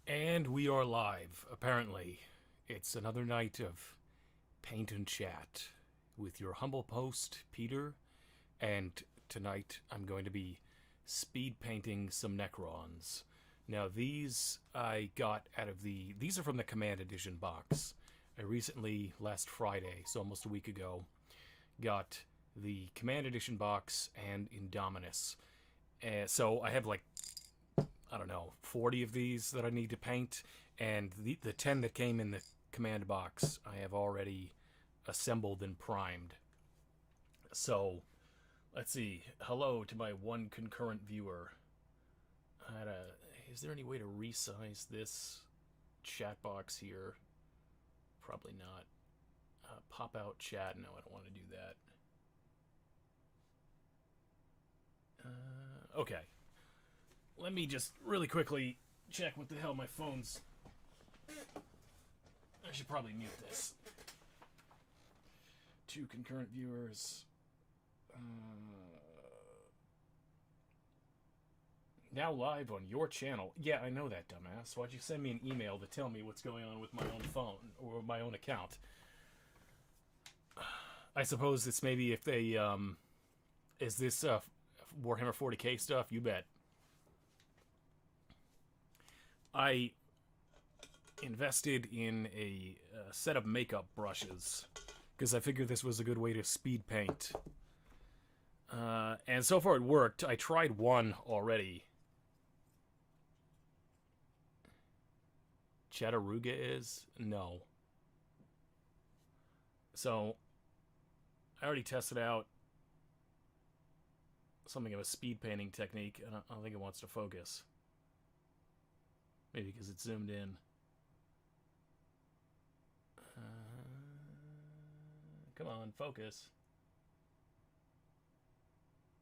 And we are live, apparently. It's another night of paint and chat with your humble host, Peter. And tonight I'm going to be speed painting some Necrons. Now, these I got out of the. These are from the Command Edition box. I recently, last Friday, so almost a week ago, got the Command Edition box and Indominus. So I have like I don't know, 40 of these that I need to paint, and the 10 that came in the command box I have already assembled and primed. So, let's see. Hello to my one concurrent viewer. Is there any way to resize this chat box here? Probably not. Pop out chat. No, I don't want to do that. Okay. Let me just really quickly check what the hell my phone's. I should probably mute this. 2 concurrent viewers. Now live on your channel. Yeah, I know that, dumbass. Why'd you send me an email to tell me what's going on with my own phone or my own account? I suppose it's maybe if they, is this Warhammer 40k stuff? You bet. I invested in a set of makeup brushes because I figured this was a good way to speed paint. And so far it worked. I tried one already. Chattanooga is? No. So, I already tested out something of a speed painting technique, and I don't think it wants to focus. Maybe because it's zoomed in. Come on, focus.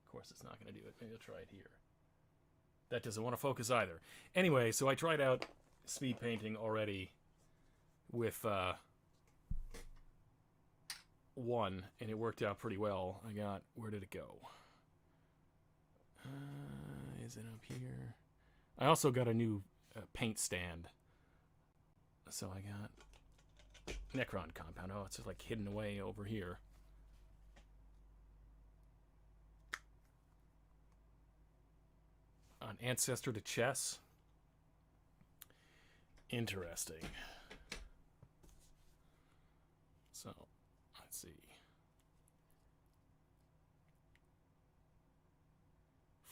Of course it's not going to do it. Maybe I'll try it here. That doesn't want to focus either. Anyway, so I tried out speed painting already with one, and it worked out pretty well. I got, where did it go? Is it up here? I also got a new paint stand. So I got Necron compound. Oh, it's like hidden away over here. An ancestor to chess. Interesting. So, let's see.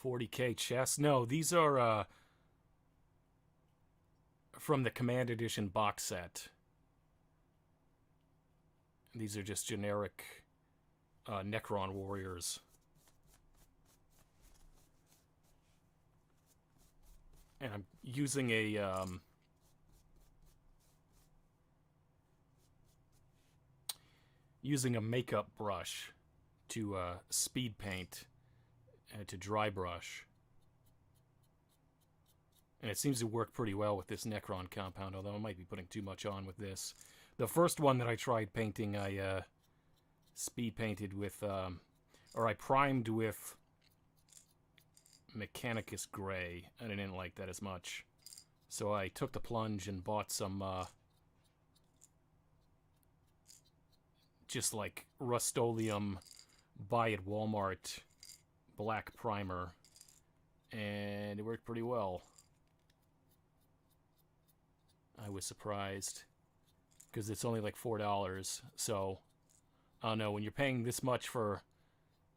40k chess. No, these are from the Command Edition box set. These are just generic Necron warriors. And I'm using a makeup brush to speed paint, to dry brush. And it seems to work pretty well with this Necron compound, although I might be putting too much on with this. The first one that I tried painting, I speed painted with, or I primed with Mechanicus Gray, and I didn't like that as much. So I took the plunge and bought some, just like Rust-Oleum, buy at Walmart, black primer, and it worked pretty well. I was surprised because it's only like $4. So, I don't know, when you're paying this much for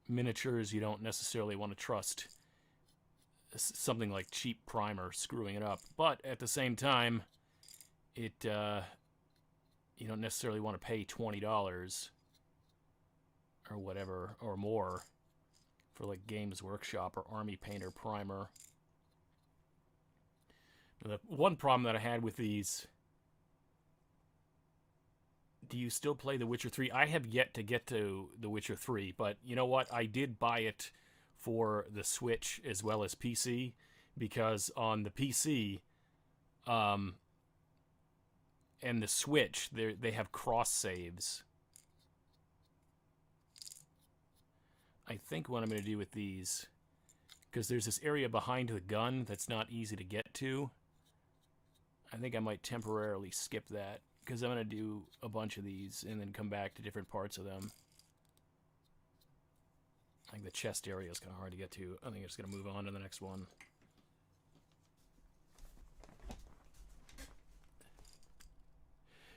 miniatures, you don't necessarily want to trust something like cheap primer screwing it up. But at the same time, it you don't necessarily want to pay $20 or whatever or more for like Games Workshop or Army Painter primer. The one problem that I had with these... Do you still play The Witcher 3? I have yet to get to The Witcher 3, but you know what? I did buy it for the Switch as well as PC, because on the PC and the Switch, they have cross saves. I think what I'm going to do with these, because there's this area behind the gun that's not easy to get to. I think I might temporarily skip that, because I'm going to do a bunch of these and then come back to different parts of them. Like the chest area is kind of hard to get to. I think I'm just going to move on to the next one.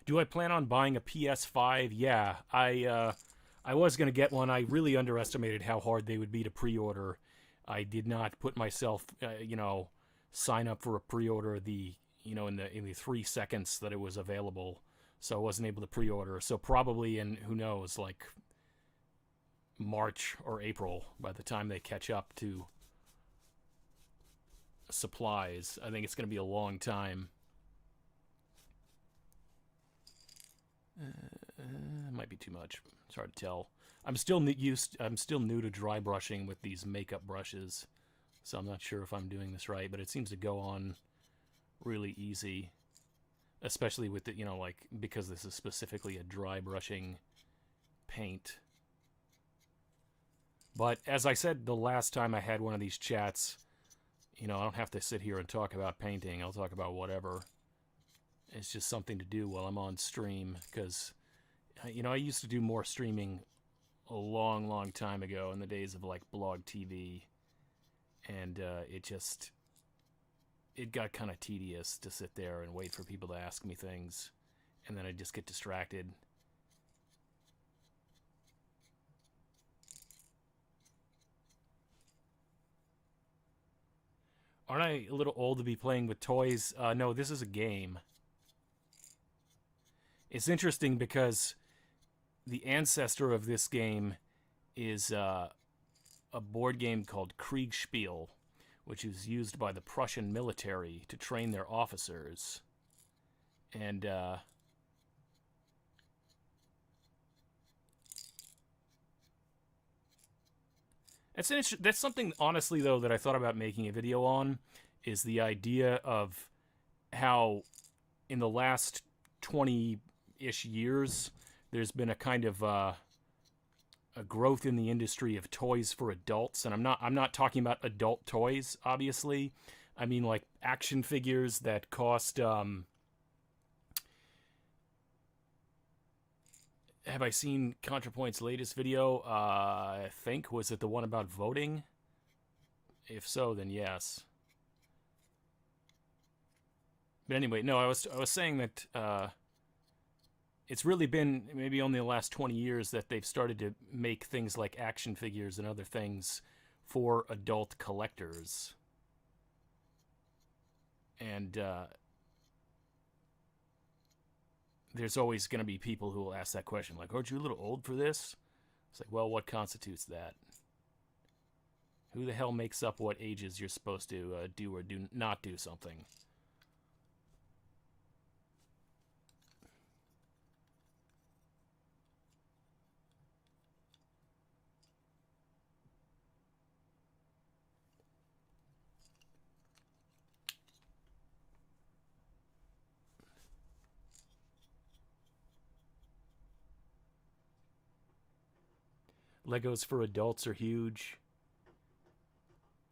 Do I plan on buying a PS5? Yeah, I was going to get one. I really underestimated how hard they would be to pre-order. I did not put myself, sign up for a pre-order in the 3 seconds that it was available. So I wasn't able to pre-order. So probably in, who knows, like March or April, by the time they catch up to supplies. I think it's going to be a long time. Might be too much. It's hard to tell. I'm still new to dry brushing with these makeup brushes, so I'm not sure if I'm doing this right, but it seems to go on really easy, especially with the, because this is specifically a dry brushing paint. But as I said the last time I had one of these chats, I don't have to sit here and talk about painting. I'll talk about whatever. It's just something to do while I'm on stream, because, I used to do more streaming a long, long time ago in the days of, like, blog TV, and it got kind of tedious to sit there and wait for people to ask me things, and then I'd just get distracted. Aren't I a little old to be playing with toys? No, this is a game. It's interesting because the ancestor of this game is a board game called Kriegspiel, which is used by the Prussian military to train their officers. And that's something, honestly, though, that I thought about making a video on, is the idea of how in the last 20-ish years there's been a kind of a growth in the industry of toys for adults, and I'm not talking about adult toys, obviously. I mean, like, action figures that cost have I seen ContraPoint's latest video? I think, was it the one about voting? If so, then yes. But anyway, no, I was saying that it's really been maybe only the last 20 years that they've started to make things like action figures and other things for adult collectors. And there's always going to be people who will ask that question, like, aren't you a little old for this? It's like, well, what constitutes that? Who the hell makes up what ages you're supposed to do or do not do something? Legos for adults are huge.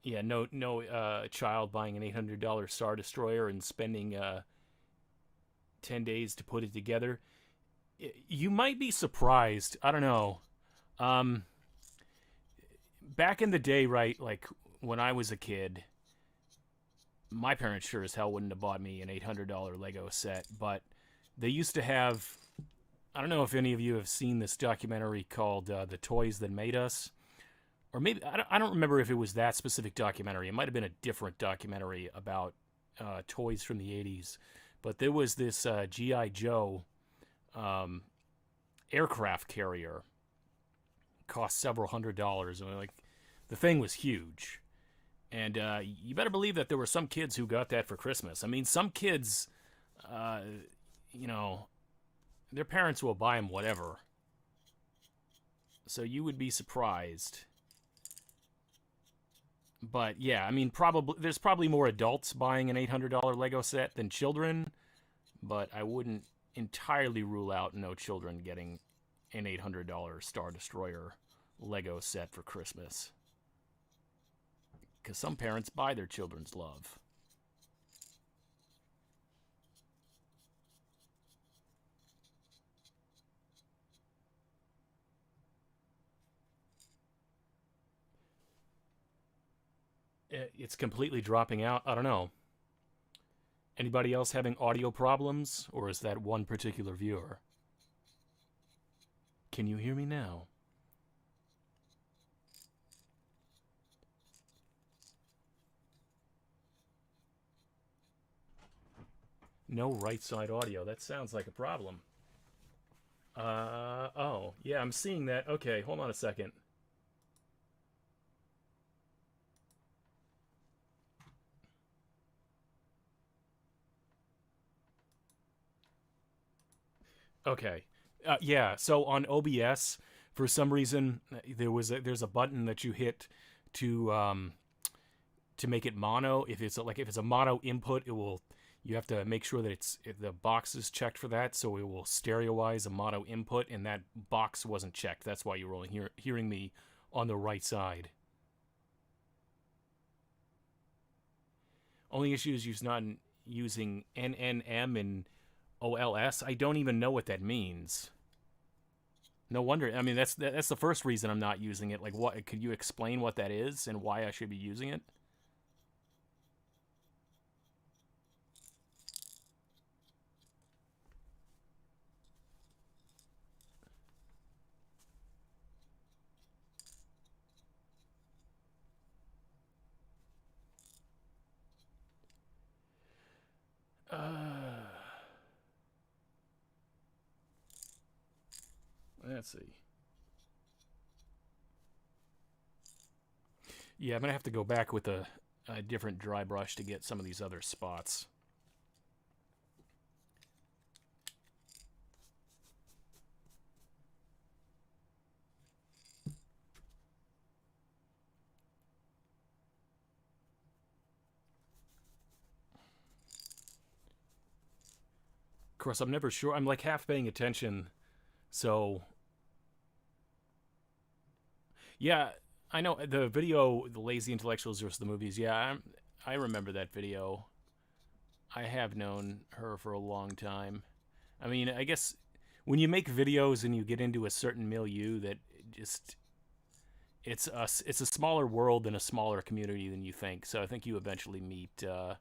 Yeah, no child buying an $800 Star Destroyer and spending 10 days to put it together. You might be surprised. I don't know. Back in the day, right, like when I was a kid, my parents sure as hell wouldn't have bought me an $800 Lego set, but they used to have... I don't know if any of you have seen this documentary called The Toys That Made Us. Or maybe, I don't remember if it was that specific documentary. It might have been a different documentary about toys from the 80s. But there was this G.I. Joe aircraft carrier. Cost several $100s. And like, the thing was huge. And you better believe that there were some kids who got that for Christmas. I mean, some kids, their parents will buy them whatever. So you would be surprised. But yeah, I mean, there's probably more adults buying an $800 Lego set than children. But I wouldn't entirely rule out no children getting an $800 Star Destroyer Lego set for Christmas. Because some parents buy their children's love. It's completely dropping out. I don't know. Anybody else having audio problems, or is that one particular viewer? Can you hear me now? No right side audio. That sounds like a problem. Oh, yeah, I'm seeing that. Okay, hold on a second. Okay. Yeah, so on OBS, for some reason, there's a button that you hit to make it mono. If it's a mono input, you have to make sure that the box is checked for that, so it will stereoize a mono input, and that box wasn't checked. That's why you're only hearing me on the right side. Only issue is not using NNM and OLS. I don't even know what that means. No wonder. I mean, that's the first reason I'm not using it. Like, what? Could you explain what that is and why I should be using it? Let's see. Yeah, I'm gonna have to go back with a different dry brush to get some of these other spots. Of course, I'm never sure. I'm like half paying attention, so yeah, I know the video, the lazy intellectuals versus the movies. Yeah, I remember that video. I have known her for a long time. I mean, I guess when you make videos and you get into a certain milieu, that just it's a smaller world and a smaller community than you think. So I think you eventually meet a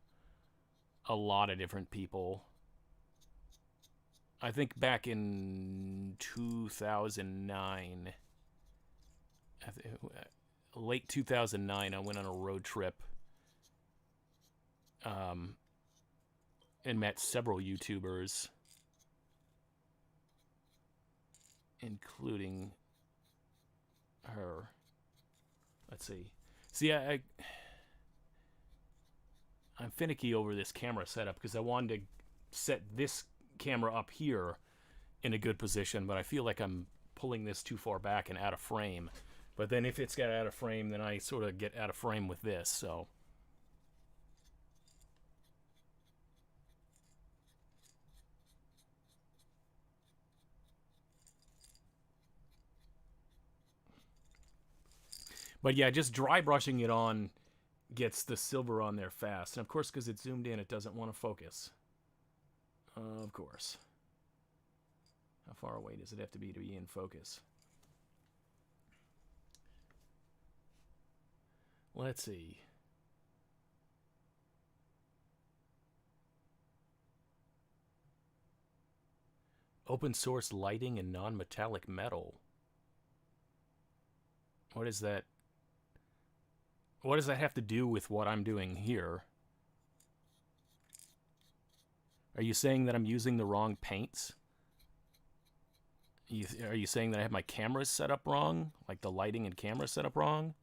lot of different people. I think back in 2009, late 2009, I went on a road trip um, and met several YouTubers, including her. Let's see. See, I'm finicky over this camera setup because I wanted to set this camera up here in a good position, but I feel like I'm pulling this too far back and out of frame. But then if it's got out of frame, then I sort of get out of frame with this, so. But yeah, just dry brushing it on gets the silver on there fast. And of course, because it's zoomed in, it doesn't want to focus. Of course. How far away does it have to be in focus? Let's see. Open source lighting and non-metallic metal. What is that? What does that have to do with what I'm doing here? Are you saying that I'm using the wrong paints? Are you saying that I have my cameras set up wrong? Like the lighting and camera set up wrong?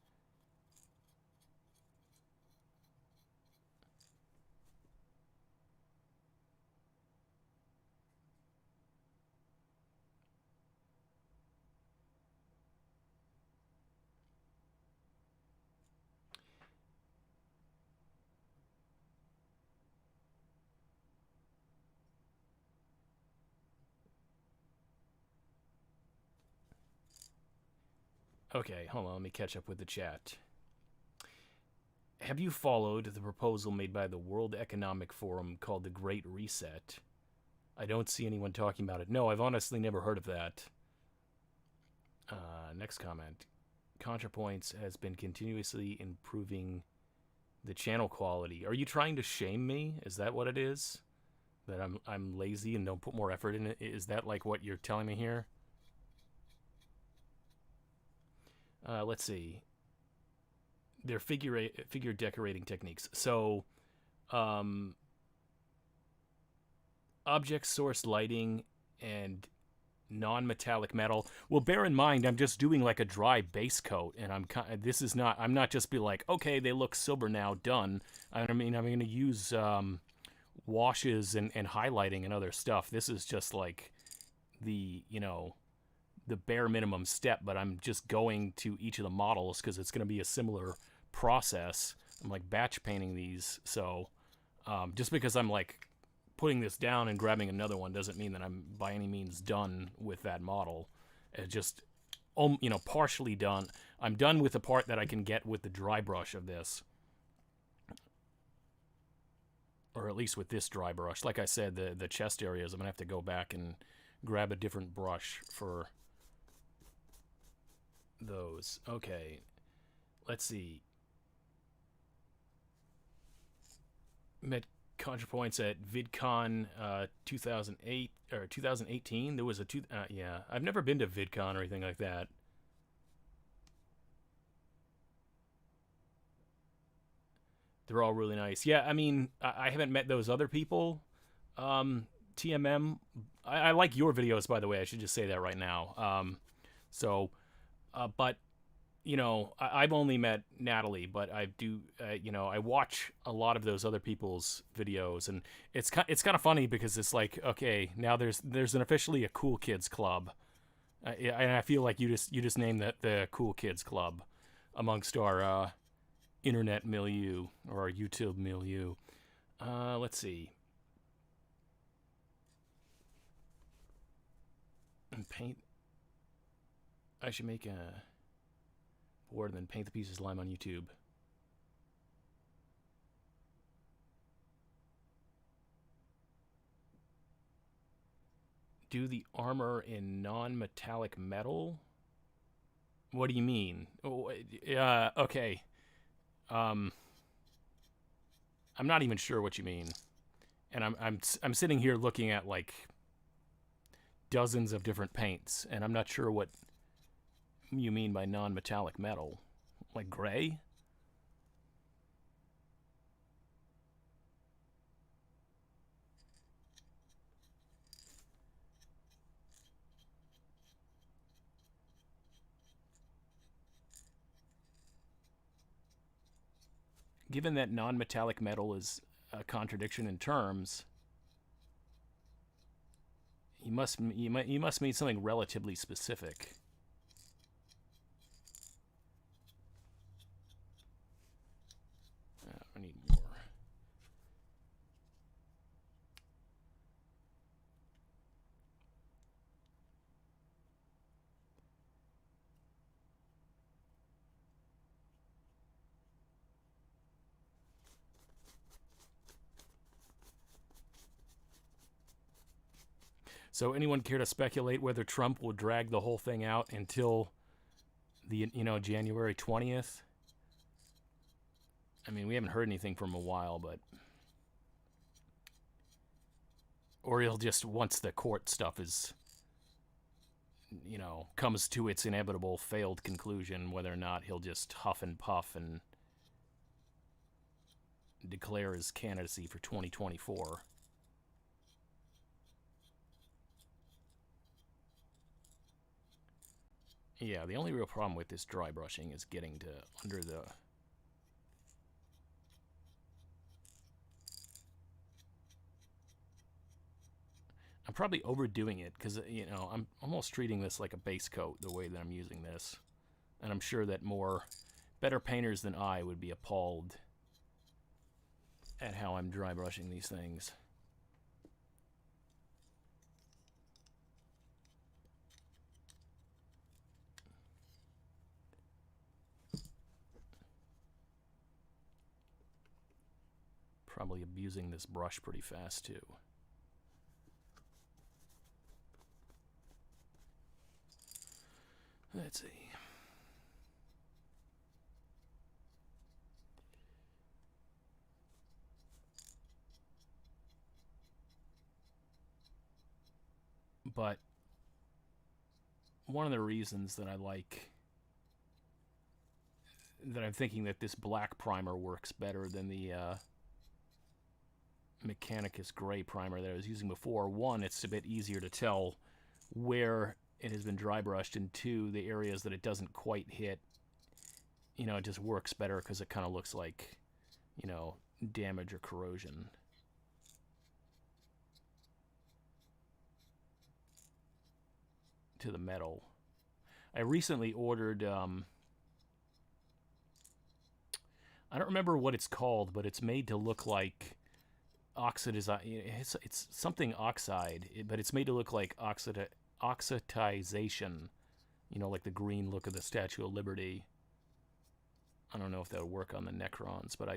Okay, hold on, let me catch up with the chat. Have you followed the proposal made by the World Economic Forum called the Great Reset? I don't see anyone talking about it. No, I've honestly never heard of that. Next comment. ContraPoints has been continuously improving The channel quality. Are you trying to shame me? Is that what it is? That I'm lazy and don't put more effort in it? Is that like what you're telling me here? Let's see. They're figure decorating techniques. So, object source lighting and non-metallic metal. Well, bear in mind, I'm just doing like a dry base coat, and I'm not just be like, okay, they look silver now, done. I mean, I'm going to use washes and highlighting and other stuff. This is just like the, the bare minimum step, but I'm just going to each of the models because it's going to be a similar process. I'm like batch painting these, so just because I'm like putting this down and grabbing another one doesn't mean that I'm by any means done with that model. It's just, partially done. I'm done with the part that I can get with the dry brush of this. Or at least with this dry brush. Like I said, the chest areas, I'm going to have to go back and grab a different brush for those. Okay, let's see. Met ContraPoints at VidCon 2008 or 2018. There was a yeah. I've never been to VidCon or anything like that. They're all really nice. Yeah, I mean, I haven't met those other people. TMM. I like your videos, by the way. I should just say that right now. But I've only met Natalie, but I do, I watch a lot of those other people's videos, and it's kind of funny because it's like, okay, now there's an officially a cool kids club, and I feel like you just named the cool kids club amongst our internet milieu or our YouTube milieu. Let's see. And paint. I should make a board and then paint the pieces lime on YouTube. Do the armor in non-metallic metal? What do you mean? Okay. I'm not even sure what you mean. And I'm sitting here looking at like dozens of different paints, and I'm not sure what you mean by non-metallic metal. Like gray? Given that non-metallic metal is a contradiction in terms, you must mean something relatively specific. I need more. So anyone care to speculate whether Trump will drag the whole thing out until the January 20th? I mean, we haven't heard anything from a while, but or he'll just, once the court stuff is comes to its inevitable failed conclusion, whether or not he'll just huff and puff and declare his candidacy for 2024. Yeah, the only real problem with this dry brushing is getting to under the... I'm probably overdoing it because, I'm almost treating this like a base coat the way that I'm using this. And I'm sure that better painters than I would be appalled at how I'm dry brushing these things. Probably abusing this brush pretty fast too. Let's see. But one of the reasons that I'm thinking that this black primer works better than the Mechanicus gray primer that I was using before. One, it's a bit easier to tell where it has been dry brushed, and two, the areas that it doesn't quite hit, it just works better because it kind of looks like, damage or corrosion. To the metal. I recently ordered, I don't remember what it's called, but it's made to look like it's something oxide, but it's made to look like oxidization, like the green look of the Statue of Liberty. I don't know if that would work on the Necrons, but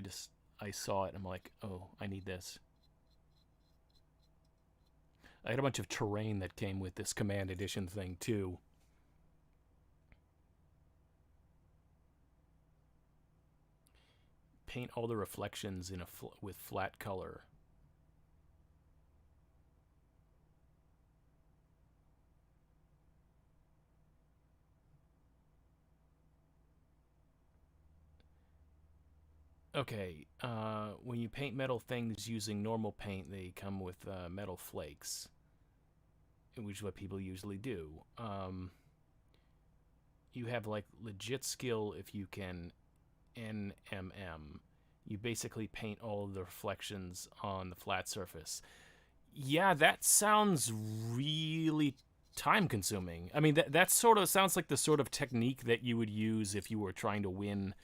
I saw it and I'm like, oh, I need this. I had a bunch of terrain that came with this Command Edition thing too. Paint all the reflections with flat color. Okay, when you paint metal things using normal paint, they come with metal flakes, which is what people usually do. You have like legit skill if you can NMM. You basically paint all of the reflections on the flat surface. Yeah, that sounds really time consuming. I mean, that sort of sounds like the sort of technique that you would use if you were trying to win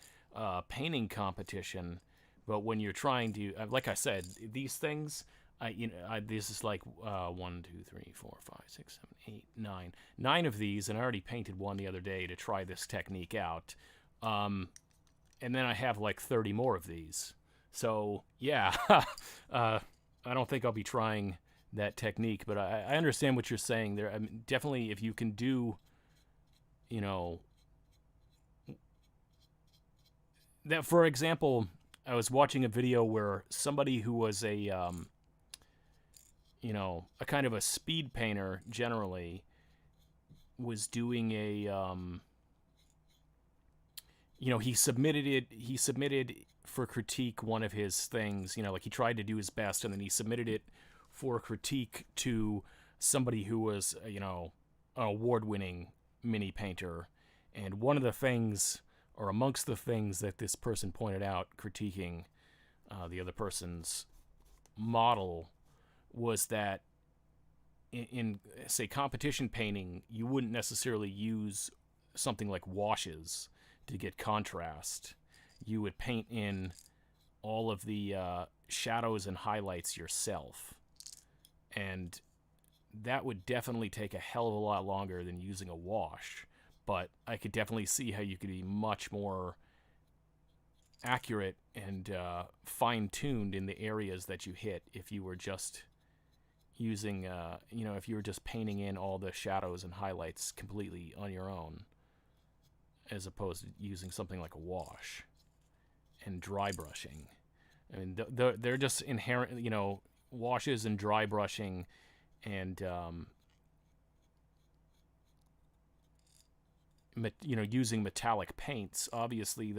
painting competition. But when you're trying to, like I said, these things, this is like 1, 2, 3, 4, 5, 6, 7, 8, 9. 9 of these, and I already painted one the other day to try this technique out. And then I have like 30 more of these. So, yeah, I don't think I'll be trying that technique, but I understand what you're saying there. I mean, definitely, if you can do, that, for example, I was watching a video where somebody who was a kind of a speed painter generally was doing a, he submitted for critique one of his things, like he tried to do his best, and then he submitted it for critique to somebody who was, an award-winning mini painter. And one of the things, or amongst the things that this person pointed out critiquing the other person's model, was that in, say, competition painting, you wouldn't necessarily use something like washes to get contrast. You would paint in all of the shadows and highlights yourself. And that would definitely take a hell of a lot longer than using a wash. But I could definitely see how you could be much more accurate and fine-tuned in the areas that you hit if you were just using, if you were just painting in all the shadows and highlights completely on your own, as opposed to using something like a wash and dry brushing. I mean, they're just inherent, washes and dry brushing and, using metallic paints. Obviously,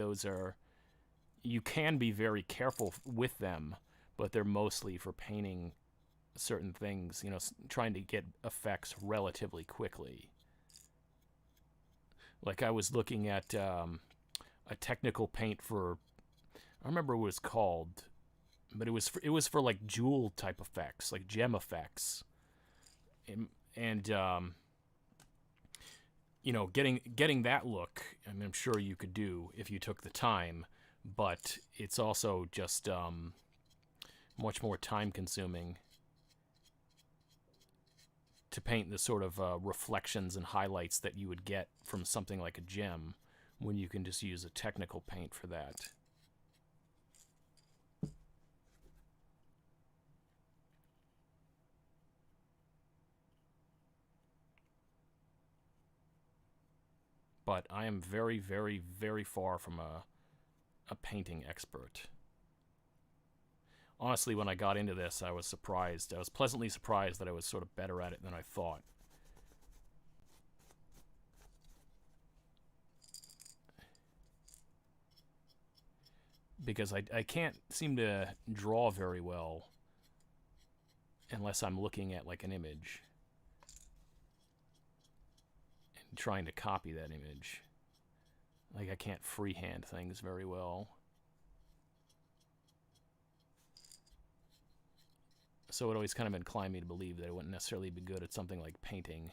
you can be very careful with them, but they're mostly for painting certain things, trying to get effects relatively quickly. Like I was looking at a technical paint for, I don't remember what it was called, but it was for like jewel type effects, like gem effects, and getting that look, I mean, I'm sure you could do if you took the time, but it's also just much more time consuming to paint the sort of reflections and highlights that you would get from something like a gem, when you can just use a technical paint for that. But I am very, very, very far from a painting expert. Honestly, when I got into this, I was surprised. I was pleasantly surprised that I was sort of better at it than I thought. because I can't seem to draw very well unless I'm looking at like an image and trying to copy that image. Like I can't freehand things very well. So it always kind of inclined me to believe that it wouldn't necessarily be good at something like painting.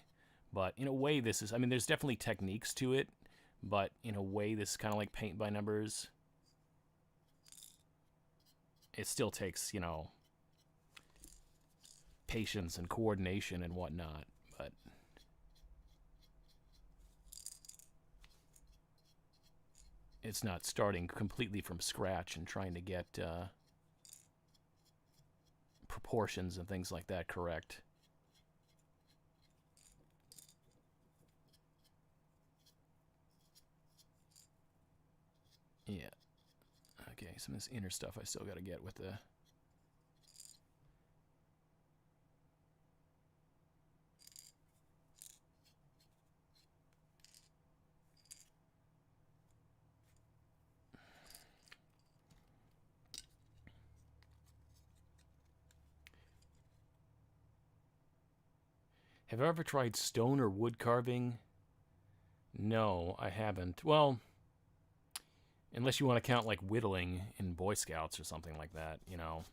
But in a way, this is, I mean, there's definitely techniques to it, but in a way, this is kind of like paint by numbers. It still takes, you know, patience and coordination and whatnot, but it's not starting completely from scratch and trying to get proportions and things like that correct. Yeah. Okay, some of this inner stuff I still got to get with the... Have I ever tried stone or wood carving? No, I haven't. Well, unless you want to count like whittling in Boy Scouts or something like that, you know.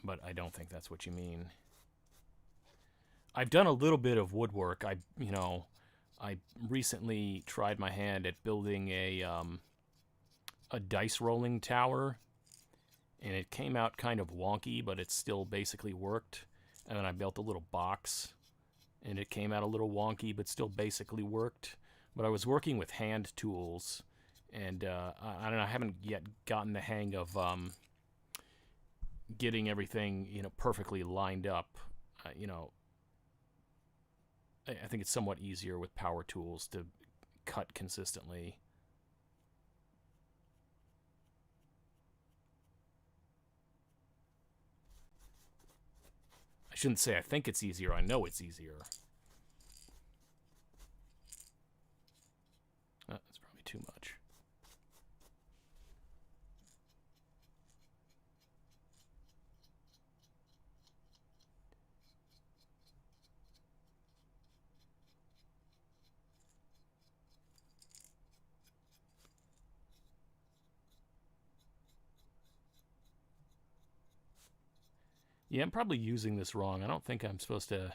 But I don't think that's what you mean. I've done a little bit of woodwork. I recently tried my hand at building a dice rolling tower, and it came out kind of wonky, but it still basically worked. And then I built a little box, and it came out a little wonky, but still basically worked. But I was working with hand tools, and I don't know, I haven't yet gotten the hang of getting everything, you know, perfectly lined up. You know, I think it's somewhat easier with power tools to cut consistently. I shouldn't say I think it's easier, I know it's easier. That's probably too much. Yeah, I'm probably using this wrong. I don't think I'm supposed to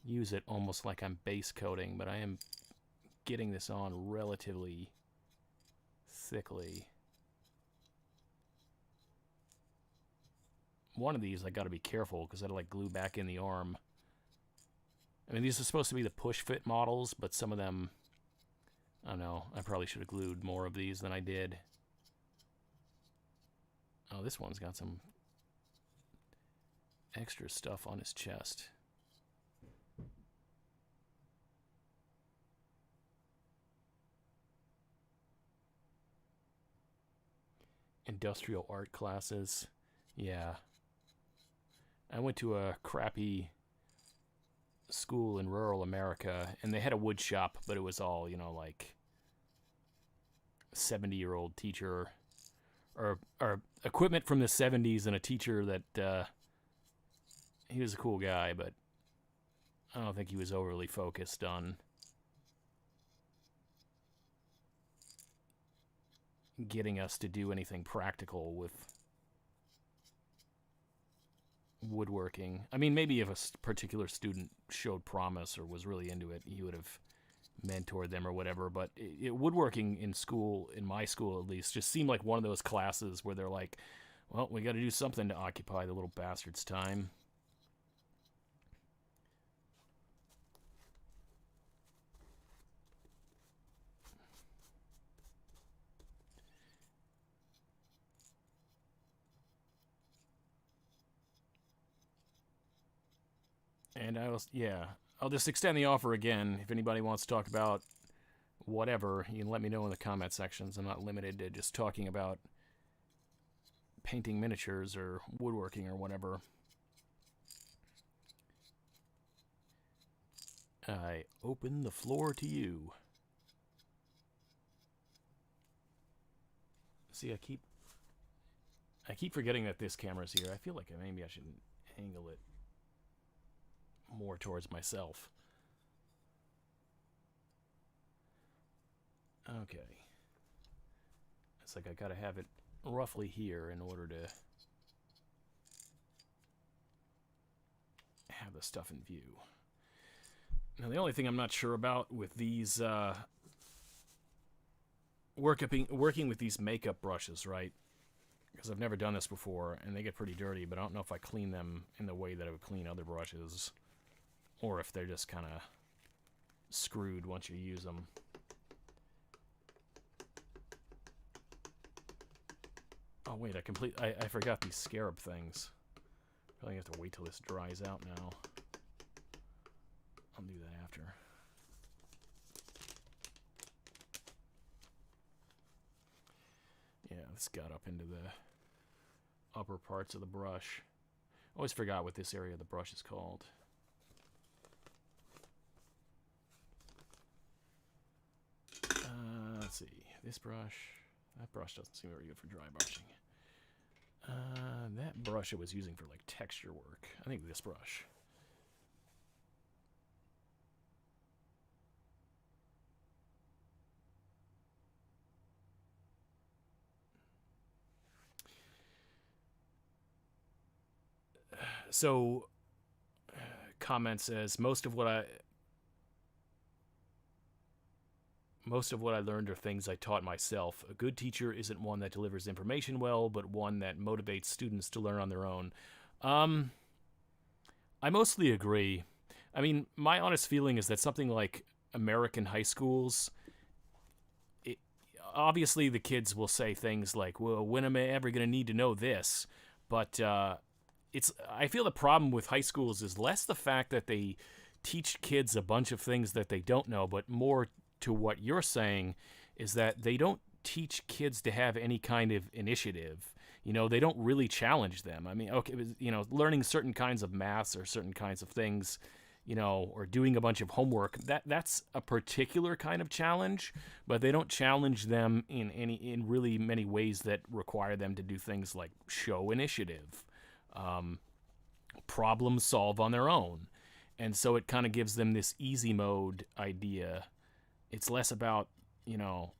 use it almost like I'm base coating, but I am getting this on relatively thickly. One of these I got to be careful because I had to like glue back in the arm. I mean, these are supposed to be the push fit models, but some of them, I don't know, I probably should have glued more of these than I did. Oh, this one's got some extra stuff on his chest. Industrial art classes. Yeah. I went to a crappy school in rural America, and they had a wood shop, but it was all, you know, like 70-year-old teacher or equipment from the 70s and a teacher that he was a cool guy, but I don't think he was overly focused on getting us to do anything practical with woodworking. I mean, maybe if a particular student showed promise or was really into it, he would have mentored them or whatever, but woodworking in school, in my school at least, just seemed like one of those classes where they're like, well, we got to do something to occupy the little bastard's time. And I'll just extend the offer again. If anybody wants to talk about whatever, you can let me know in the comment sections. I'm not limited to just talking about painting miniatures or woodworking or whatever. I open the floor to you. See, I keep forgetting that this camera's here. I feel like maybe I should angle it more towards myself. Okay. It's like I gotta have it roughly here in order to have the stuff in view. Now, the only thing I'm not sure about with these working with these makeup brushes, right? Because I've never done this before, and they get pretty dirty, but I don't know if I clean them in the way that I would clean other brushes, or if they're just kind of screwed once you use them. Oh wait, I forgot these scarab things. Probably have to wait till this dries out now. I'll do that after. Yeah, this got up into the upper parts of the brush. Always forgot what this area of the brush is called. Let's see. This brush. That brush doesn't seem very good for dry brushing. That brush I was using for like texture work. I think this brush. So, comment says most of what I learned are things I taught myself. A good teacher isn't one that delivers information well, but one that motivates students to learn on their own. I mostly agree. I mean, my honest feeling is that something like American high schools, obviously the kids will say things like, well, when am I ever going to need to know this? But I feel the problem with high schools is less the fact that they teach kids a bunch of things that they don't know, but more to what you're saying is that they don't teach kids to have any kind of initiative. You know, they don't really challenge them. I mean, okay, you know, learning certain kinds of maths or certain kinds of things, you know, or doing a bunch of homework, that's a particular kind of challenge, but they don't challenge them in really many ways that require them to do things like show initiative, problem solve on their own. And so it kind of gives them this easy mode idea. It's less about, you know,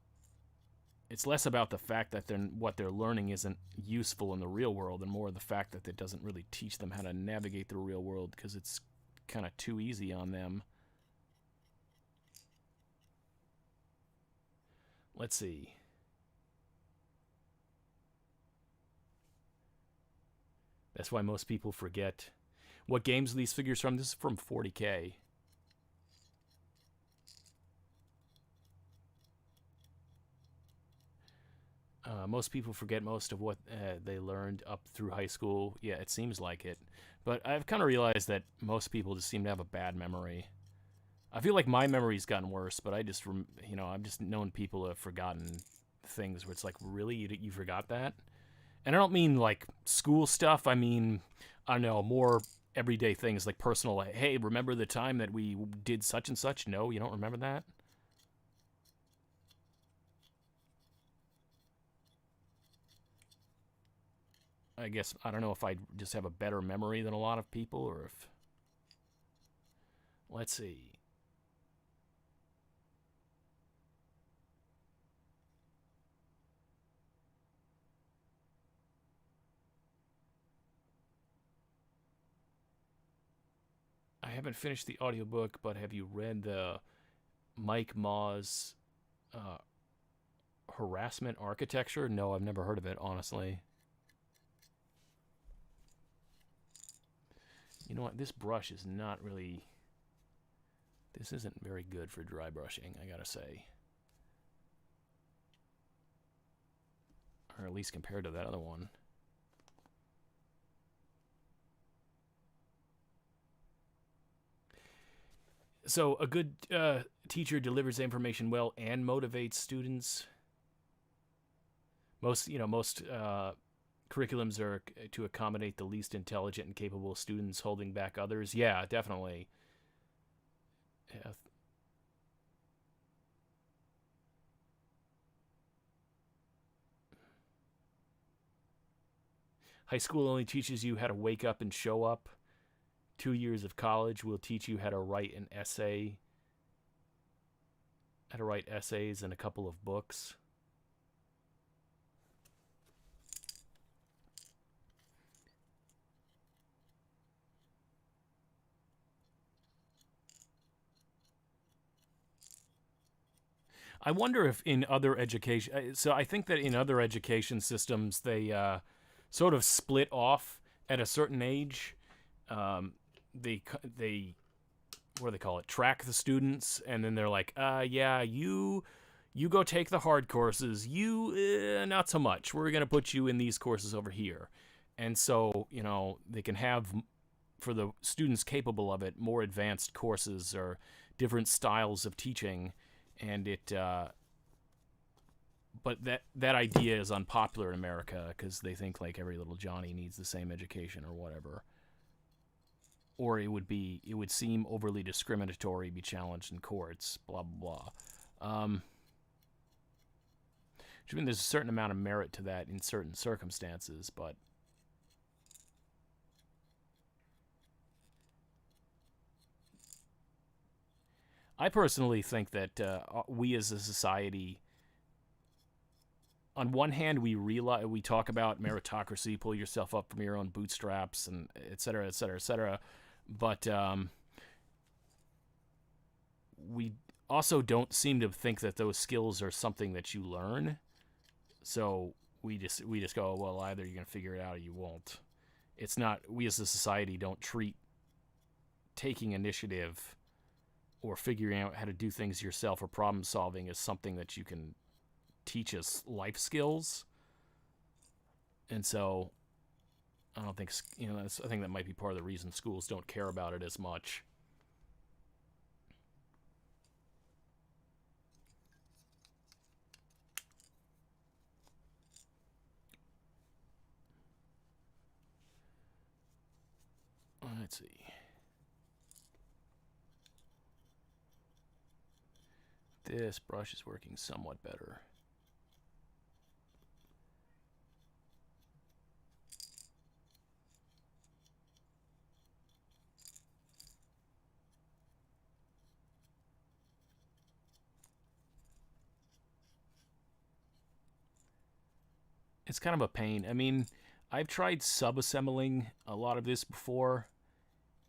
it's less about the fact that what they're learning isn't useful in the real world, and more the fact that it doesn't really teach them how to navigate the real world because it's kind of too easy on them. Let's see. That's why most people forget. What games are these figures from? This is from 40K. Most people forget most of what they learned up through high school. Yeah, it seems like it. But I've kind of realized that most people just seem to have a bad memory. I feel like my memory's gotten worse, but I've just known people who have forgotten things where it's like, really? You forgot that? And I don't mean like school stuff. I mean, I don't know, more everyday things like personal. Like, hey, remember the time that we did such and such? No, you don't remember that? I guess, I don't know if I just have a better memory than a lot of people, or if... Let's see. I haven't finished the audiobook, but have you read the Mike Maw's Harassment Architecture? No, I've never heard of it, honestly. You know what? This brush is not really... This isn't very good for dry brushing, I gotta say. Or at least compared to that other one. So a good teacher delivers information well and motivates students. Most curriculums are to accommodate the least intelligent and capable students, holding back others. Yeah, definitely. Yeah. High school only teaches you how to wake up and show up. 2 years of college will teach you how to write an essay, how to write essays and a couple of books. I wonder if in other education, so I think that in other education systems, they sort of split off at a certain age. They what do they call it? Track the students, and then they're like, yeah, you go take the hard courses. You not so much. We're gonna put you in these courses over here, and so they can have, for the students capable of it, more advanced courses or different styles of teaching. And but that idea is unpopular in America because they think like every little Johnny needs the same education or whatever. Or it would seem overly discriminatory, be challenged in courts, blah blah blah. I mean, there's a certain amount of merit to that in certain circumstances, but I personally think that we as a society, on one hand, we talk about meritocracy, pull yourself up from your own bootstraps, and et cetera, et cetera, et cetera. But we also don't seem to think that those skills are something that you learn. So we just go, well, either you're gonna figure it out or you won't. It's not. We as a society don't treat taking initiative or figuring out how to do things yourself or problem solving as something that you can teach as life skills. And so I don't think, I think that might be part of the reason schools don't care about it as much. Let's see. This brush is working somewhat better. It's kind of a pain. I mean, I've tried subassembling a lot of this before,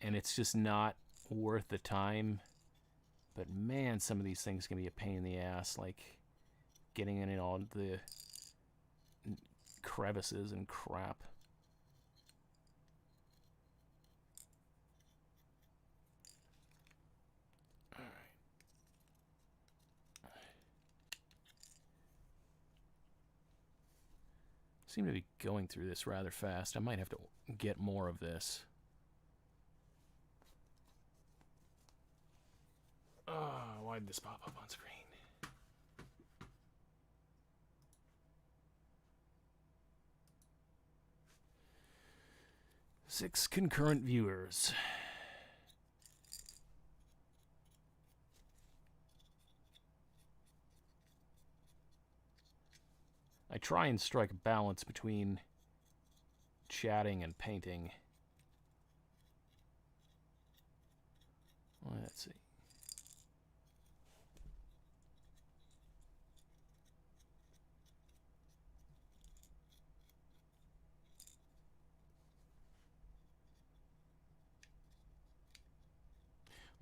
and it's just not worth the time. But man, some of these things can be a pain in the ass, like getting in all the crevices and crap. All right. Seem to be going through this rather fast. I might have to get more of this. Why did this pop up on screen? Six concurrent viewers. I try and strike a balance between chatting and painting. Let's see.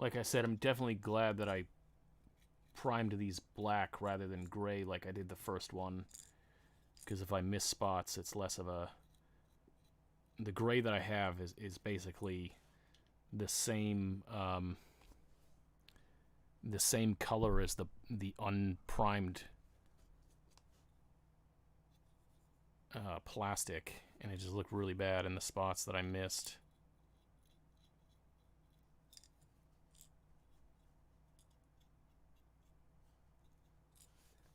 Like I said, I'm definitely glad that I primed these black rather than gray like I did the first one. Because if I miss spots, it's less of a... The gray that I have is basically the same color as the unprimed plastic, and it just looked really bad in the spots that I missed.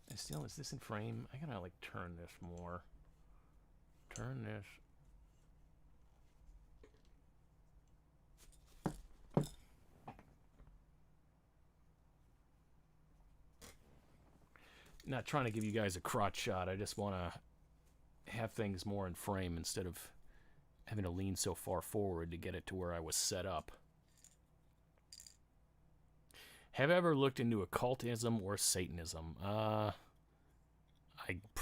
And still, is this in frame? I gotta like turn this more. Turn this. Not trying to give you guys a crotch shot. I just want to have things more in frame instead of having to lean so far forward to get it to where I was set up. Have I ever looked into occultism or Satanism?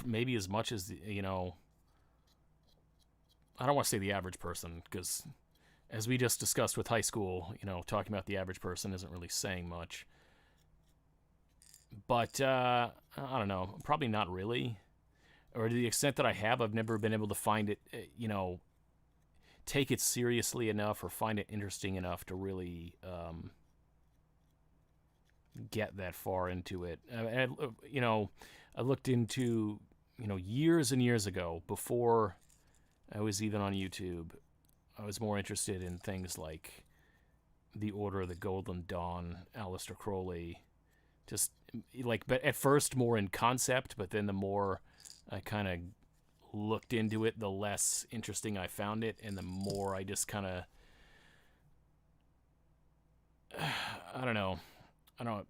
Maybe as much as, I don't want to say the average person, because as we just discussed with high school, talking about the average person isn't really saying much. But, I don't know, probably not really. Or to the extent that I have, I've never been able to find it, take it seriously enough or find it interesting enough to really get that far into it. I looked into, years and years ago, before I was even on YouTube, I was more interested in things like the Order of the Golden Dawn, Aleister Crowley, just like, but at first more in concept, but then the more I kind of looked into it, the less interesting I found it, and the more I just kind of, I don't know. I don't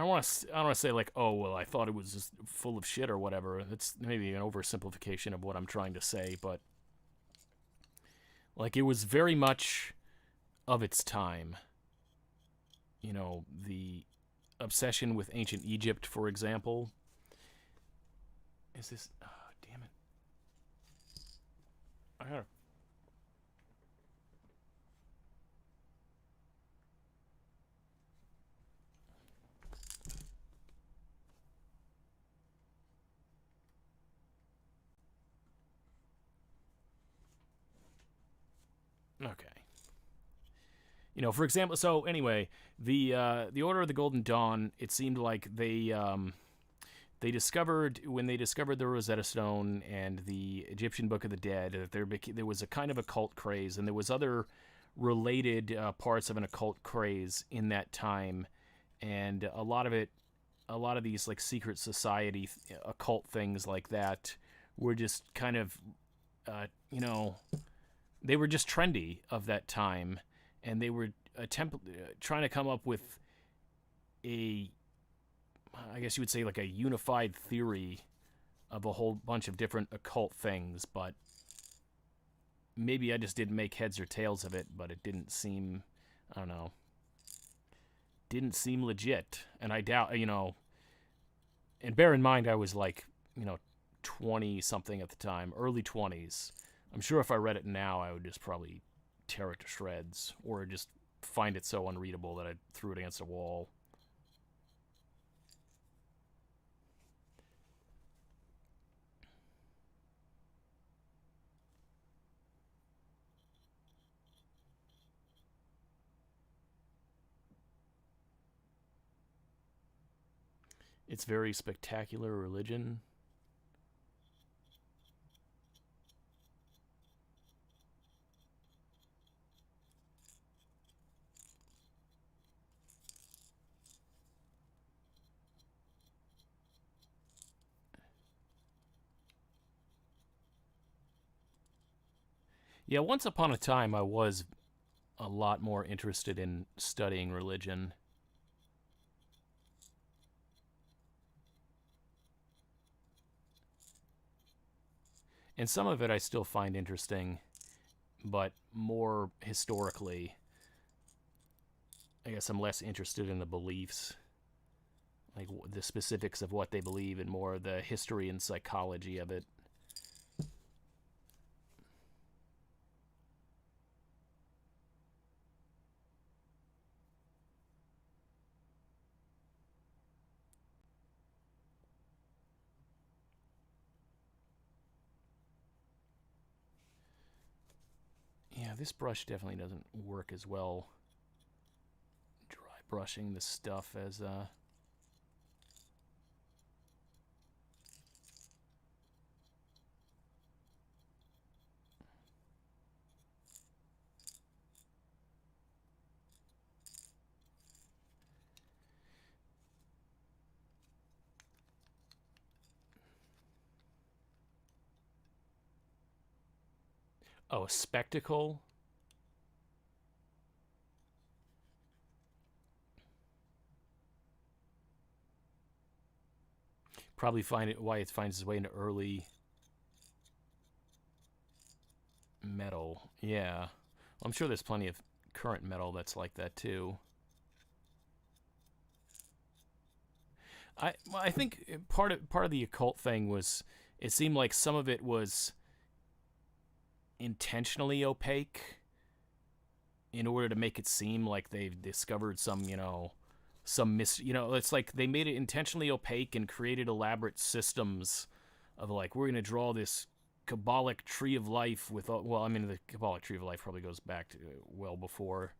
want to say like, oh well, I thought it was just full of shit or whatever. It's maybe an oversimplification of what I'm trying to say, but like it was very much of its time. The obsession with ancient Egypt, for example. Is this? Oh, damn it! I gotta. Okay. For example, so anyway, the Order of the Golden Dawn, it seemed like they discovered, when they discovered the Rosetta Stone and the Egyptian Book of the Dead, that there was a kind of occult craze, and there was other related parts of an occult craze in that time, and a lot of these like secret society occult things like that were just kind of, they were just trendy of that time, and they were trying to come up with I guess you would say like a unified theory of a whole bunch of different occult things, but maybe I just didn't make heads or tails of it, but it didn't seem, I don't know, didn't seem legit. And I doubt, and bear in mind I was like, 20 something at the time, early 20s. I'm sure if I read it now, I would just probably tear it to shreds, or just find it so unreadable that I threw it against a wall. It's very spectacular religion. Yeah, once upon a time I was a lot more interested in studying religion. And some of it I still find interesting, but more historically. I guess I'm less interested in the beliefs, like the specifics of what they believe, and more the history and psychology of it. Yeah, this brush definitely doesn't work as well dry brushing this stuff as oh, a spectacle. Probably find it why it finds its way into early. Metal. Yeah. Well, I'm sure there's plenty of current metal that's like that too. I think part of the occult thing was it seemed like some of it was intentionally opaque in order to make it seem like they've discovered some, it's like they made it intentionally opaque and created elaborate systems of like, we're going to draw this Kabbalic tree of life with all, well, I mean, the Kabbalic tree of life probably goes back to well before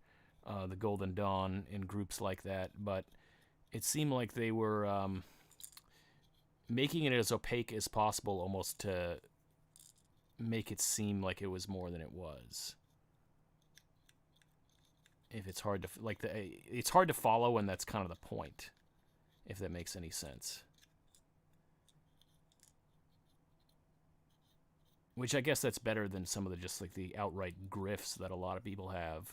the Golden Dawn in groups like that, but it seemed like they were making it as opaque as possible almost to make it seem like it was more than it was. If it's hard to it's hard to follow, and that's kind of the point, if that makes any sense. Which I guess that's better than some of the just like the outright grifts that a lot of people have.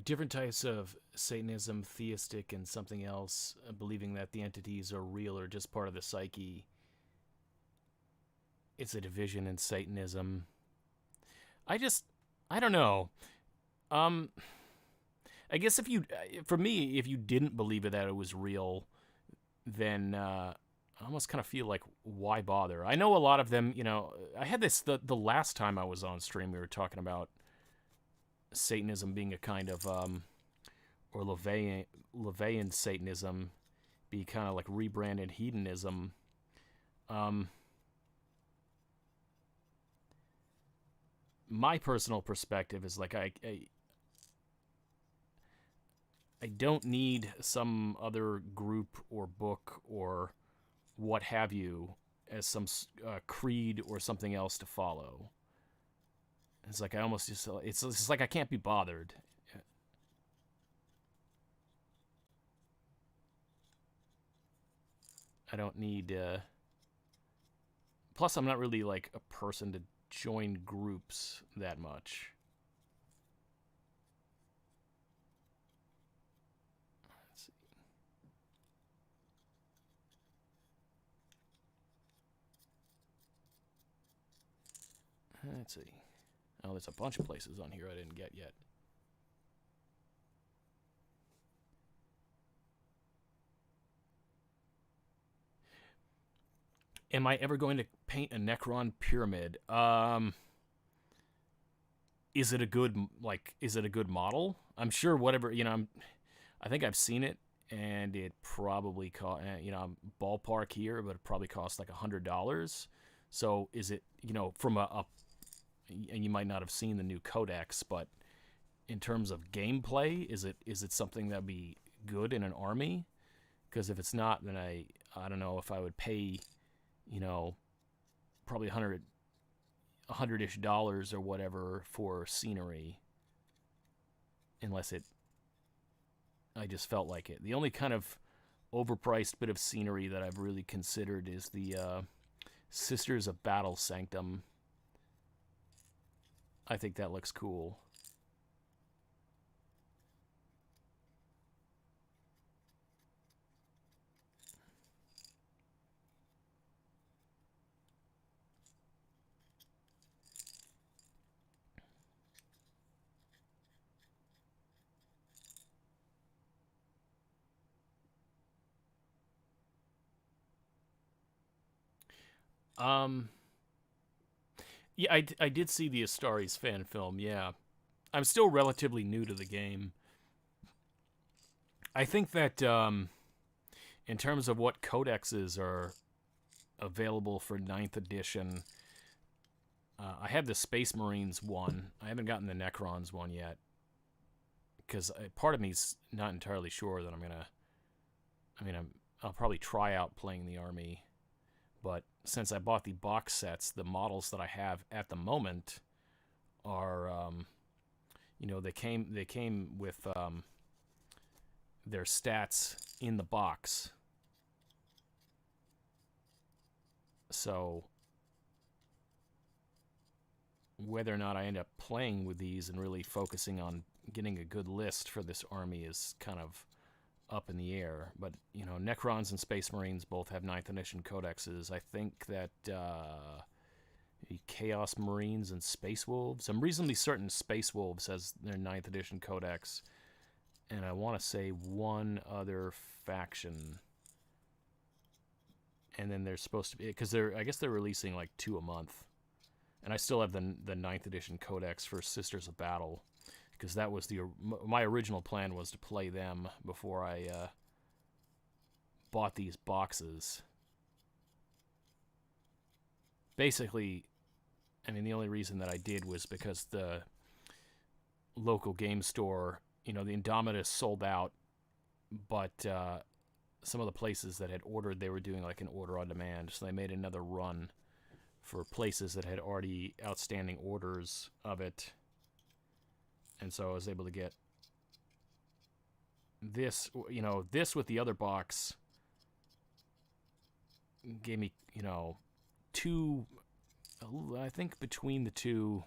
Different types of Satanism, theistic, and something else, believing that the entities are real or just part of the psyche. It's a division in Satanism. I don't know. Um, I guess for me, if you didn't believe that it was real, then I almost kind of feel like, why bother? I know a lot of them, I had this, the last time I was on stream, we were talking about Satanism being a kind of, or LaVeyan Satanism be kind of like rebranded hedonism. My personal perspective is like, I don't need some other group or book or what have you as some creed or something else to follow. It's like I almost just, it's just like I can't be bothered. I don't need, plus I'm not really like a person to join groups that much. Let's see. Oh, there's a bunch of places on here I didn't get yet. Am I ever going to paint a Necron pyramid? Is it a good model? I'm sure whatever, I think I've seen it, and it probably cost, ballpark here, but it probably cost like $100. So is it, from a and you might not have seen the new codex, but in terms of gameplay, is it something that'd be good in an army? Because if it's not, then I don't know if I would pay, probably $100-ish or whatever for scenery, unless I just felt like it. The only kind of overpriced bit of scenery that I've really considered is the Sisters of Battle Sanctum. I think that looks cool. Yeah, I did see the Astaris fan film, yeah. I'm still relatively new to the game. I think that in terms of what codexes are available for 9th edition, I have the Space Marines one. I haven't gotten the Necrons one yet, because part of me's not entirely sure that I'm going to I mean, I'll probably try out playing the army, but since I bought the box sets, the models that I have at the moment are, they came with their stats in the box. So whether or not I end up playing with these and really focusing on getting a good list for this army is kind of up in the air. But, Necrons and Space Marines both have 9th edition codexes. I think that Chaos Marines and Space Wolves, I'm reasonably certain Space Wolves has their 9th edition codex. And I want to say one other faction. And then there's supposed to be, because I guess they're releasing like 2 a month. And I still have the 9th edition codex for Sisters of Battle, because that was my original plan was to play them before I bought these boxes. Basically, I mean, the only reason that I did was because the local game store, the Indomitus sold out, but some of the places that had ordered, they were doing like an order on demand, so they made another run for places that had already outstanding orders of it. And so I was able to get this, this with the other box gave me, 2, I think between the two,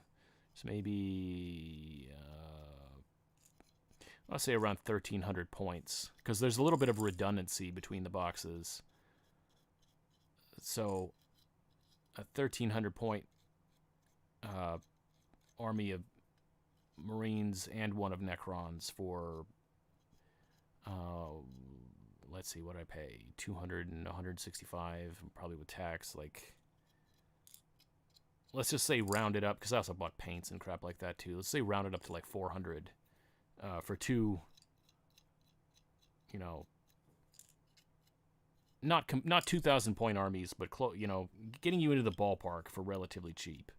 it's maybe, I'll say around 1,300 points, because there's a little bit of redundancy between the boxes. So a 1,300 point army of Marines and one of Necrons for, let's see, what I pay, 200 and 165, probably with tax, like, let's just say round it up, because I also bought paints and crap like that too. Let's say round it up to like 400 for two, not 2,000 point armies, but getting you into the ballpark for relatively cheap.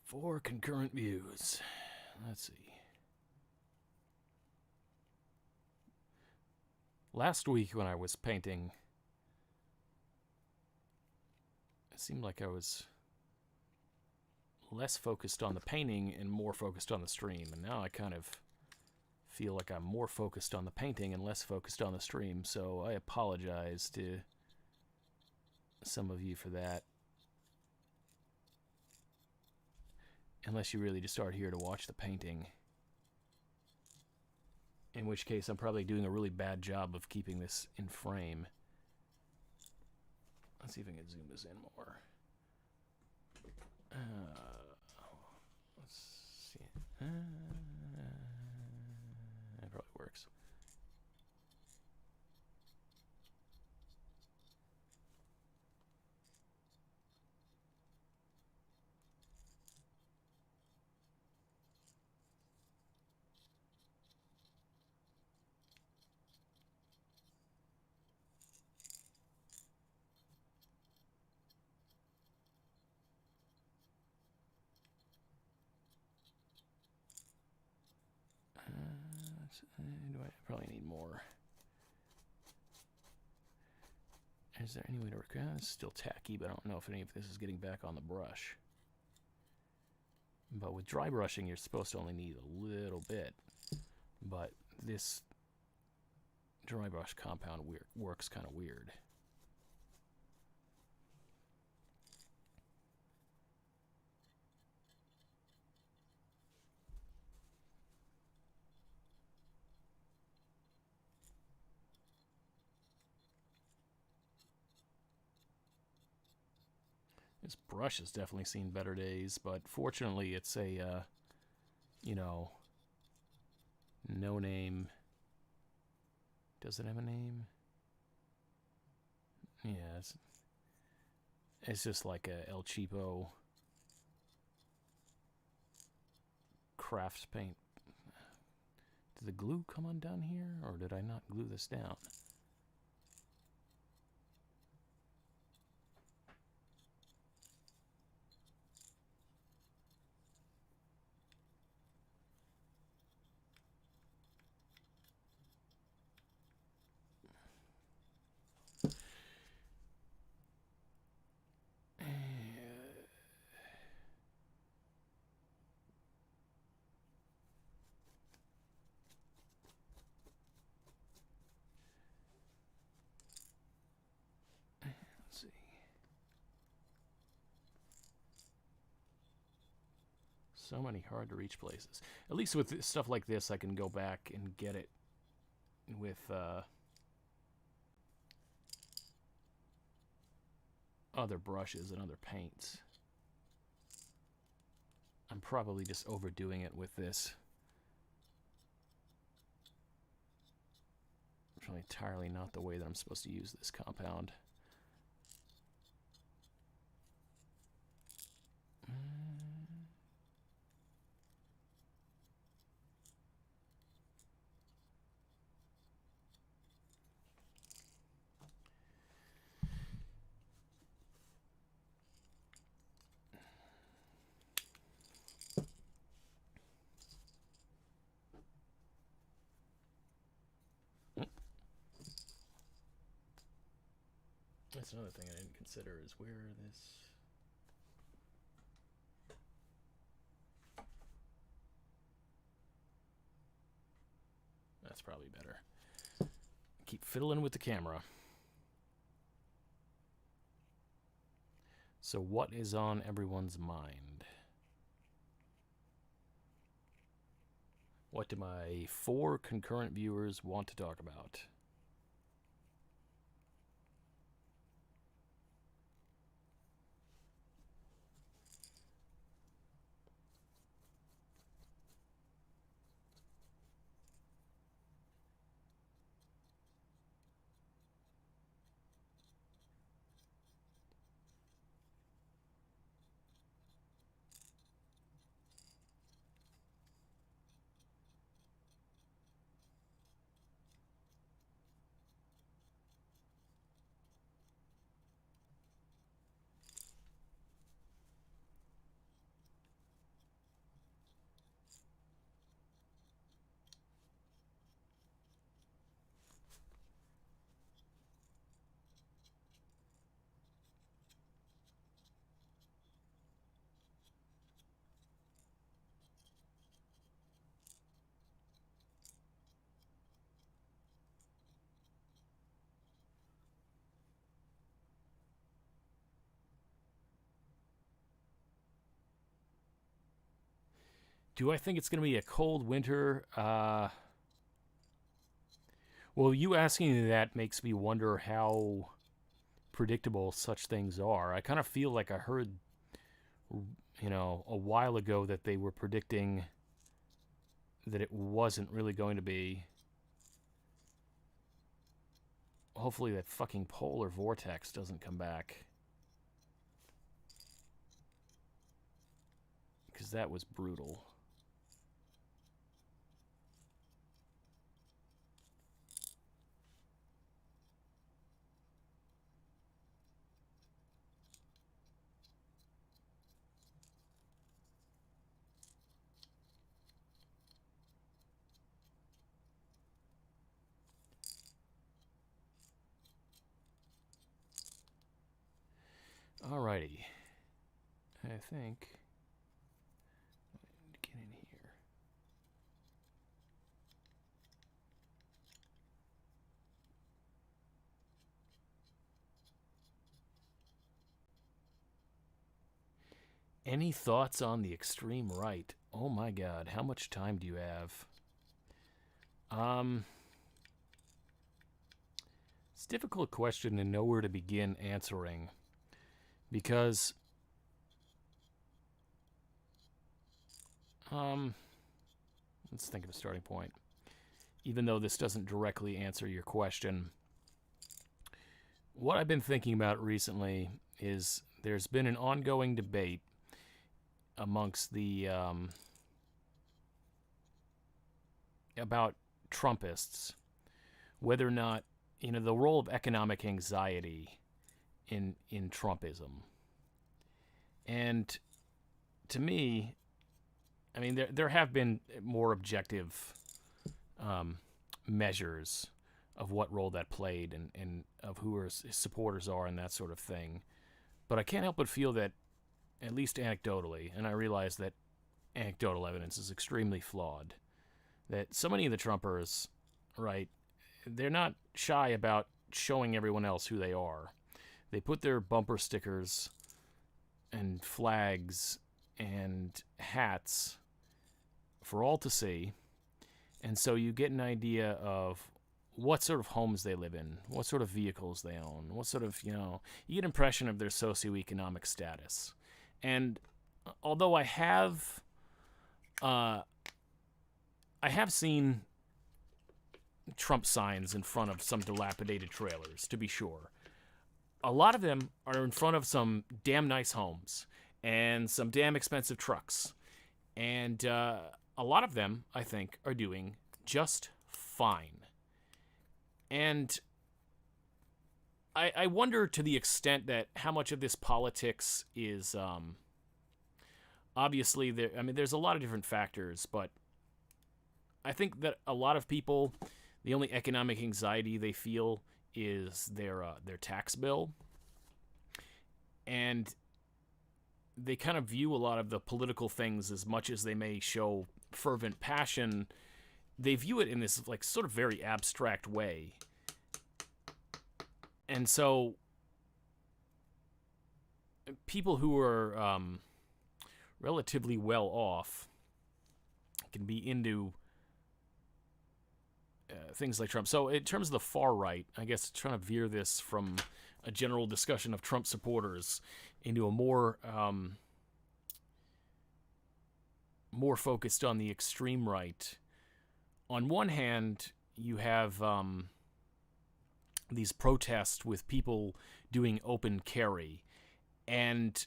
Four concurrent views. Let's see. Last week when I was painting, it seemed like I was less focused on the painting and more focused on the stream. And now I kind of feel like I'm more focused on the painting and less focused on the stream. So I apologize to some of you for that. Unless you really just are here to watch the painting. In which case, I'm probably doing a really bad job of keeping this in frame. Let's see if I can zoom this in more. Let's see. That probably works. Do I probably need more? Is there any way to work? It's still tacky, but I don't know if any of this is getting back on the brush. But with dry brushing, you're supposed to only need a little bit. But this dry brush compound works kind of weird. This brush has definitely seen better days, but fortunately it's a, you know, no name. Does it have a name? Yeah, it's just like a El Cheapo crafts paint. Did the glue come undone here, or did I not glue this down? Let's see. So many hard to reach places. At least with stuff like this, I can go back and get it with other brushes and other paints. I'm probably just overdoing it with this. It's really entirely not the way that I'm supposed to use this compound. That's another thing I didn't consider is where this... That's probably better. Keep fiddling with the camera. So what is on everyone's mind? What do my 4 concurrent viewers want to talk about? Do I think it's going to be a cold winter? Well, you asking me that makes me wonder how predictable such things are. I kind of feel like I heard, you know, a while ago that they were predicting that it wasn't really going to be. Hopefully that fucking polar vortex doesn't come back. Because that was brutal. Alrighty. I think I need to get in here. Any thoughts on the extreme right? Oh my god, how much time do you have? It's a difficult question to know where to begin answering. Because Um, let's think of a starting point. Even though this doesn't directly answer your question, what I've been thinking about recently is there's been an ongoing debate amongst the about Trumpists whether or not the role of economic anxiety in Trumpism. And to me, I mean, there have been more objective measures of what role that played and of who his supporters are and that sort of thing. But I can't help but feel that, at least anecdotally, and I realize that anecdotal evidence is extremely flawed, that so many of the Trumpers, right, they're not shy about showing everyone else who they are. They put their bumper stickers and flags and hats for all to see, and so you get an idea of what sort of homes they live in, what sort of vehicles they own, what sort of, you get an impression of their socioeconomic status. And although I have seen Trump signs in front of some dilapidated trailers, to be sure, a lot of them are in front of some damn nice homes and some damn expensive trucks. And a lot of them, I think, are doing just fine. And I wonder to the extent that how much of this politics is obviously there. I mean, there's a lot of different factors, but I think that a lot of people, the only economic anxiety they feel is their tax bill, and they kind of view a lot of the political things, as much as they may show fervent passion, they view it in this like sort of very abstract way. And so people who are relatively well off can be into things like Trump. So in terms of the far right, I guess trying to veer this from a general discussion of Trump supporters into a more focused on the extreme right. On one hand, you have these protests with people doing open carry. And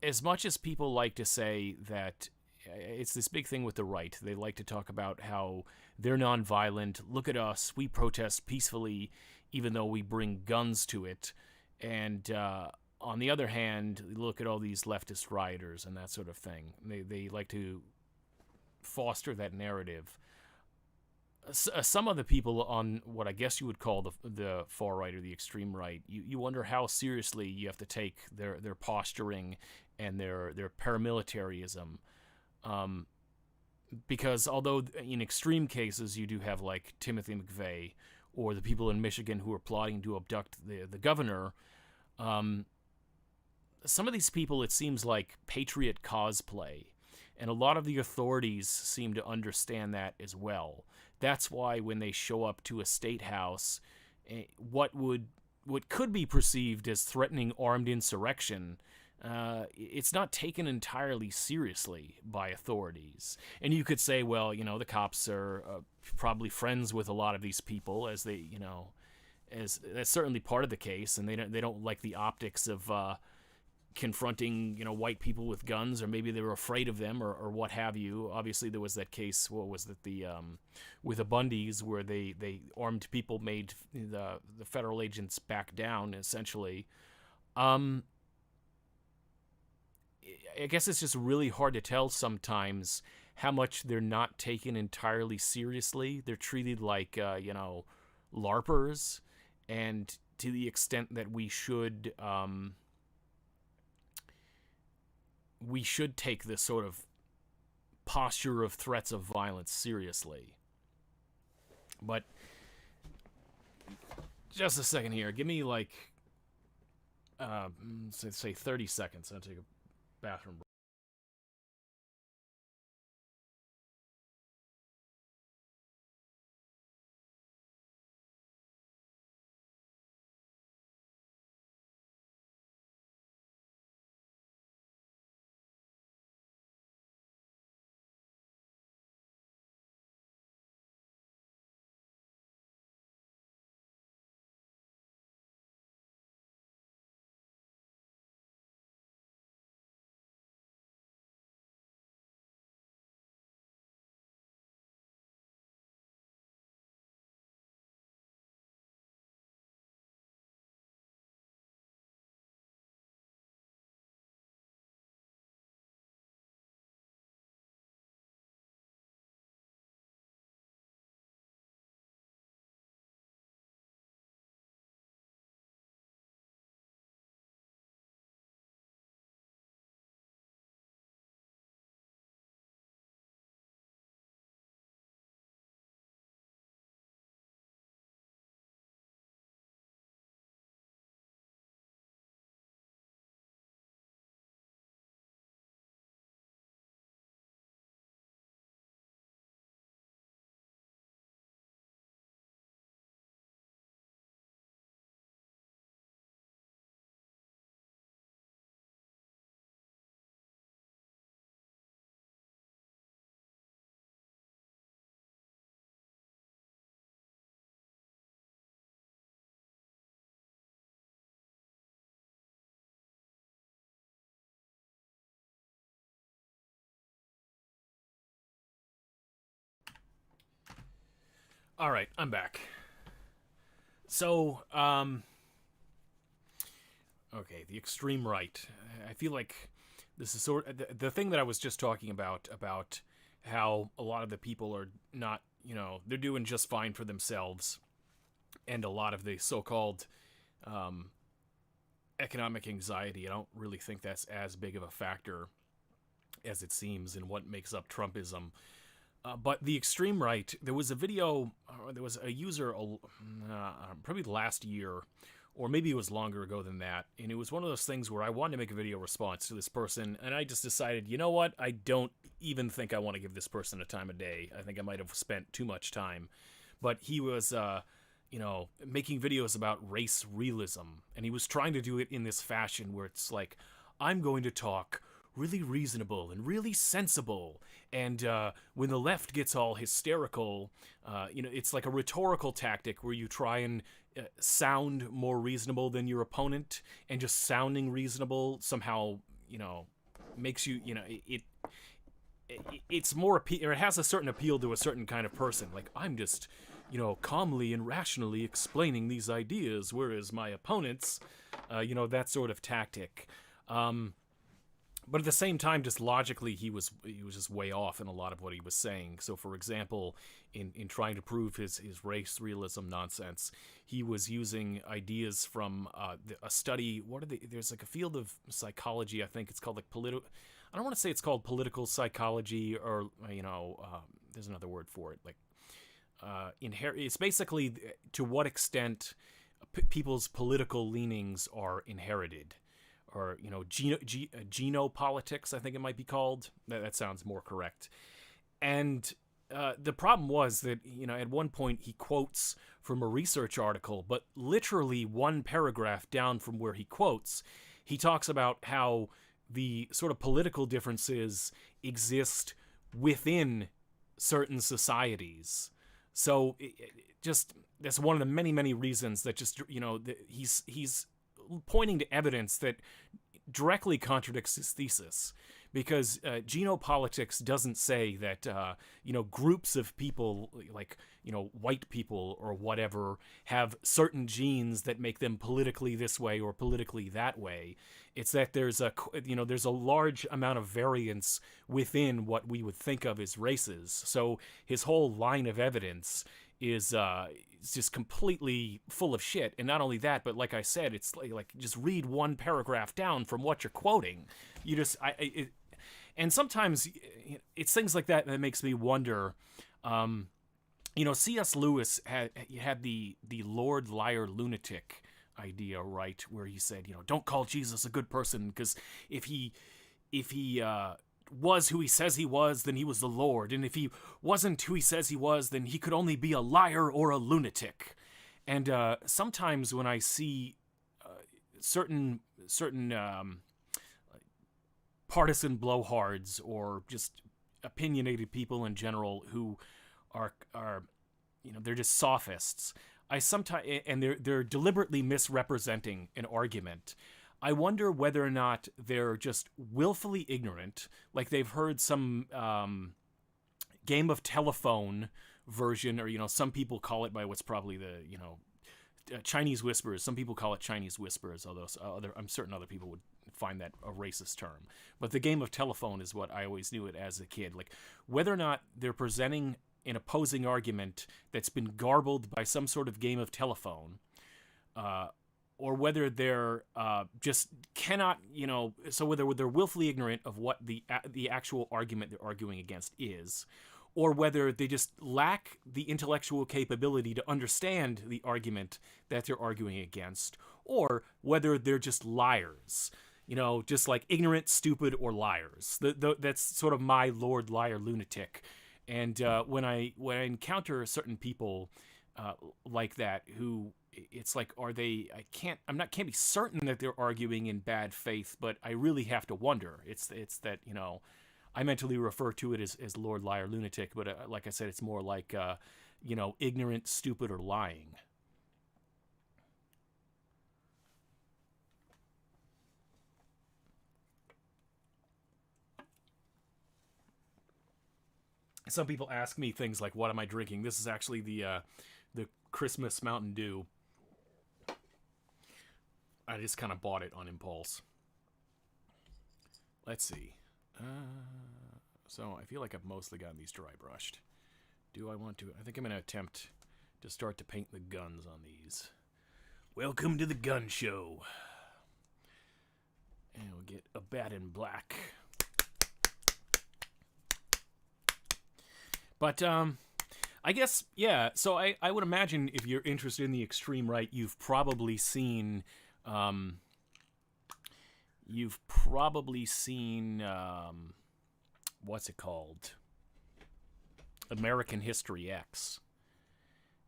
as much as people like to say that it's this big thing with the right, they like to talk about how they're nonviolent. Look at us. We protest peacefully, even though we bring guns to it. And on the other hand, look at all these leftist rioters and that sort of thing. They like to foster that narrative. Some of the people on what I guess you would call the far right or the extreme right, you wonder how seriously you have to take their posturing and their paramilitarism. Because although in extreme cases you do have like Timothy McVeigh or the people in Michigan who are plotting to abduct the governor, some of these people, it seems like patriot cosplay. And a lot of the authorities seem to understand that as well. That's why when they show up to a state house, what could be perceived as threatening armed insurrection, it's not taken entirely seriously by authorities. And you could say, well, the cops are probably friends with a lot of these people, as they, as that's certainly part of the case, and they don't like the optics of confronting white people with guns, or maybe they were afraid of them, or what have you. Obviously there was that case, what was it, with the Bundys, where they armed people made the federal agents back down, essentially. I guess it's just really hard to tell sometimes how much they're not taken entirely seriously. They're treated like LARPers, and to the extent that we should take this sort of posture of threats of violence seriously. But just a second here. Give me like, say 30 seconds. I'll take a bathroom break. All right, I'm back. So, okay, the extreme right. I feel like this is sort of the thing that I was just talking about how a lot of the people are not, they're doing just fine for themselves, and a lot of the so-called um, economic anxiety. I don't really think that's as big of a factor as it seems in what makes up Trumpism. But the extreme right, there was a video, there was a user probably last year, or maybe it was longer ago than that, and it was one of those things where I wanted to make a video response to this person, and I just decided, you know what, I don't even think I want to give this person a time of day. I think I might have spent too much time. But he was, making videos about race realism, and he was trying to do it in this fashion where it's like, I'm going to talk really reasonable and really sensible. And when the left gets all hysterical, it's like a rhetorical tactic where you try and sound more reasonable than your opponent, and just sounding reasonable somehow, makes you, it's more or it has a certain appeal to a certain kind of person. Like, I'm just, calmly and rationally explaining these ideas, whereas my opponents, that sort of tactic. But at the same time, just logically, he was just way off in a lot of what he was saying. So, for example, in trying to prove his race realism nonsense, he was using ideas from a study. There's like a field of psychology. I think it's called like I don't want to say it's called political psychology, or there's another word for it. Like it's basically to what extent people's political leanings are inherited. Or, genopolitics, I think it might be called. That sounds more correct. And the problem was that, at one point he quotes from a research article, but literally one paragraph down from where he quotes, he talks about how the sort of political differences exist within certain societies. So that's one of the many, many reasons that just, he's pointing to evidence that directly contradicts his thesis, because genopolitics doesn't say that groups of people, like white people or whatever, have certain genes that make them politically this way or politically that way. It's that there's a large amount of variance within what we would think of as races. So his whole line of evidence is just completely full of shit. And not only that, but like I said, it's like just read one paragraph down from what you're quoting. And sometimes it's things like that that makes me wonder. C.S. Lewis had the Lord Liar Lunatic idea, right, where he said, don't call Jesus a good person, because if he was who he says he was, then he was the Lord. And if he wasn't who he says he was, then he could only be a liar or a lunatic. And sometimes when I see certain partisan blowhards, or just opinionated people in general who are they're just sophists, and they're deliberately misrepresenting an argument. I wonder whether or not they're just willfully ignorant, like they've heard some game of telephone version, or, some people call it by what's probably the, Chinese whispers. Some people call it Chinese whispers, although I'm certain other people would find that a racist term. But the game of telephone is what I always knew it as a kid. Like, whether or not they're presenting an opposing argument that's been garbled by some sort of game of telephone, or whether they're just cannot, so whether they're willfully ignorant of what the actual argument they're arguing against is, or whether they just lack the intellectual capability to understand the argument that they're arguing against, or whether they're just liars, just like ignorant, stupid, or liars. That's sort of my Lord Liar Lunatic. And when I encounter certain people like that, who it's like, can't be certain that they're arguing in bad faith, but I really have to wonder. It's that, I mentally refer to it as Lord Liar Lunatic, but like I said, it's more like, ignorant, stupid, or lying. some people ask me things like, "What am I drinking?" This is actually the Christmas Mountain Dew. I just kind of bought it on impulse. Let's see. So I feel like I've mostly gotten these dry brushed. Do I want to? I think I'm going to attempt to start to paint the guns on these. Welcome to the gun show. And we'll get a bat in black. But, I guess, yeah, so I would imagine if you're interested in the extreme right, you've probably seen, what's it called? American History X.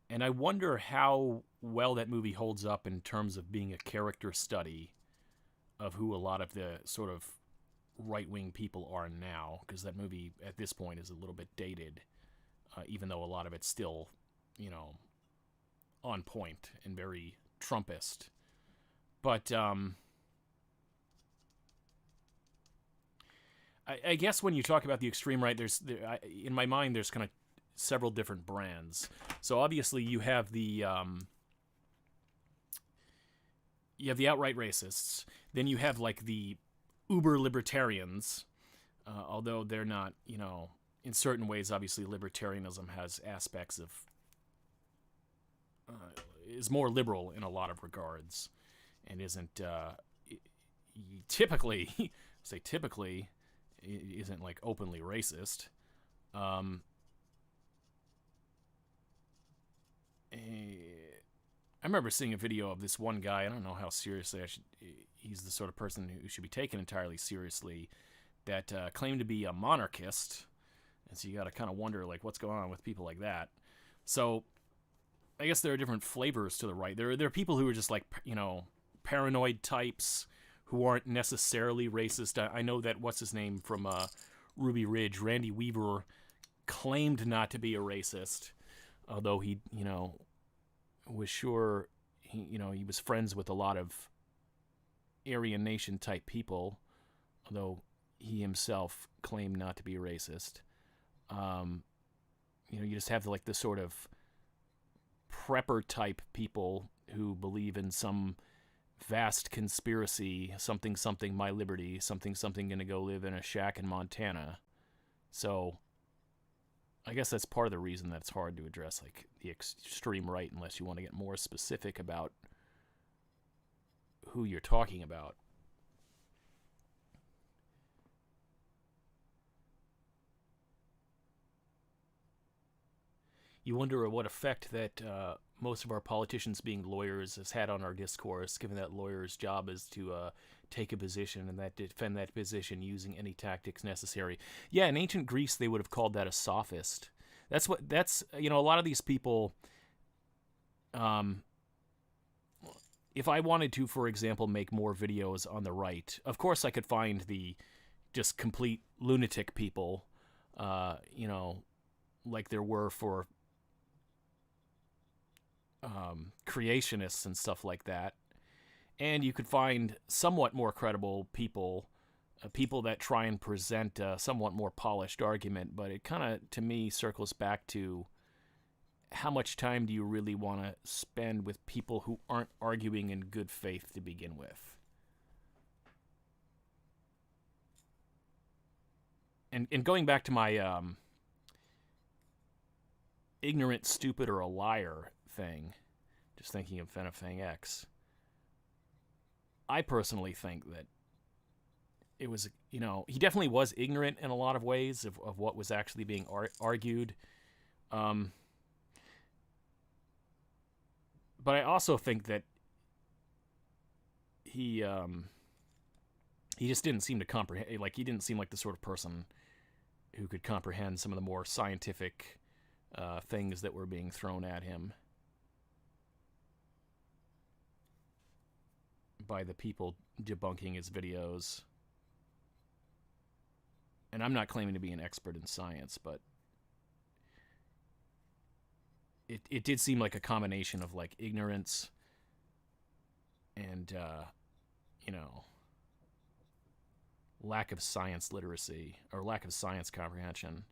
And I wonder how well that movie holds up in terms of being a character study of who a lot of the sort of right-wing people are now, because that movie at this point is a little bit dated. Even though a lot of it's still, on point and very Trumpist. But I guess when you talk about the extreme right, in my mind, there's kind of several different brands. So obviously you have the outright racists. Then you have like the uber libertarians, although they're not, in certain ways, obviously, libertarianism has aspects of is more liberal in a lot of regards, and isn't typically isn't like openly racist. I remember seeing a video of this one guy. I don't know how seriously he's the sort of person who should be taken entirely seriously, that claimed to be a monarchist. And so you got to kind of wonder, like, what's going on with people like that. So I guess there are different flavors to the right. There are people who are just like, paranoid types who aren't necessarily racist. I know that, what's his name from Ruby Ridge, Randy Weaver, claimed not to be a racist, although he, was sure, he was friends with a lot of Aryan Nation type people, although he himself claimed not to be a racist. You just have the sort of prepper type people who believe in some vast conspiracy, something, my liberty, something, gonna go live in a shack in Montana. So I guess that's part of the reason that it's hard to address like the extreme right unless you want to get more specific about who you're talking about. You wonder what effect that most of our politicians being lawyers has had on our discourse, given that lawyers' job is to take a position and defend that position using any tactics necessary. Yeah, in ancient Greece, they would have called that a sophist. That's a lot of these people, if I wanted to, for example, make more videos on the right, of course I could find the just complete lunatic people, like there were for creationists and stuff like that. And you could find somewhat more credible people, people that try and present a somewhat more polished argument, but it kind of, to me, circles back to how much time do you really want to spend with people who aren't arguing in good faith to begin with? And going back to my ignorant, stupid, or a liar thing, just thinking of Fenifang X, I personally think that it was, he definitely was ignorant in a lot of ways of what was actually being argued. But I also think that he just didn't seem to comprehend, like he didn't seem like the sort of person who could comprehend some of the more scientific things that were being thrown at him by the people debunking his videos. And I'm not claiming to be an expert in science, but it did seem like a combination of like ignorance and lack of science literacy or lack of science comprehension.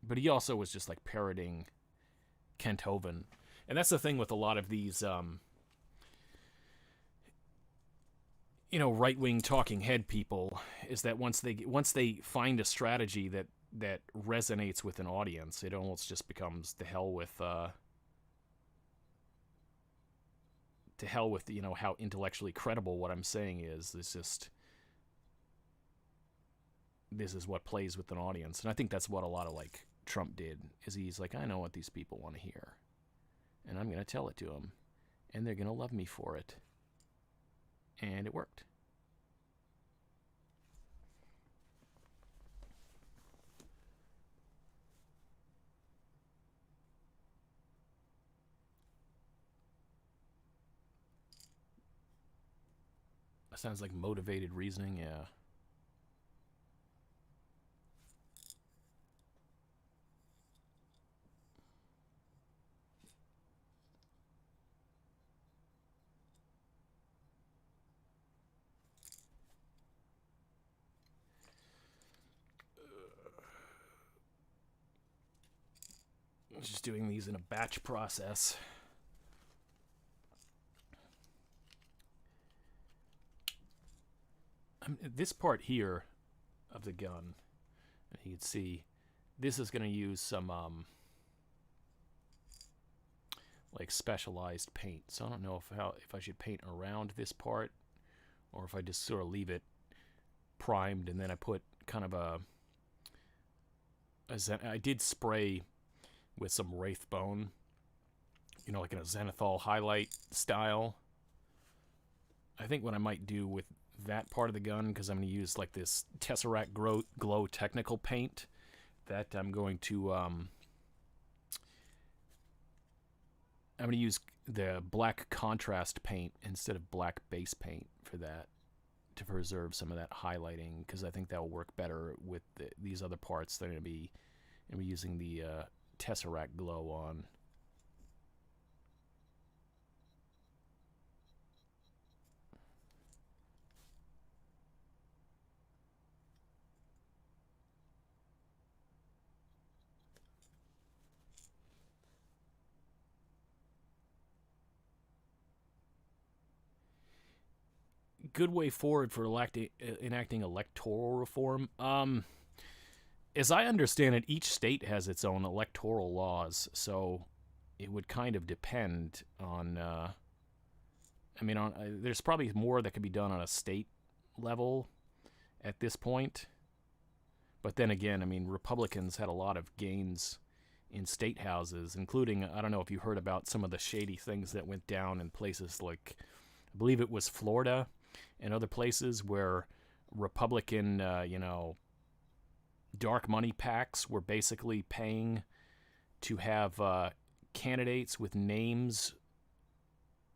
But he also was just like parroting Kent Hovind. And that's the thing with a lot of these, right-wing talking head people, is that once they find a strategy that resonates with an audience, it almost just becomes to hell with how intellectually credible what I'm saying is. This is what plays with an audience. And I think that's what a lot of like Trump did, is he's like, I know what these people want to hear, and I'm going to tell it to them, and they're going to love me for it. And it worked. That sounds like motivated reasoning, yeah. Just doing these in a batch process. This part here of the gun, you can see, this is going to use some like specialized paint. So I don't know if I should paint around this part, or if I just sort of leave it primed and then I put kind of I did spray with some Wraithbone, like in a Zenithal highlight style. I think what I might do with that part of the gun, because I'm going to use like this Tesseract Glow technical paint, that I'm going to use the black contrast paint instead of black base paint for that, to preserve some of that highlighting, because I think that will work better with these other parts that are going to be using the Tesseract Glow on. Good way forward for enacting electoral reform. As I understand it, each state has its own electoral laws, so it would kind of depend on. There's probably more that could be done on a state level at this point. But then again, Republicans had a lot of gains in state houses, including, I don't know if you heard about some of the shady things that went down in places like, I believe it was Florida and other places where Republican, dark money PACs were basically paying to have candidates with names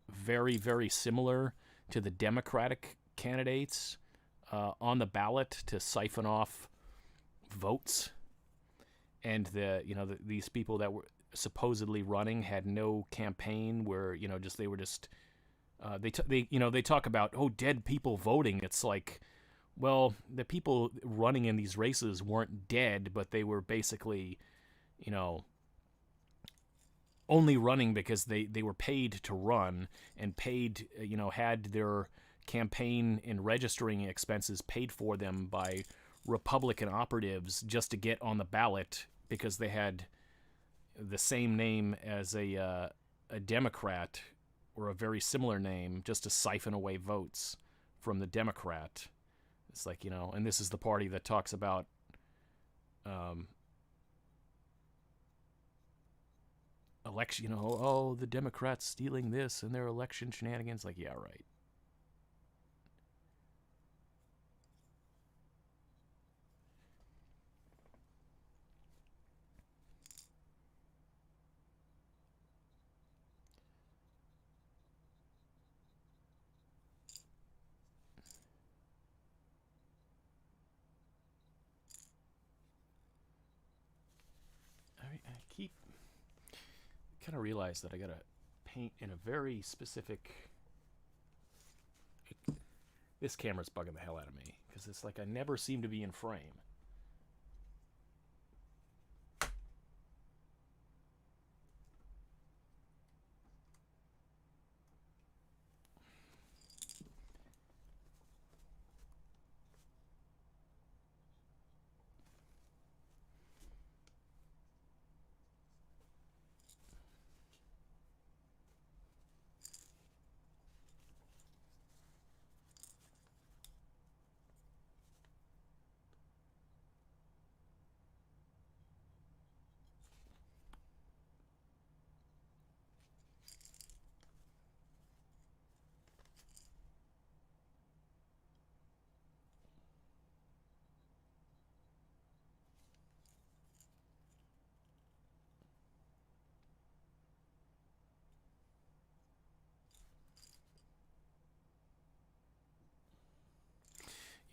very, very similar to the Democratic candidates on the ballot to siphon off votes. And these people that were supposedly running had no campaign, where they talk about, dead people voting. It's like, well, the people running in these races weren't dead, but they were basically, only running because they were paid to run, and paid, had their campaign and registering expenses paid for them by Republican operatives just to get on the ballot, because they had the same name as a Democrat, or a very similar name, just to siphon away votes from the Democrat. It's like, and this is the party that talks about election, the Democrats stealing this and their election shenanigans. Like, yeah, right. I keep kind of realize that I gotta paint in a very specific. This camera's bugging the hell out of me, because it's like I never seem to be in frame.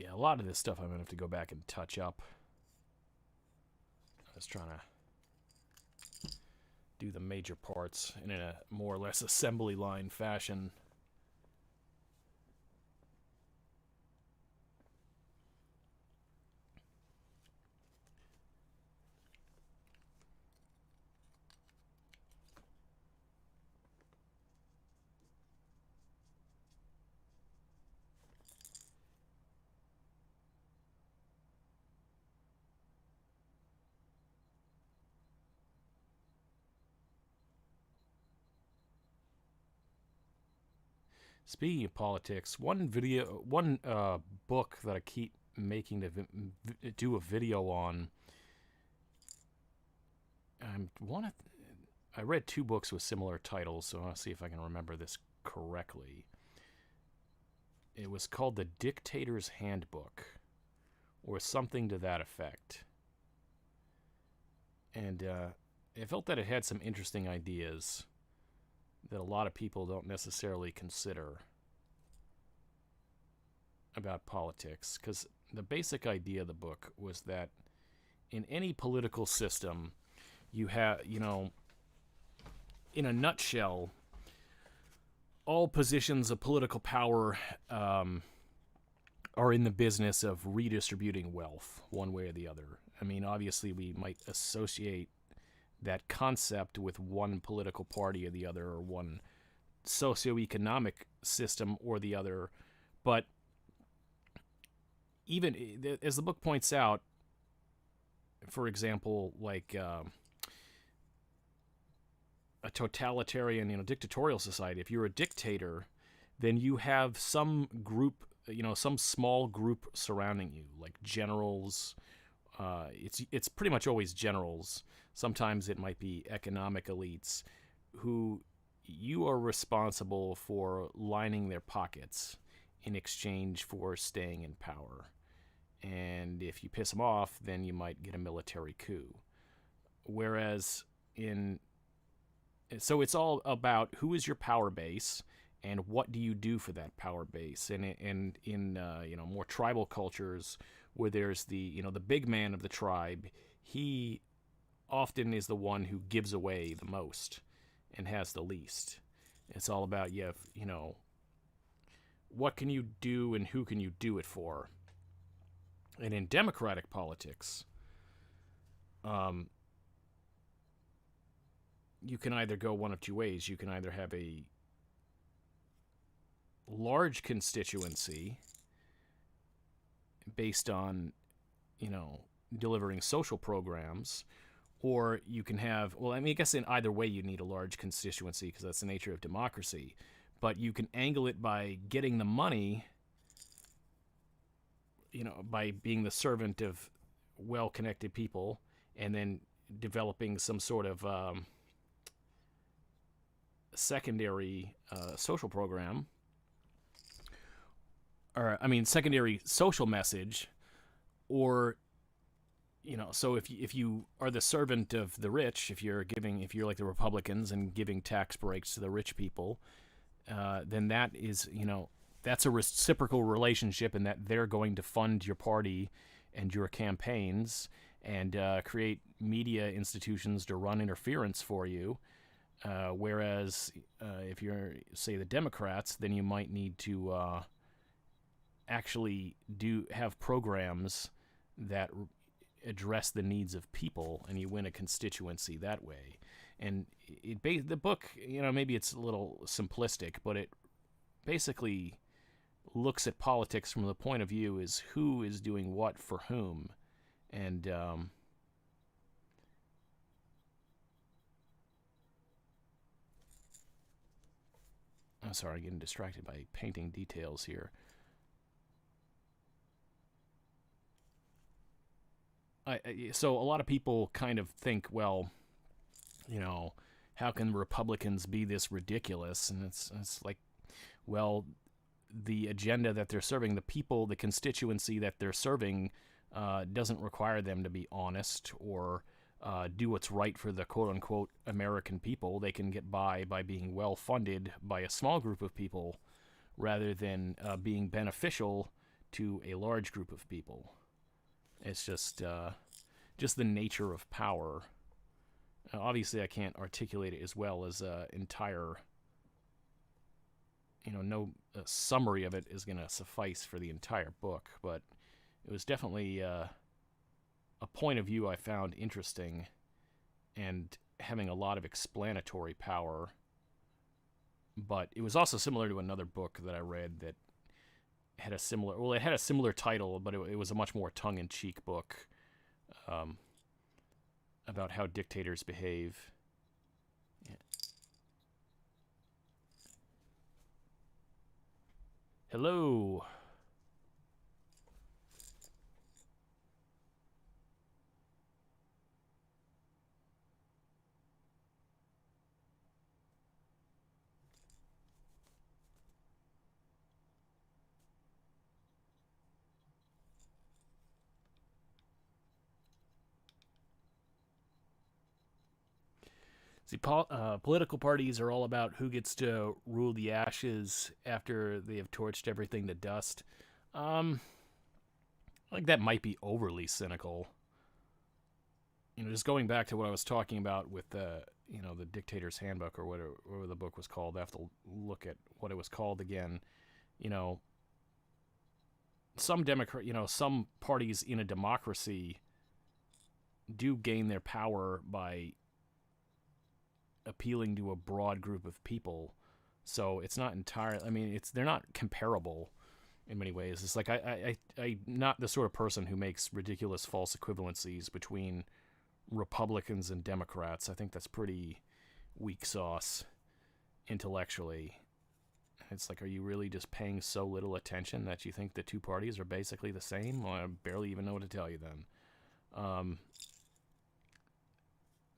Yeah, a lot of this stuff I'm going to have to go back and touch up. I was trying to do the major parts in a more or less assembly line fashion. Speaking of politics, one book that I keep making to do a video on. I read two books with similar titles, so I'll see if I can remember this correctly. It was called The Dictator's Handbook, or something to that effect. And I felt that it had some interesting ideas that a lot of people don't necessarily consider about politics, because the basic idea of the book was that in any political system, you have, in a nutshell, all positions of political power are in the business of redistributing wealth one way or the other. I mean, obviously, we might associate that concept with one political party or the other, or one socioeconomic system or the other. But even as the book points out, for example, like a totalitarian, dictatorial society, if you're a dictator, then you have some group, some small group surrounding you, like generals. It's pretty much always generals. Sometimes it might be economic elites who you are responsible for lining their pockets in exchange for staying in power. And if you piss them off, then you might get a military coup. Whereas so it's all about who is your power base and what do you do for that power base. And in more tribal cultures where there's the big man of the tribe, he often is the one who gives away the most and has the least. It's all about what can you do and who can you do it for. And in democratic politics, you can either go one of two ways. You can either have a large constituency based on, delivering social programs, or you can have, I guess in either way you need a large constituency because that's the nature of democracy, but you can angle it by getting the money, by being the servant of well-connected people, and then developing some sort of secondary social program, or secondary social message, or so if you are the servant of the rich, if you're like the Republicans and giving tax breaks to the rich people, then that is that's a reciprocal relationship in that they're going to fund your party and your campaigns and create media institutions to run interference for you. Whereas if you're, say, the Democrats, then you might need to actually have programs that address the needs of people, and you win a constituency that way. And the book, maybe it's a little simplistic, but it basically looks at politics from the point of view is who is doing what for whom. And I'm sorry, I'm getting distracted by painting details here. So a lot of people kind of think, well, how can Republicans be this ridiculous? And it's like, well, the agenda that they're serving, the people, the constituency that they're serving, doesn't require them to be honest or do what's right for the quote-unquote American people. They can get by being well-funded by a small group of people rather than being beneficial to a large group of people. It's just the nature of power. Obviously, I can't articulate it as well as entire. No summary of it is going to suffice for the entire book, but it was definitely a point of view I found interesting and having a lot of explanatory power. But it was also similar to another book that I read that had a similar, well, it had a similar title, but it was a much more tongue-in-cheek book about how dictators behave. Yeah. Hello. See, political parties are all about who gets to rule the ashes after they have torched everything to dust. I think that might be overly cynical. Just going back to what I was talking about with the Dictator's Handbook or whatever the book was called. I have to look at what it was called again. Some parties in a democracy do gain their power by appealing to a broad group of people. So it's not entirely, they're not comparable in many ways. It's like I'm not the sort of person who makes ridiculous false equivalencies between Republicans and Democrats. I think that's pretty weak sauce intellectually. It's like, are you really just paying so little attention that you think the two parties are basically the same? Well, I barely even know what to tell you then.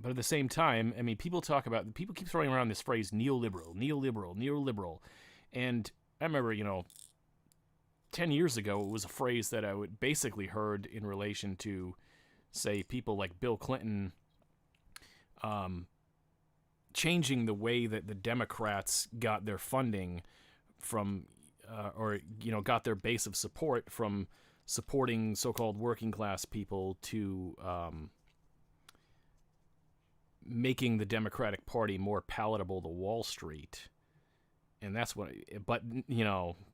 But at the same time, people keep throwing around this phrase neoliberal. And I remember, 10 years ago, it was a phrase that I would basically heard in relation to, say, people like Bill Clinton changing the way that the Democrats got their funding from, got their base of support from supporting so-called working class people to making the Democratic Party more palatable to Wall Street. And that's what, but,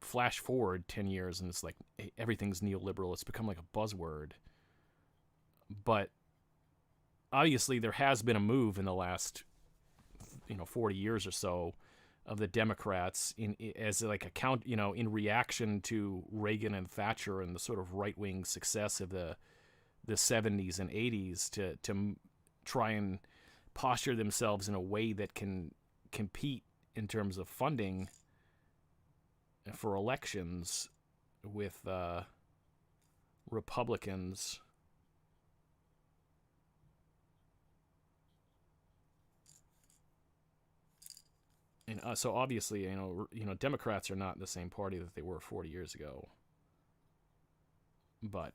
flash forward 10 years and it's like everything's neoliberal. It's become like a buzzword. But obviously there has been a move in the last, 40 years or so of the Democrats in reaction to Reagan and Thatcher and the sort of right-wing success of the 70s and 80s to try and posture themselves in a way that can compete in terms of funding for elections with Republicans. And so obviously, Democrats are not the same party that they were 40 years ago. But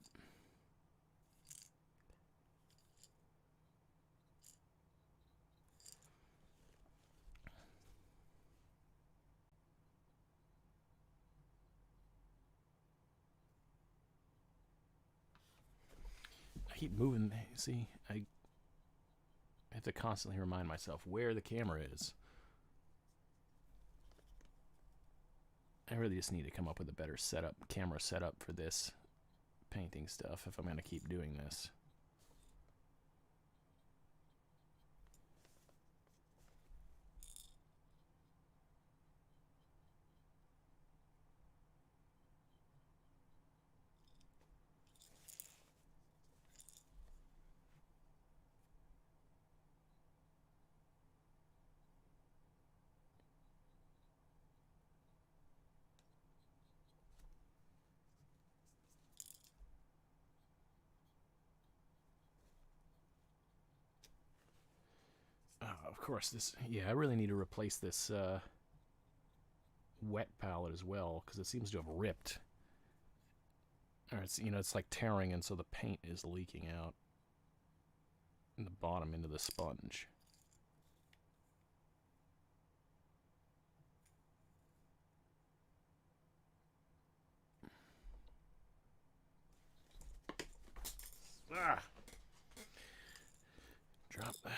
I keep moving. See, I have to constantly remind myself where the camera is. I really just need to come up with a better camera setup for this painting stuff if I'm going to keep doing this. Of course, I really need to replace this wet palette as well because it seems to have ripped. Or it's like tearing, and so the paint is leaking out in the bottom into the sponge. Ah. Drop that.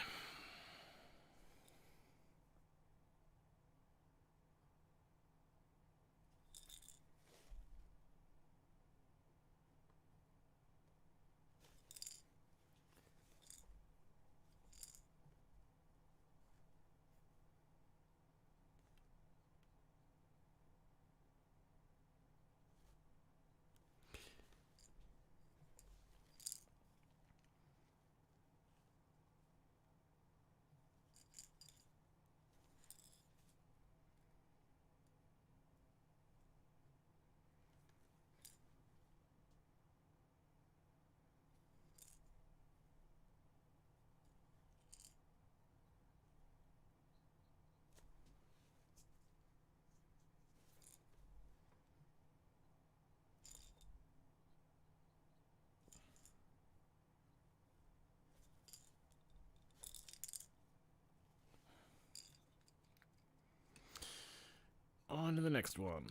On to the next one.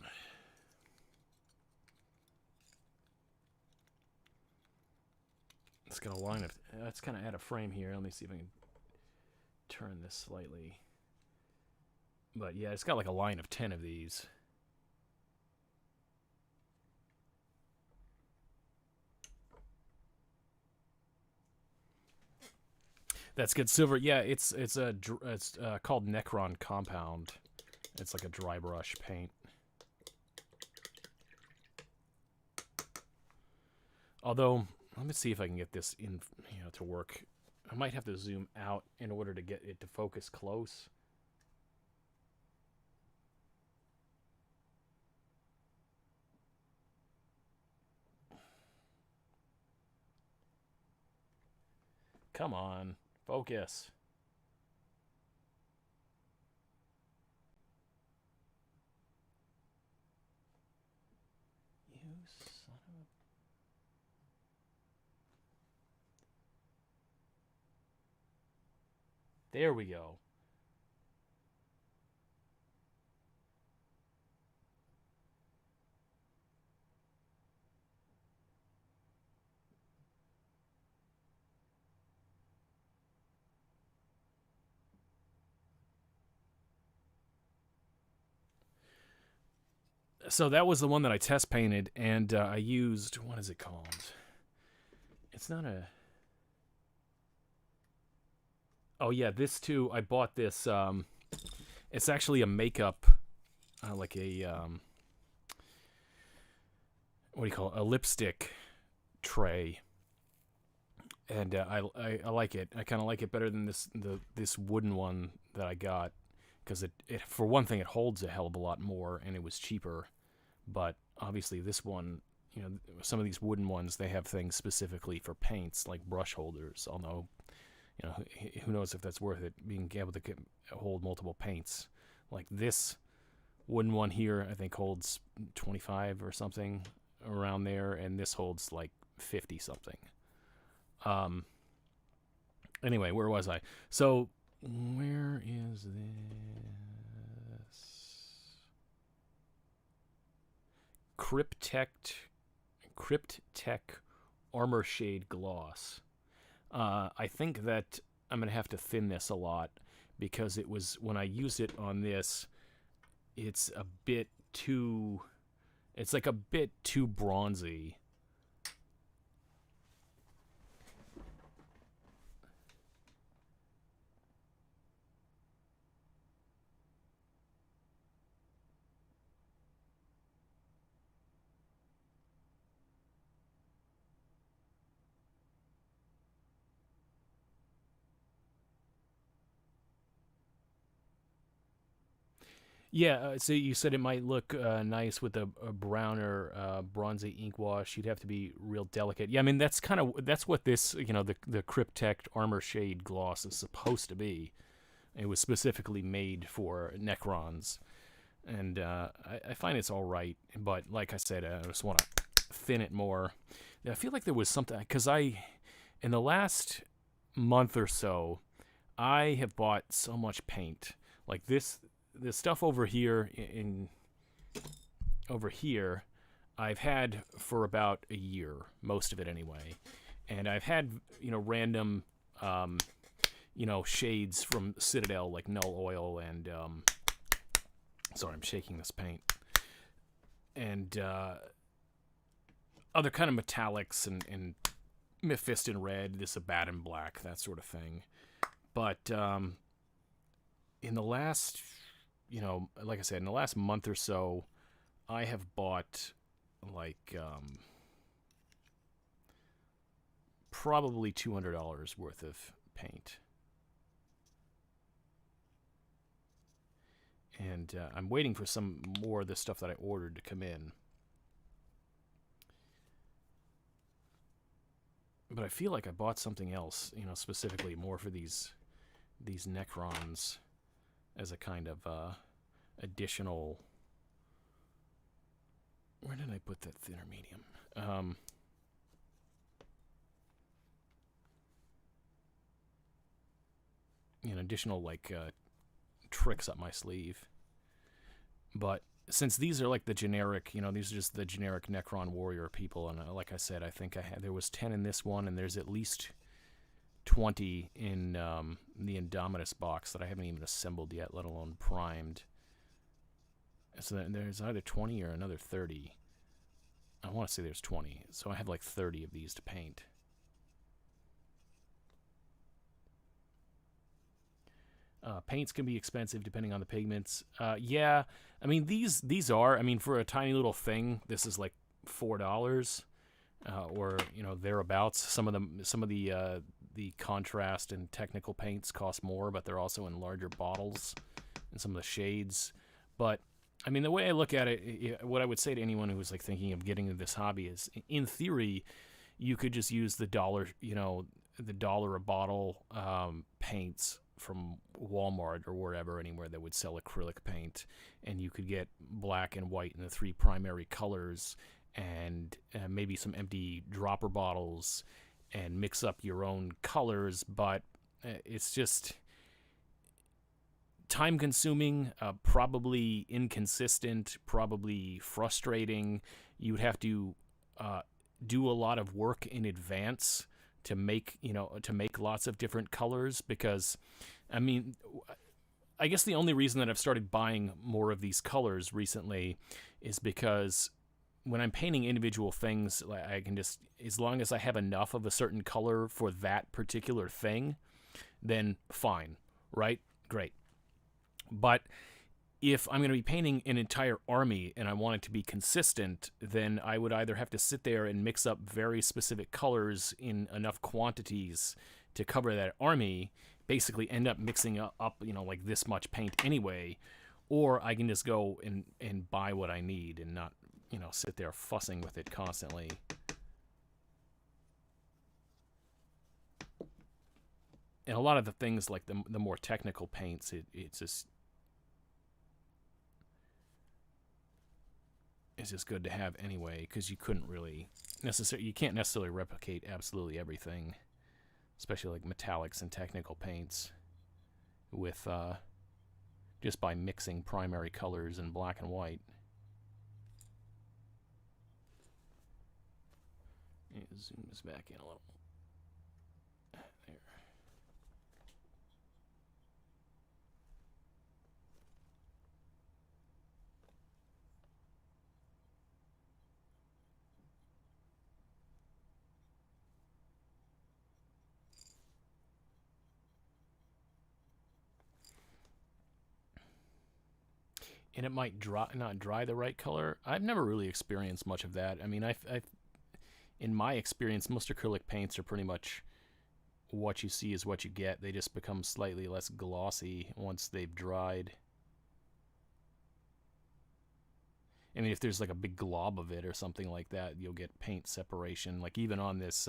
It's got a line of... It's kind of out of frame here. Let me see if I can turn this slightly. But yeah, it's got like a line of 10 of these. That's good silver. Yeah, it's called Necron Compound. It's like a dry brush paint. Although, let me see if I can get this in, to work. I might have to zoom out in order to get it to focus close. Come on, focus. You son of a... There we go. So that was the one that I test painted, and I used, what is it called? It's not a... Oh yeah, this too, I bought this, it's actually a makeup, like a, what do you call it? A lipstick tray. And I like it. I kind of like it better than this wooden one that I got, because it for one thing, it holds a hell of a lot more, and it was cheaper. But obviously this one, some of these wooden ones, they have things specifically for paints, like brush holders, although, who knows if that's worth it, being able to hold multiple paints. Like this wooden one here, I think holds 25 or something around there, and this holds like 50 something. Anyway, where was I? So, where is this? Cryptech Armor Shade Gloss. I think that I'm going to have to thin this a lot, because it was, when I used it on this, it's a bit too, it's like a bit too bronzy. Yeah, so you said it might look nice with a browner, bronzy ink wash. You'd have to be real delicate. Yeah, I mean, that's what this, the Cryptech Armor Shade Gloss is supposed to be. It was specifically made for Necrons, and I find it's all right. But like I said, I just want to thin it more. I feel like there was something, because in the last month or so, I have bought so much paint. Like this. The stuff over here over here, I've had for about a year, most of it anyway. And I've had, random, shades from Citadel, like Null Oil and, sorry, I'm shaking this paint. And other kind of metallics and Mephiston Red, this Abaddon Black, that sort of thing. But in the last, like I said, in the last month or so, I have bought like probably $200 worth of paint. And I'm waiting for some more of the stuff that I ordered to come in. But I feel like I bought something else, specifically more for these Necrons as a kind of additional... Where did I put that thinner medium? Additional, like, tricks up my sleeve. But since these are like the generic, these are just the generic Necron warrior people, and like I said, I think there was 10 in this one, and there's at least 20 in the Indominus box that I haven't even assembled yet, let alone primed. So there's either 20 or another 30. I want to say there's 20, so I have like 30 of these to paint. Paints can be expensive depending on the pigments. Yeah, I mean these are. I mean, for a tiny little thing, this is like $4, or thereabouts. Some of the contrast and technical paints cost more, but they're also in larger bottles and some of the shades. But I mean, the way I look at it, what I would say to anyone who was like thinking of getting into this hobby is, in theory, you could just use the $1, the $1 a bottle paints from Walmart or wherever, anywhere that would sell acrylic paint, and you could get black and white in the 3 primary colors, and maybe some empty dropper bottles, and mix up your own colors. But it's just time consuming, probably inconsistent, probably frustrating. You would have to do a lot of work in advance to make lots of different colors, because I mean, I guess the only reason that I've started buying more of these colors recently is because when I'm painting individual things, I can just, as long as I have enough of a certain color for that particular thing, then fine, right? Great. But if I'm going to be painting an entire army and I want it to be consistent, then I would either have to sit there and mix up very specific colors in enough quantities to cover that army, basically end up mixing up like this much paint anyway, or I can just go and buy what I need and not, sit there fussing with it constantly. And a lot of the things, like the more technical paints, it's just good to have anyway, because you can't necessarily replicate absolutely everything, especially like metallics and technical paints, with just by mixing primary colors in black and white. Zoom this back in a little. There. And it might not dry the right color. I've never really experienced much of that. I mean, in my experience, most acrylic paints are pretty much what you see is what you get. They just become slightly less glossy once they've dried. I mean, if there's like a big glob of it or something like that, you'll get paint separation. Like even on this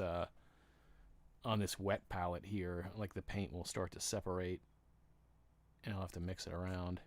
wet palette here, like the paint will start to separate, and I'll have to mix it around.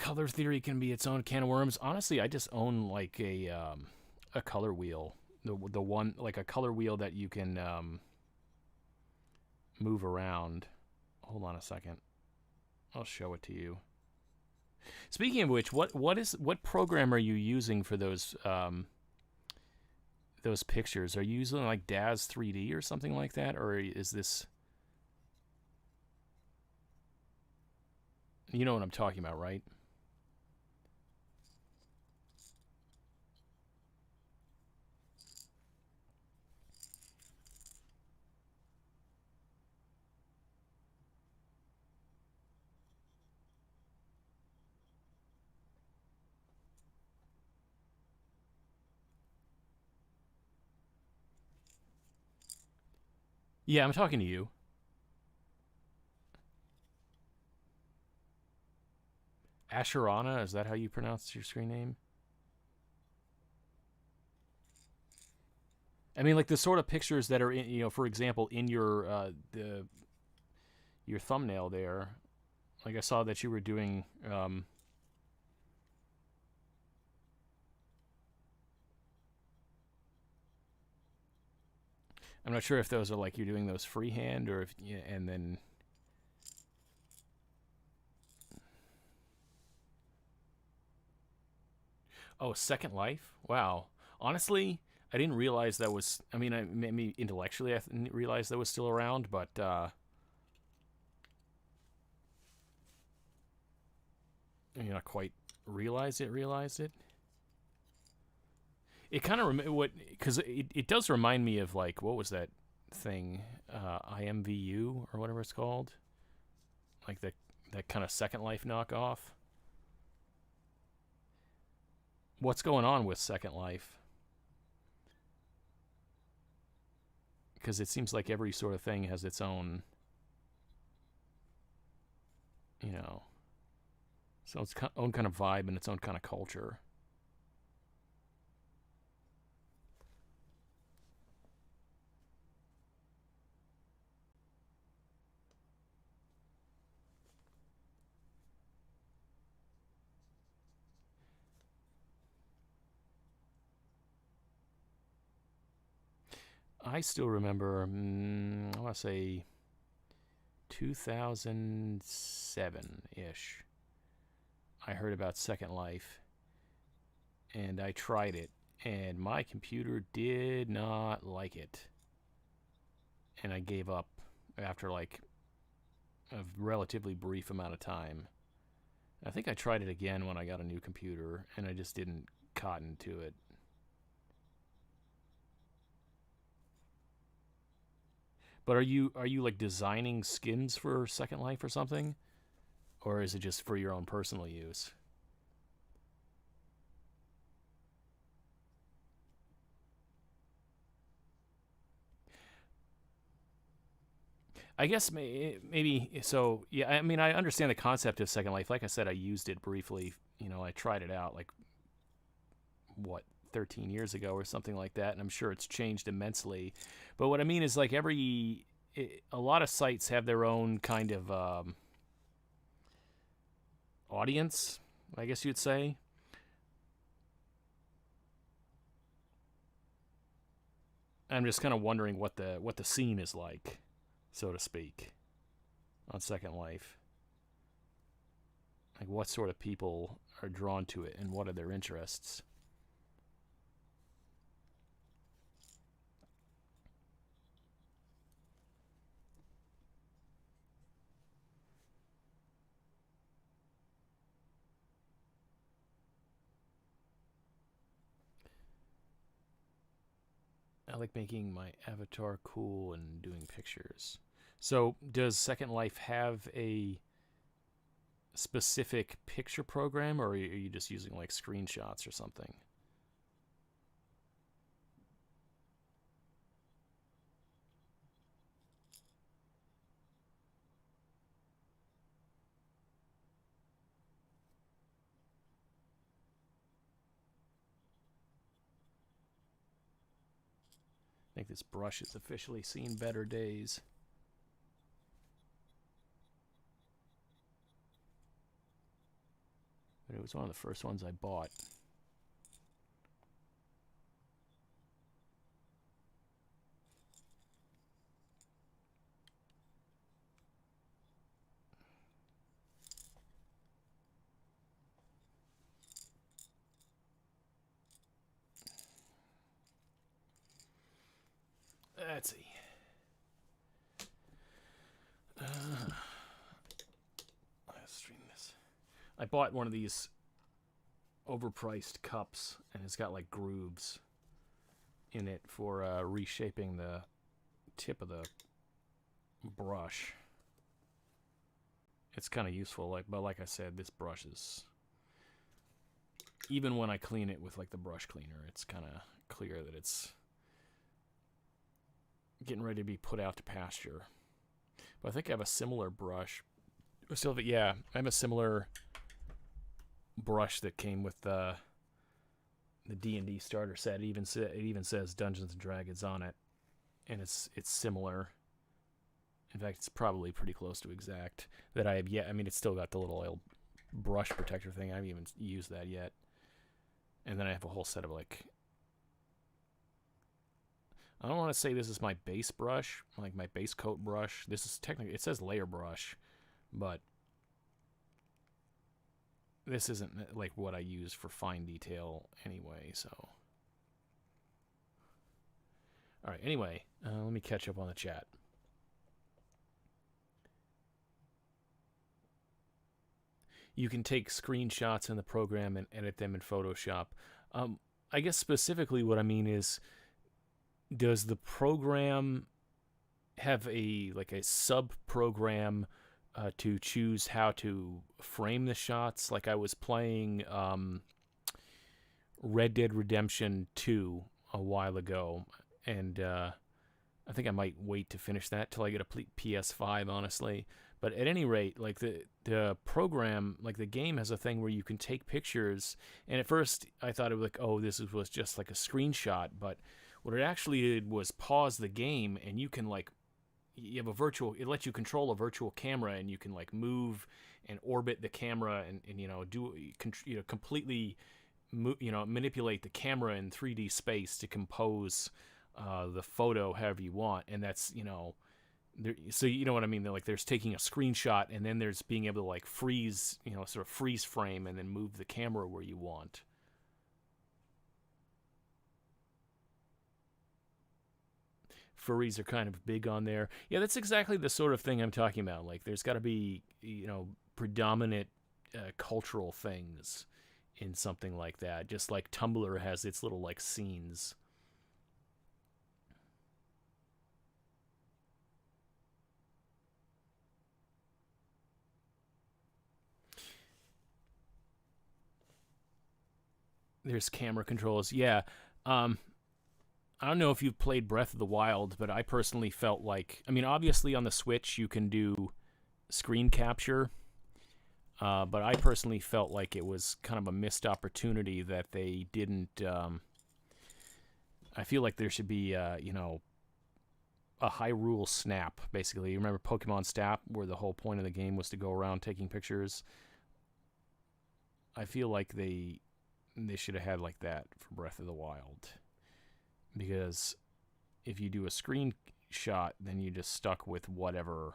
color theory can be its own can of worms. Honestly, I just own like a color wheel. The one, like a color wheel that you can move around. Hold on a second. I'll show it to you. Speaking of which, what program are you using for those pictures? Are you using like DAZ 3D or something like that, or is this? You know what I'm talking about, right? Yeah, I'm talking to you. Asherana, is that how you pronounce your screen name? I mean, like the sort of pictures that are in, for example, in your your thumbnail there. Like I saw that you were doing. I'm not sure if those are like you're doing those freehand or if, and then. Oh, Second Life. Wow. Honestly, I didn't realize that was. I mean, maybe intellectually I didn't realize that was still around, but not quite realized it. It kind of because it does remind me of like what was that thing, IMVU or whatever it's called, like that kind of Second Life knockoff. What's going on with Second Life? Because it seems like every sort of thing has its own, so its own kind of vibe and its own kind of culture. I still remember, I want to say 2007-ish. I heard about Second Life, and I tried it, and my computer did not like it. And I gave up after like a relatively brief amount of time. I think I tried it again when I got a new computer, and I just didn't cotton to it. But are you like designing skins for Second Life or something, or is it just for your own personal use? I guess maybe so. Yeah, I mean, I understand the concept of Second Life. Like I said, I used it briefly. I tried it out like what 13 years ago or something like that, and I'm sure it's changed immensely. But what I mean is like a lot of sites have their own kind of audience, I guess you'd say. I'm just kind of wondering what the scene is like, so to speak, on Second Life. Like what sort of people are drawn to it and what are their interests? I like making my avatar cool and doing pictures. So, does Second Life have a specific picture program, or are you just using like screenshots or something? I think this brush has officially seen better days. But it was one of the first ones I bought. Let's see. Let's stream this. I bought one of these overpriced cups, and it's got like grooves in it for reshaping the tip of the brush. It's kind of useful, but like I said, this brush is, even when I clean it with like the brush cleaner, it's kind of clear that it's getting ready to be put out to pasture. But I think I have a similar brush. So yeah, I have a similar brush that came with the D&D starter set. It even says Dungeons and Dragons on it, and it's similar. In fact, it's probably pretty close to exact that I have yet. I mean, it's still got the little oil brush protector thing. I haven't even used that yet. And then I have a whole set of like, I don't want to say this is my base brush, like my base coat brush. This is technically, it says layer brush, but this isn't like what I use for fine detail anyway, so. All right, anyway, let me catch up on the chat. You can take screenshots in the program and edit them in Photoshop. I guess specifically what I mean is, does the program have a sub-program to choose how to frame the shots? Like I was playing Red Dead Redemption 2 a while ago, and I think I might wait to finish that till I get a PS5, honestly. But at any rate, like the program, like the game has a thing where you can take pictures, and at first I thought it was like, oh, this was just like a screenshot, but what it actually did was pause the game, and you can like, you have a virtual, it lets you control a virtual camera, and you can like move and orbit the camera and completely manipulate the camera in 3D space to compose the photo however you want. And that's, so you know what I mean? They're like, there's taking a screenshot, and then there's being able to like freeze, sort of freeze frame and then move the camera where you want. Furries are kind of big on there. Yeah, that's exactly the sort of thing I'm talking about. Like, there's got to be, predominant cultural things in something like that. Just like Tumblr has its little, like, scenes. There's camera controls. Yeah. I don't know if you've played Breath of the Wild, but I personally felt like, I mean, obviously on the Switch you can do screen capture, but I personally felt like it was kind of a missed opportunity that they didn't. I feel like there should be, a Hyrule Snap, basically. You remember Pokemon Snap, where the whole point of the game was to go around taking pictures? I feel like they should have had like that for Breath of the Wild. Because if you do a screenshot, then you're just stuck with whatever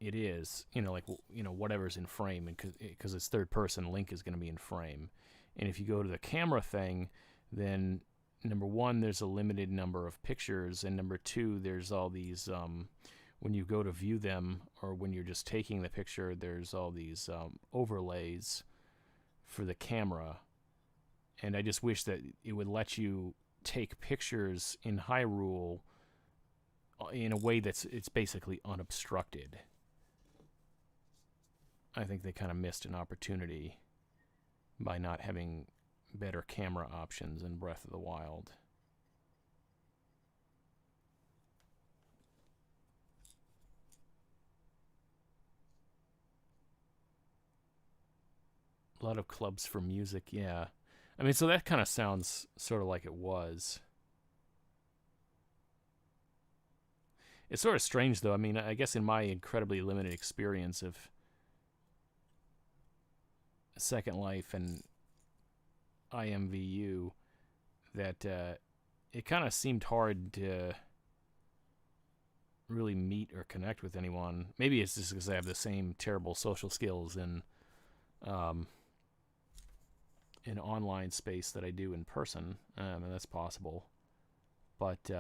it is, whatever's in frame, and because it's third person, Link is going to be in frame. And if you go to the camera thing, then number one, there's a limited number of pictures, and number two, there's all these when you go to view them, or when you're just taking the picture, there's all these overlays for the camera. And I just wish that it would let you take pictures in Hyrule in a way it's basically unobstructed. I think they kind of missed an opportunity by not having better camera options in Breath of the Wild. A lot of clubs for music, yeah. I mean, so that kind of sounds sort of like it was. It's sort of strange, though. I mean, I guess in my incredibly limited experience of Second Life and IMVU that it kind of seemed hard to really meet or connect with anyone. Maybe it's just because I have the same terrible social skills in online space that I do in person, and that's possible. But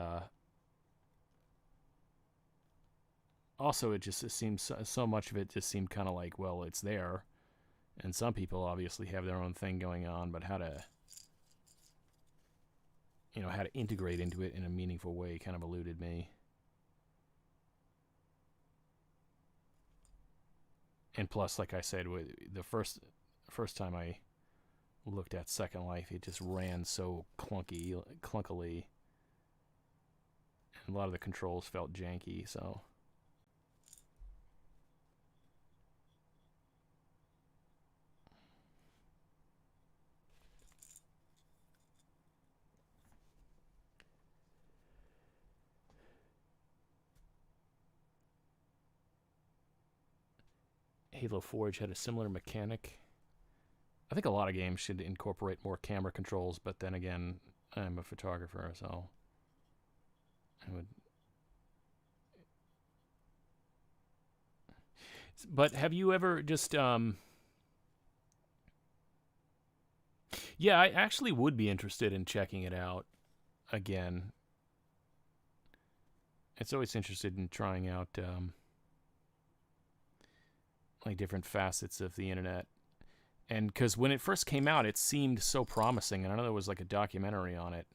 also, it seems so much of it just seemed kind of like, well, it's there, and some people obviously have their own thing going on, but how to integrate into it in a meaningful way kind of eluded me. And plus, like I said, the first time I looked at Second Life, it just ran so clunkily, and a lot of the controls felt janky. So, Halo Forge had a similar mechanic. I think a lot of games should incorporate more camera controls, but then again, I'm a photographer, so I would. But have you ever just yeah, I actually would be interested in checking it out again. It's always interested in trying out like different facets of the internet. And because when it first came out, it seemed so promising, and I know there was like a documentary on it.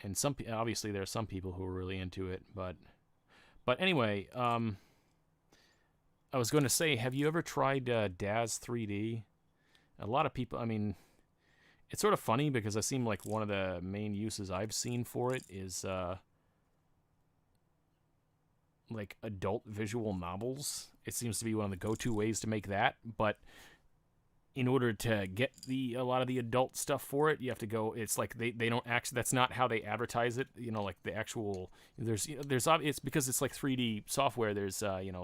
And obviously there are some people who are really into it, but anyway, I was going to say, have you ever tried Daz 3D? A lot of people, I mean, it's sort of funny because it seemed like one of the main uses I've seen for it is like adult visual novels. It seems to be one of the go-to ways to make that, but in order to get a lot of the adult stuff for it, you have to go. It's like they don't actually. That's not how they advertise it. Like the actual. There's it's because it's like 3D software. There's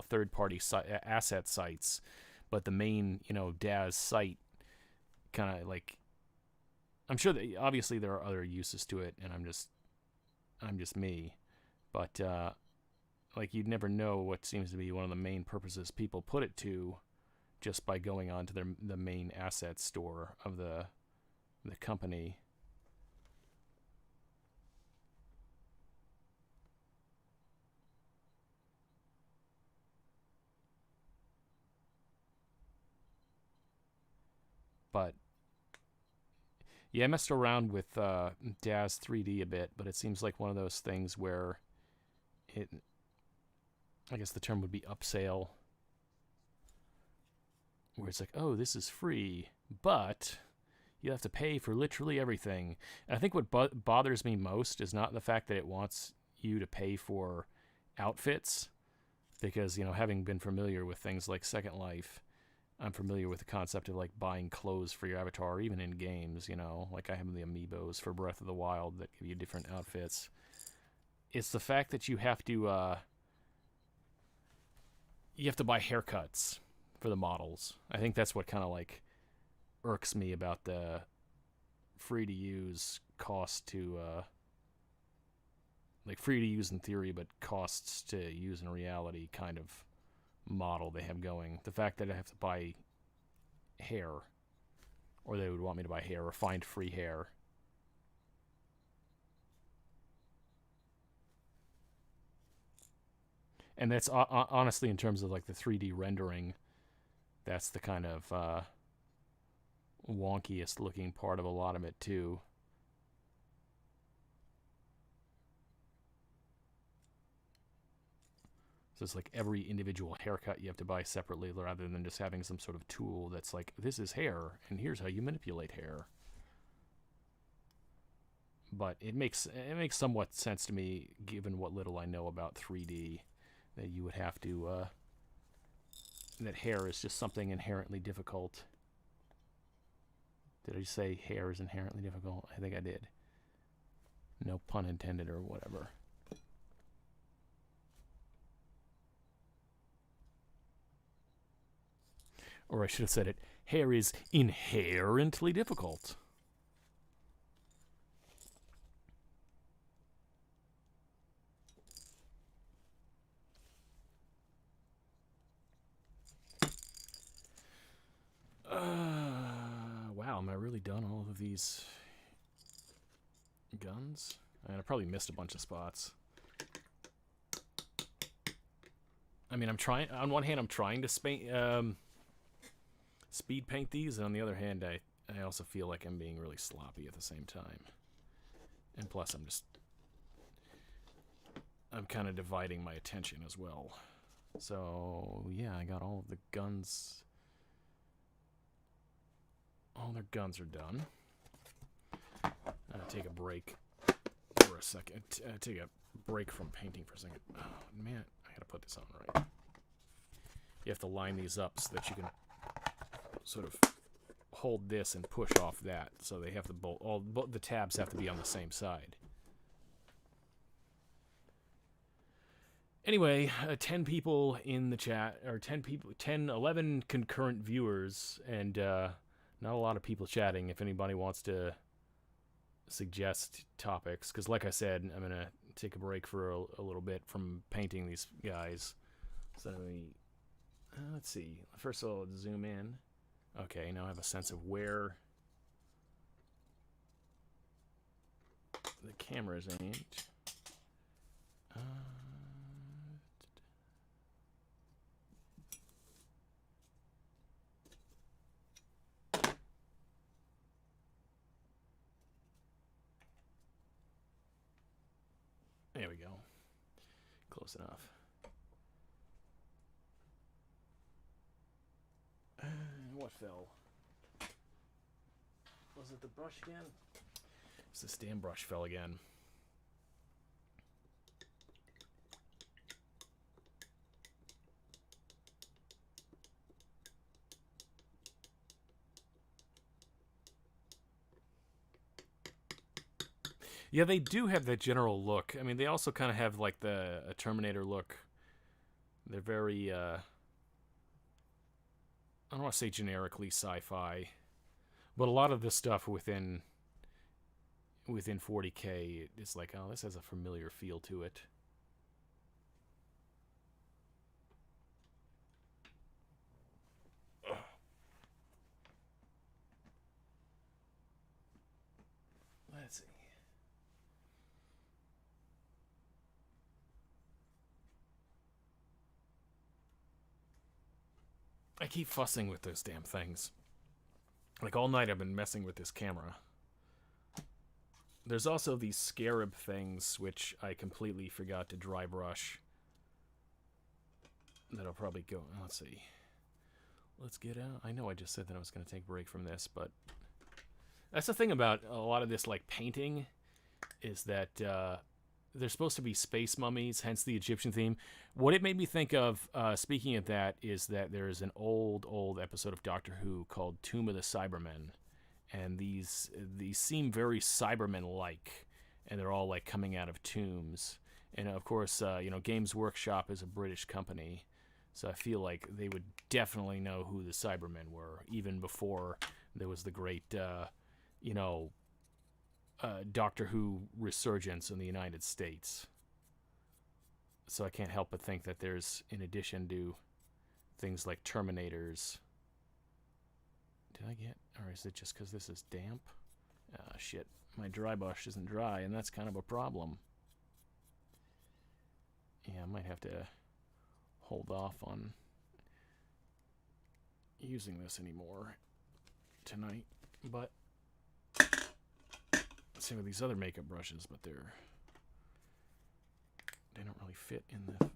third-party asset sites, but the main Daz site kind of like. I'm sure that obviously there are other uses to it, and I'm just me, but like you'd never know what seems to be one of the main purposes people put it to, just by going on to the main asset store of the company. But yeah, I messed around with Daz 3D a bit, but it seems like one of those things where I guess the term would be upsell, where it's like, oh, this is free, but you have to pay for literally everything. And I think what bothers me most is not the fact that it wants you to pay for outfits, because, having been familiar with things like Second Life, I'm familiar with the concept of like buying clothes for your avatar, even in games, like I have the amiibos for Breath of the Wild that give you different outfits. It's the fact that you have to buy haircuts for the models. I think that's what kind of like irks me about the free to use cost to like free to use in theory but costs to use in reality kind of model they have going. The fact that I have to buy hair, or they would want me to buy hair or find free hair. And that's honestly, in terms of like the 3D rendering, that's the kind of wonkiest looking part of a lot of it too. So it's like every individual haircut you have to buy separately, rather than just having some sort of tool that's like, this is hair and here's how you manipulate hair. But it makes somewhat sense to me, given what little I know about 3D, that you would have to that hair is just something inherently difficult. Did I say hair is inherently difficult? I think I did. No pun intended or whatever. Or I should have said it, hair is inherently difficult. Wow, am I really done all of these guns? I probably missed a bunch of spots. I mean, I'm trying. On one hand, I'm trying to speed paint these, and on the other hand, I also feel like I'm being really sloppy at the same time. And plus, I'm kind of dividing my attention as well. So yeah, I got all of the guns. All their guns are done. Take a break for a second. Take a break from painting for a second. Oh man, I gotta put this on right. You have to line these up so that you can sort of hold this and push off that. So they have to both the tabs have to be on the same side. Anyway, 10 people in the chat, or 11 concurrent viewers, and not a lot of people chatting. If anybody wants to suggest topics, because like I said, I'm gonna take a break for a little bit from painting these guys. So let's see. First of all, let's zoom in. Okay, now I have a sense of where the camera is aimed. There we go. Close enough. What fell? Was it the brush again? It's this damn brush fell again. Yeah, they do have that general look. I mean, they also kind of have like a Terminator look. They're very, I don't want to say generically sci-fi, but a lot of the stuff within 40K is like, oh, this has a familiar feel to it. Let's see. I keep fussing with those damn things. Like all night I've been messing with this camera. There's also these scarab things, which I completely forgot to dry brush. That'll probably go... Let's see. Let's get out. I know I just said that I was going to take a break from this, but... That's the thing about a lot of this, like, painting, is that they're supposed to be space mummies, hence the Egyptian theme. What it made me think of, speaking of that, is that there's an old episode of Doctor Who called Tomb of the Cybermen. And these seem very Cybermen-like, and they're all, like, coming out of tombs. And, of course, Games Workshop is a British company, so I feel like they would definitely know who the Cybermen were, even before there was the great, Doctor Who resurgence in the United States. So I can't help but think that there's, in addition to things like Terminators... Did I get... Or is it just because this is damp? Ah, shit. My dry brush isn't dry, and that's kind of a problem. Yeah, I might have to hold off on using this anymore tonight. But... Same with these other makeup brushes, but they don't really fit in the...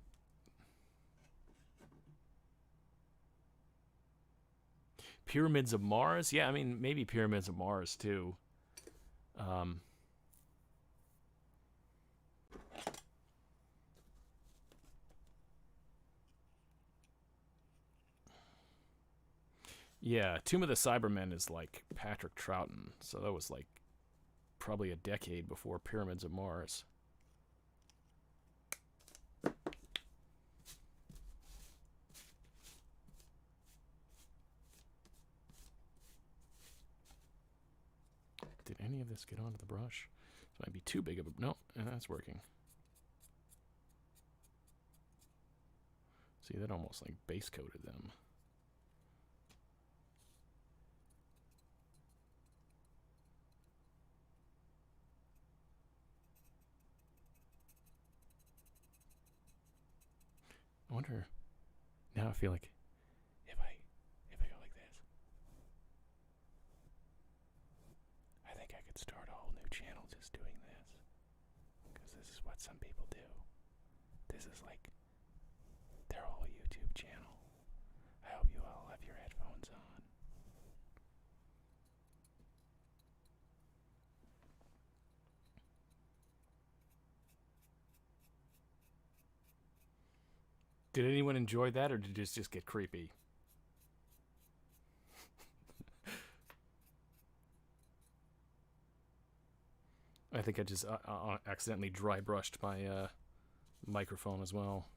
Pyramids of Mars? Yeah, I mean, maybe Pyramids of Mars, too. Yeah, Tomb of the Cybermen is like Patrick Troughton, so that was like probably a decade before Pyramids of Mars. Did any of this get onto the brush? This might be too big of a... No, that's working. See, that almost like base coated them. I wonder... Now I feel like if I go like this, I think I could start a whole new channel just doing this. Because this is what some people do. This is like their whole YouTube channel. I hope you all have your headphones on. Did anyone enjoy that, or did this just get creepy? I think I just accidentally dry brushed my microphone as well.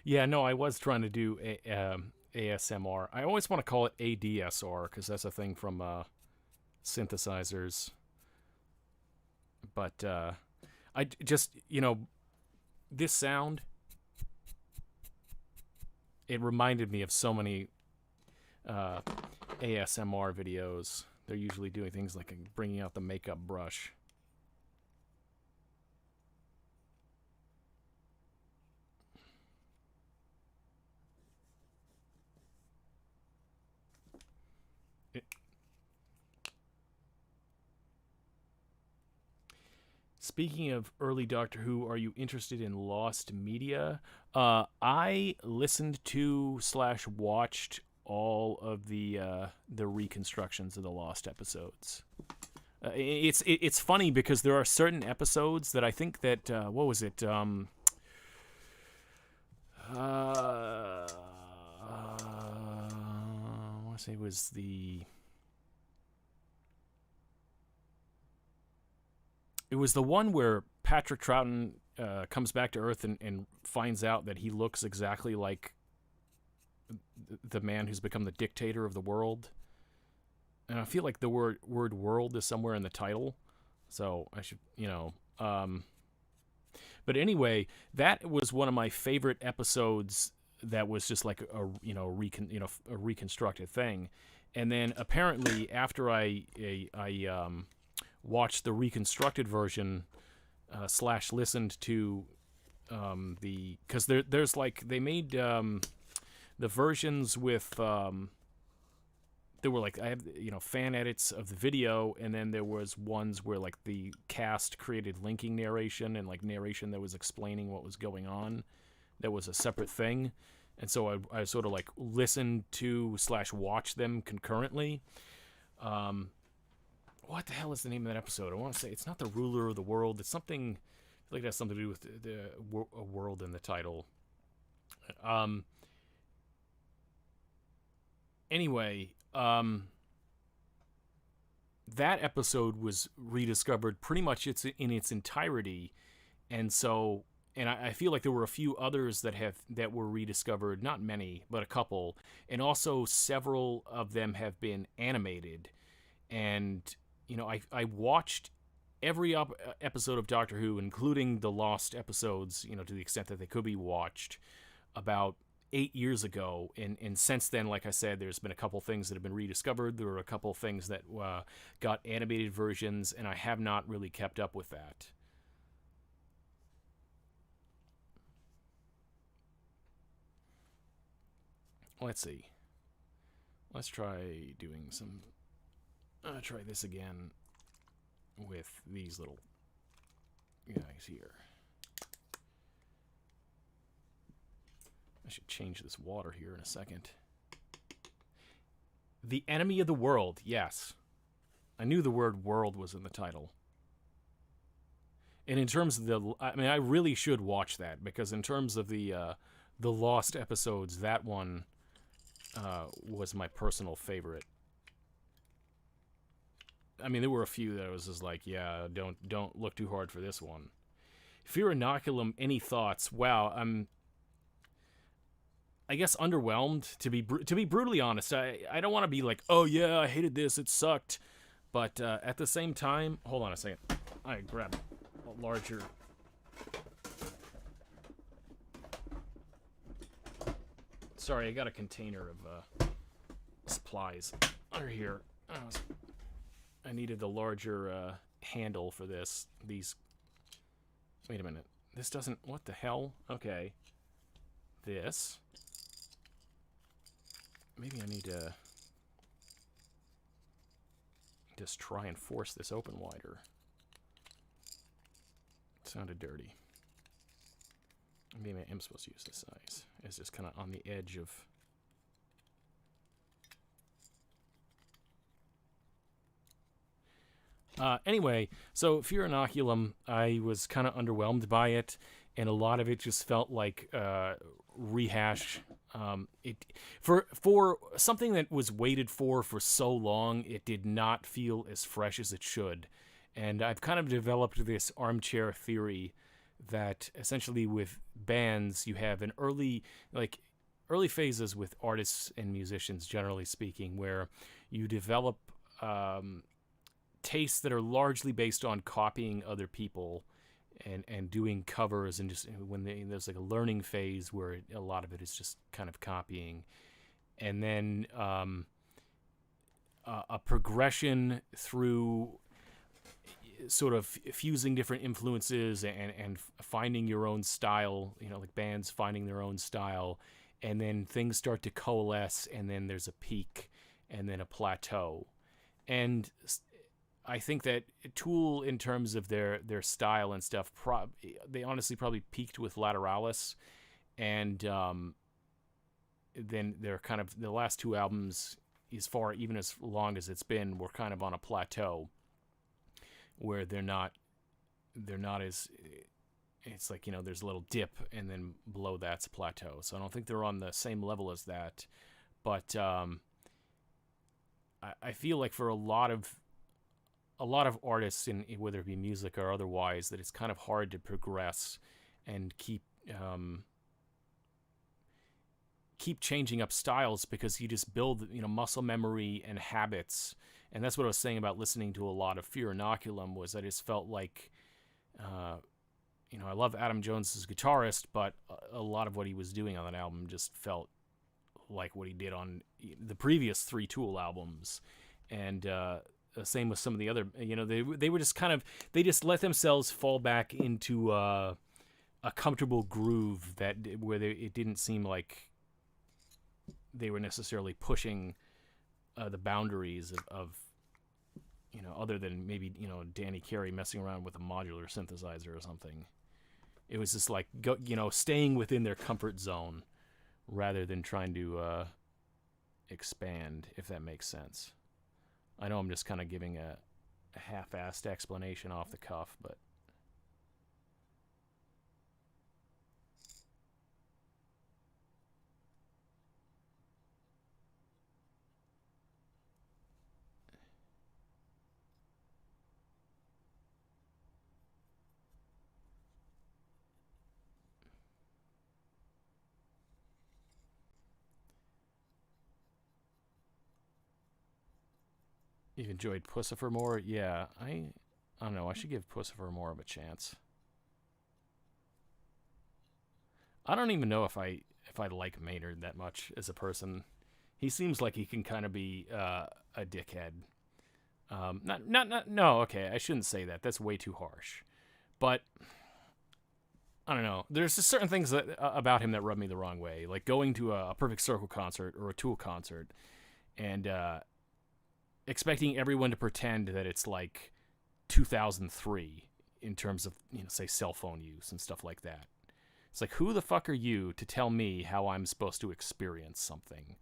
Yeah, no, I was trying to do ASMR. I always want to call it ADSR because that's a thing from synthesizers. But I just, this sound, it reminded me of so many ASMR videos. They're usually doing things like bringing out the makeup brush. Speaking of early Doctor Who, are you interested in Lost Media? I listened to / watched all of the reconstructions of the Lost episodes. It's funny because there are certain episodes that I think that what was it? I want to say it was the. It was the one where Patrick Troughton comes back to Earth and finds out that he looks exactly like the man who's become the dictator of the world. And I feel like the word world is somewhere in the title. So I should, But anyway, that was one of my favorite episodes that was just like a reconstructed thing. And then apparently after I watched the reconstructed version / listened to because there's like they made the versions with there were like I have fan edits of the video, and then there was ones where like the cast created linking narration and like narration that was explaining what was going on. That was a separate thing, and so I sort of like listened to / watched them concurrently. What the hell is the name of that episode? I want to say it's not the ruler of the world. It's something like it has something to do with a world in the title. Anyway, that episode was rediscovered pretty much in its entirety, and so I feel like there were a few others that were rediscovered. Not many, but a couple, and also several of them have been animated, and. I watched every episode of Doctor Who, including the Lost episodes, to the extent that they could be watched, about 8 years ago. And since then, like I said, there's been a couple things that have been rediscovered. There were a couple things that got animated versions, and I have not really kept up with that. Let's see. Let's try doing some... try this again with these little guys here. I should change this water here in a second. The enemy of the world, yes. I knew the word world was in the title. And in terms of I really should watch that, because in terms of the Lost episodes, that one was my personal favorite. I mean, there were a few that I was just like, yeah, don't look too hard for this one. Fear Inoculum, any thoughts? Wow, I guess underwhelmed, to be brutally honest. I don't want to be like, oh yeah, I hated this, it sucked. But at the same time, hold on a second. I grabbed a larger. Sorry, I got a container of supplies under here. I needed the larger handle for this. These. Wait a minute. This doesn't. What the hell? Okay. This. Maybe I need to just try and force this open wider. It sounded dirty. Maybe I am supposed to use this size. It's just kind of on the edge of... Anyway, so Fear Inoculum, I was kind of underwhelmed by it, and a lot of it just felt like rehash. For something that was waited for so long, it did not feel as fresh as it should. And I've kind of developed this armchair theory that essentially with bands you have an early phases with artists and musicians, generally speaking, where you develop tastes that are largely based on copying other people and doing covers, and just when there's like a learning phase where a lot of it is just kind of copying, and then a progression through sort of fusing different influences and finding your own style, like bands finding their own style, and then things start to coalesce, and then there's a peak and then a plateau. And I think that Tool, in terms of their style and stuff, they honestly probably peaked with Lateralis, and then they're kind of, the last two albums, even as long as it's been, were kind of on a plateau where they're not as, it's like, there's a little dip, and then below that's a plateau. So I don't think they're on the same level as that, but I feel like for a lot of artists, in whether it be music or otherwise, that it's kind of hard to progress and keep changing up styles, because you just build muscle memory and habits. And that's what I was saying about listening to a lot of Fear Inoculum, was I just felt like I love Adam Jones as a guitarist, but a lot of what he was doing on that album just felt like what he did on the previous 3 Tool albums. And same with some of the other, they were just kind of, they just let themselves fall back into a comfortable groove where it didn't seem like they were necessarily pushing the boundaries of other than maybe, Danny Carey messing around with a modular synthesizer or something. It was just like, staying within their comfort zone rather than trying to expand, if that makes sense. I know I'm just kind of giving a half-assed explanation off the cuff, but... You've enjoyed Pussifer more? Yeah, I don't know. I should give Pussifer more of a chance. I don't even know if I like Maynard that much as a person. He seems like he can kind of be a dickhead. No, okay, I shouldn't say that. That's way too harsh. But I don't know. There's just certain things about him that rub me the wrong way. Like going to a Perfect Circle concert or a Tool concert and expecting everyone to pretend that it's like 2003 in terms of, say, cell phone use and stuff like that. It's like, who the fuck are you to tell me how I'm supposed to experience something?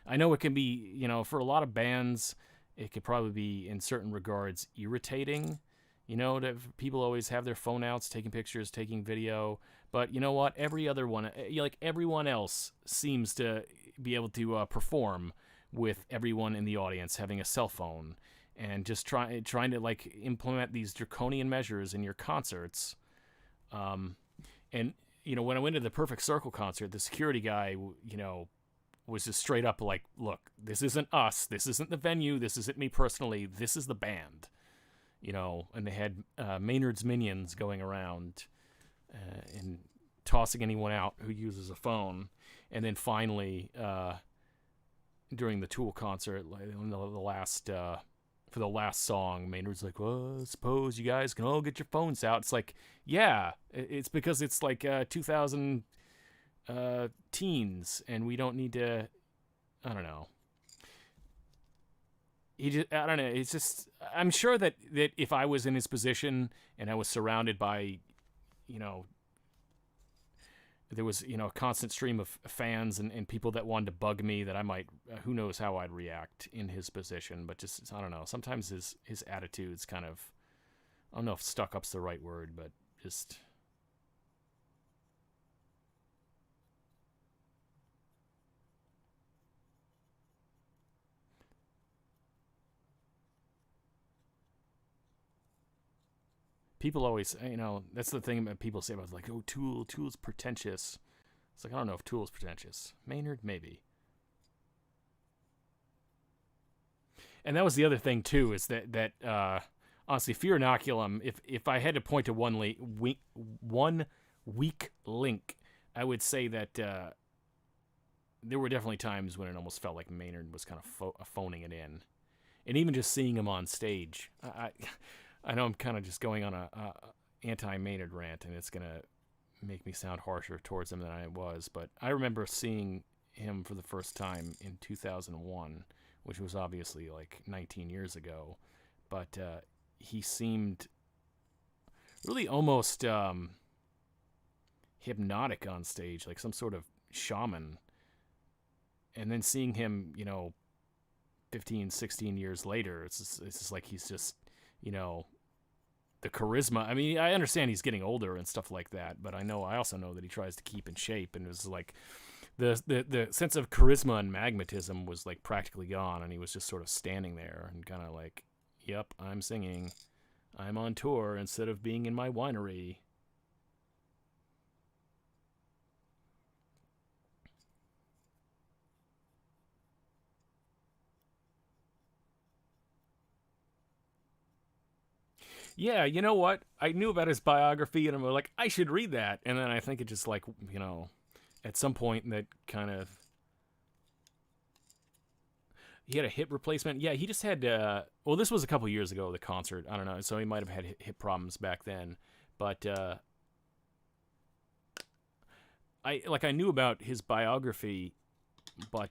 I know it can be, for a lot of bands, it could probably be, in certain regards, irritating, that people always have their phone outs, taking pictures, taking video. But you know what? Everyone else seems to be able to perform with everyone in the audience having a cell phone. and just trying to like implement these draconian measures in your concerts. And when I went to the Perfect Circle concert, the security guy, was just straight up like, look, this isn't us. This isn't the venue. This isn't me personally. This is the band. And they had Maynard's minions going around and tossing anyone out who uses a phone. And then finally, during the Tool concert, like for the last song, Maynard's like, well, I suppose you guys can all get your phones out. It's like, yeah, it's because it's like 2000 teens, and we don't need to, I don't know. I don't know. It's just, I'm sure that if I was in his position and I was surrounded by, there was, a constant stream of fans and people that wanted to bug me, that I might, who knows how I'd react in his position. But just, I don't know. Sometimes his attitude's kind of, I don't know if stuck up's the right word, but just... People always, that's the thing that people say about, like, oh, Tool's pretentious. It's like, I don't know if Tool's pretentious. Maynard, maybe. And that was the other thing, too, is that honestly, Fear Inoculum, if I had to point to one weak link, I would say that there were definitely times when it almost felt like Maynard was kind of phoning it in. And even just seeing him on stage, I know I'm kind of just going on a anti-Maynard rant, and it's going to make me sound harsher towards him than I was, but I remember seeing him for the first time in 2001, which was obviously like 19 years ago, but he seemed really almost hypnotic on stage, like some sort of shaman. And then seeing him, 15, 16 years later, it's just like he's just, the charisma. I mean, I understand he's getting older and stuff like that, but I also know that he tries to keep in shape, and it was like the sense of charisma and magnetism was like practically gone, and he was just sort of standing there and kind of like, yep, I'm singing. I'm on tour instead of being in my winery. Yeah, you know what? I knew about his biography, and I'm like, I should read that. And then I think it just like, at some point that kind of... He had a hip replacement. Yeah, he just had... well, this was a couple years ago, the concert. I don't know. So he might have had hip problems back then. But I knew about his biography, but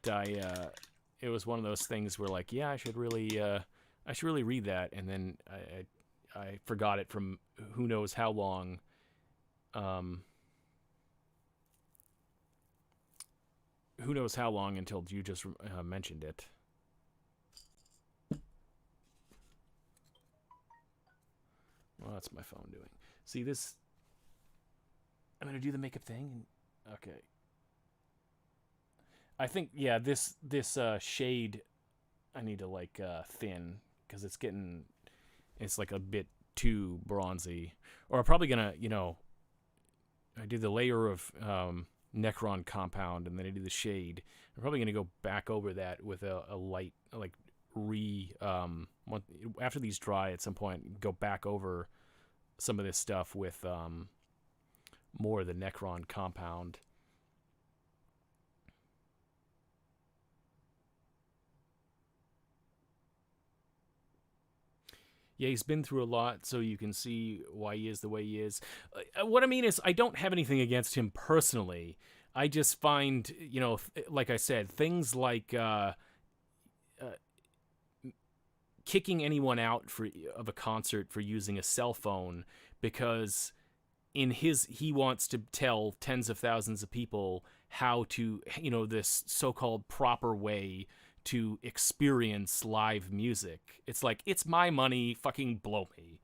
it was one of those things where like, yeah, I should really read that. And then I forgot it from who knows how long. Who knows how long until you just mentioned it. Well, that's my phone doing. See this? I'm gonna do the makeup thing. Okay. I think this shade I need to like thin because it's like a bit too bronzy. Or I'm probably gonna I do the layer of Necron compound and then I do the shade. I'm probably gonna go back over that with a light like after these dry at some point, go back over some of this stuff with more of the Necron compound. Yeah, he's been through a lot, so you can see why he is the way he is. What I mean is, I don't have anything against him personally. I just find, like I said, things like kicking anyone out of a concert for using a cell phone because he wants to tell tens of thousands of people how to, this so-called proper way to experience live music. It's like, it's my money, fucking blow me.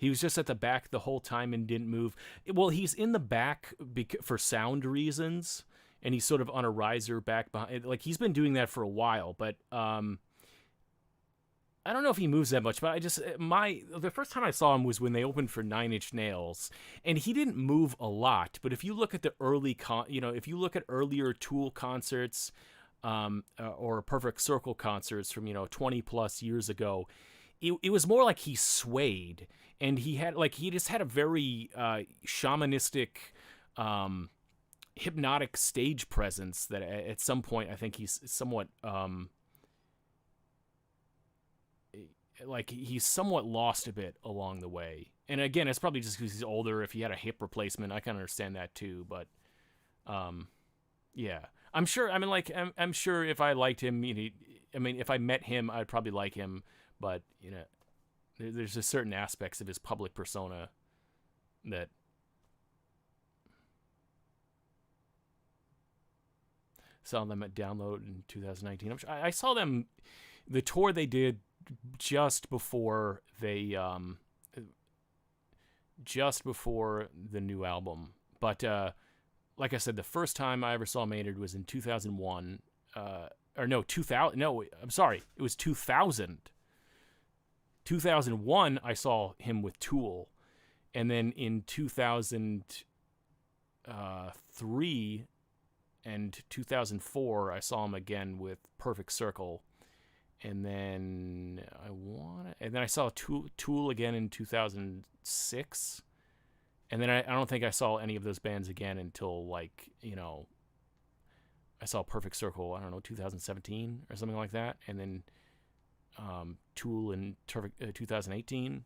He was just at the back the whole time and didn't move. Well, he's in the back for sound reasons, and he's sort of on a riser back behind. Like, he's been doing that for a while, but I don't know if he moves that much, but the first time I saw him was when they opened for Nine Inch Nails, and he didn't move a lot. But if you look at the if you look at earlier Tool concerts, or Perfect Circle concerts from 20 plus years ago, it was more like he swayed, and he just had a very shamanistic, hypnotic stage presence that at some point I think he's somewhat he's somewhat lost a bit along the way. And again, it's probably just because he's older. If he had a hip replacement, I can understand that too. But yeah, I'm sure. I mean, I'm sure if I liked him, if I met him, I'd probably like him. But there's just certain aspects of his public persona that saw them at Download in 2019. I saw them, the tour they did just before the new album. But like I said, the first time I ever saw Maynard was in 2001. Or no, 2000. No, I'm sorry. It was 2000. 2001, I saw him with Tool. And then in 2003 and 2004, I saw him again with Perfect Circle. And then I saw Tool again in 2006. And then I don't think I saw any of those bands again until I saw Perfect Circle, 2017 or something like that. And then Tool in 2018.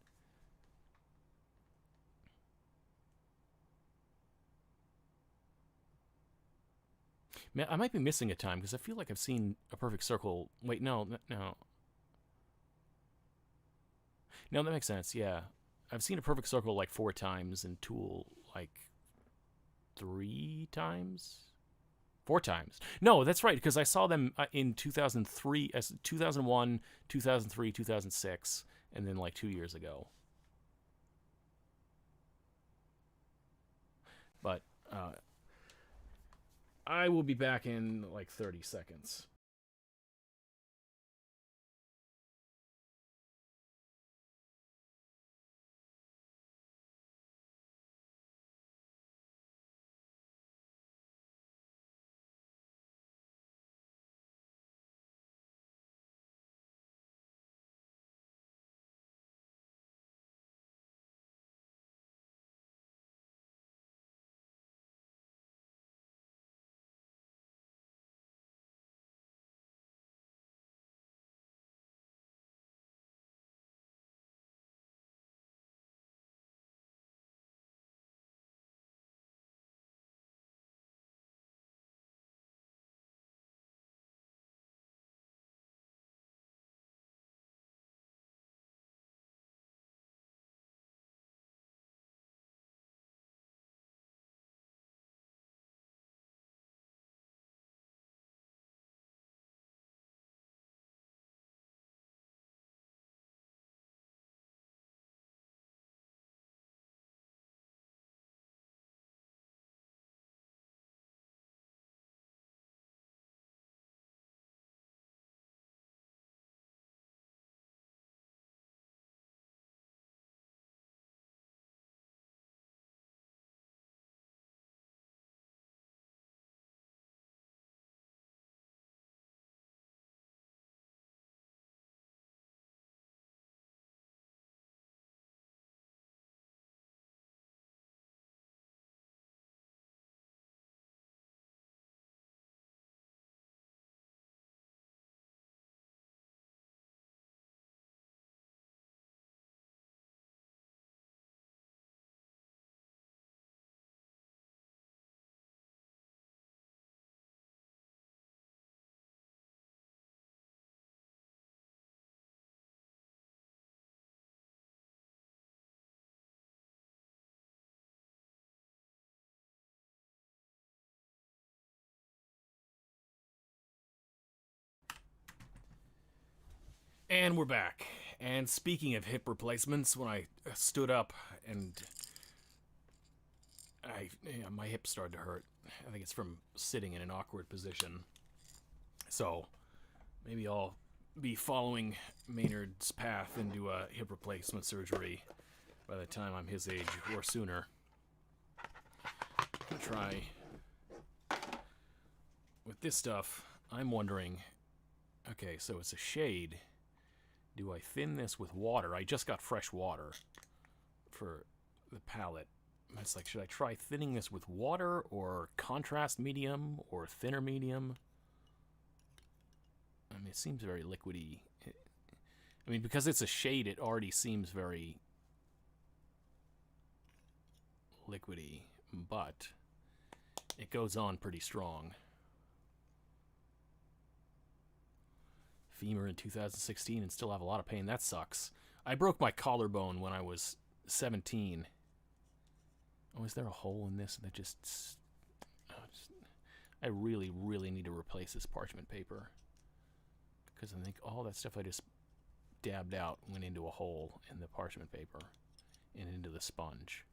Man, I might be missing a time because I feel like I've seen A Perfect Circle. Wait, no. No, that makes sense. Yeah. I've seen A Perfect Circle 4 times and Tool 3 times. 4 times. No, that's right, because I saw them in 2003, 2001, 2003, 2006, and then 2 years ago. But I will be back in 30 seconds. And we're back. And speaking of hip replacements, when I stood up and my hip started to hurt. I think it's from sitting in an awkward position. So maybe I'll be following Maynard's path into a hip replacement surgery by the time I'm his age or sooner. I'll try with this stuff. I'm wondering, okay, so it's a shade. Do I thin this with water? I just got fresh water for the palette. It's like, should I try thinning this with water or contrast medium or thinner medium? I mean, it seems very liquidy. I mean, because it's a shade, it already seems very liquidy, but it goes on pretty strong. Femur in 2016 and still have a lot of pain. That sucks. I broke my collarbone when I was 17. Oh, is there a hole in this that just... I really, really need to replace this parchment paper. Because I think all that stuff I just dabbed out went into a hole in the parchment paper and into the sponge.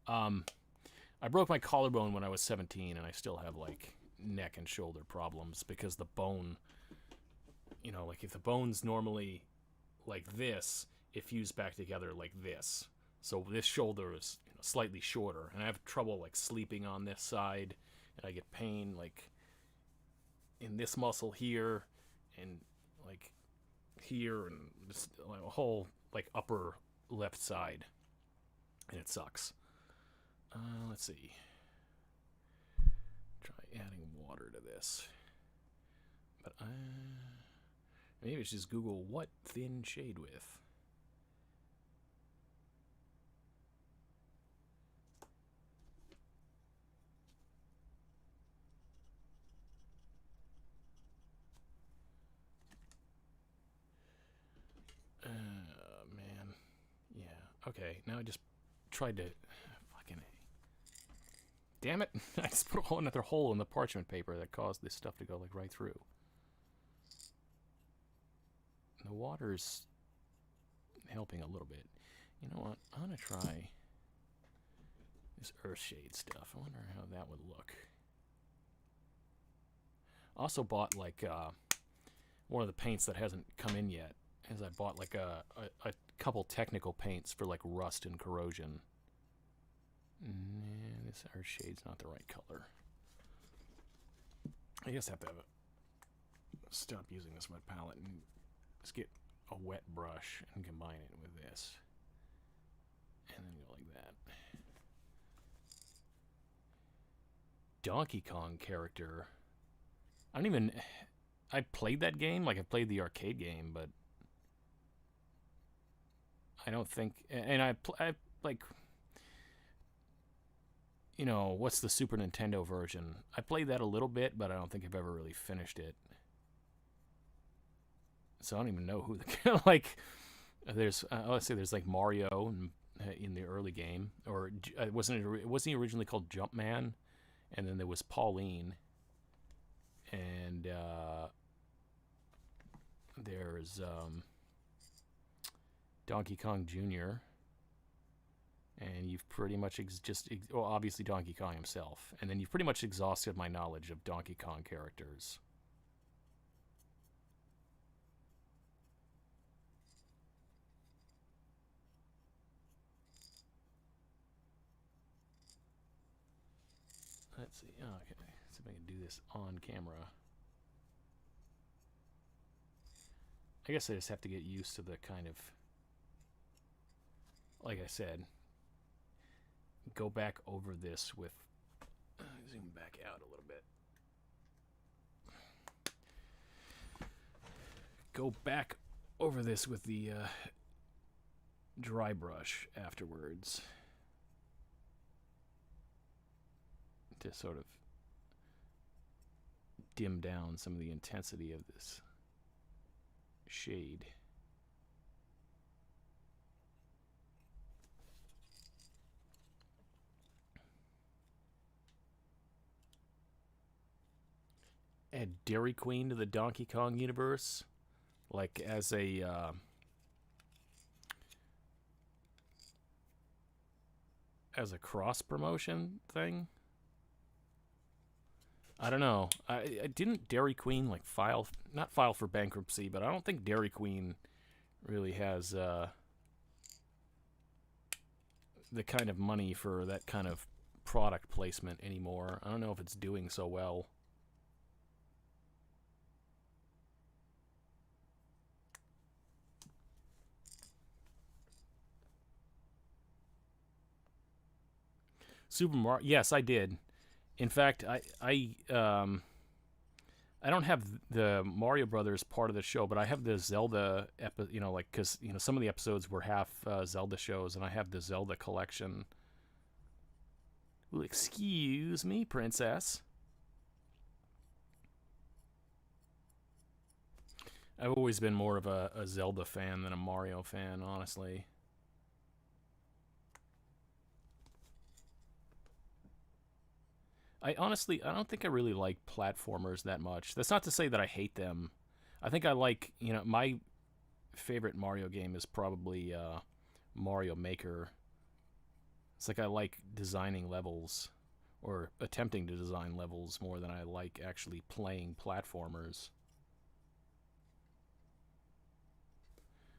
I broke my collarbone when I was 17, and I still have, like, neck and shoulder problems because the bone... You know, like, if the bone's normally like this, it fused back together like this. So this shoulder is, you know, slightly shorter, and I have trouble, like, sleeping on this side, and I get pain, like, in this muscle here, and, like, here, and just, like, a whole, like, upper left side, and it sucks. Let's see. Try adding water to this. But maybe I should just Google what thin shade with. Man. Yeah. Okay, now I just tried to... Fucking A. Damn it! I just put another hole in the parchment paper that caused this stuff to go, like, right through. The water's helping a little bit. You know what? I'm going to try this Earthshade stuff. I wonder how that would look. Also bought, like, one of the paints that hasn't come in yet. Is I bought, like, a couple technical paints for, like, rust and corrosion. Nah, this Earthshade's not the right color. I guess I have to stop using this wet palette and just get a wet brush and combine it with this. And then go like that. Donkey Kong character. I don't even... I played that game, like I played the arcade game, but I don't think... And I like... You know, what's the Super Nintendo version? I played that a little bit, but I don't think I've ever really finished it. So I don't even know who the... like, there's... let's say there's, like, Mario in the early game. Or wasn't he originally called Jumpman? And then there was Pauline. And there's Donkey Kong Jr., and you've pretty much well, obviously Donkey Kong himself, and then you've pretty much exhausted my knowledge of Donkey Kong characters. Let's see. Oh, okay, see if I can do this on camera. I guess I just have to get used to the kind of, like I said, go back over this with, zoom back out a little bit. Go back over this with the dry brush afterwards to sort of dim down some of the intensity of this shade. Add Dairy Queen to the Donkey Kong universe, like as a as a cross promotion thing. I don't know. I didn't Dairy Queen like not file for bankruptcy, but I don't think Dairy Queen really has the kind of money for that kind of product placement anymore. I don't know if it's doing so well. Super Mario. Yes, I did. In fact, I don't have the Mario Brothers part of the show, but I have the Zelda like because some of the episodes were half Zelda shows, and I have the Zelda collection. Well, excuse me, princess. I've always been more of a Zelda fan than a Mario fan, honestly. I don't think I really like platformers that much. That's not to say that I hate them. I think I like, my favorite Mario game is probably Mario Maker. It's like I like designing levels or attempting to design levels more than I like actually playing platformers.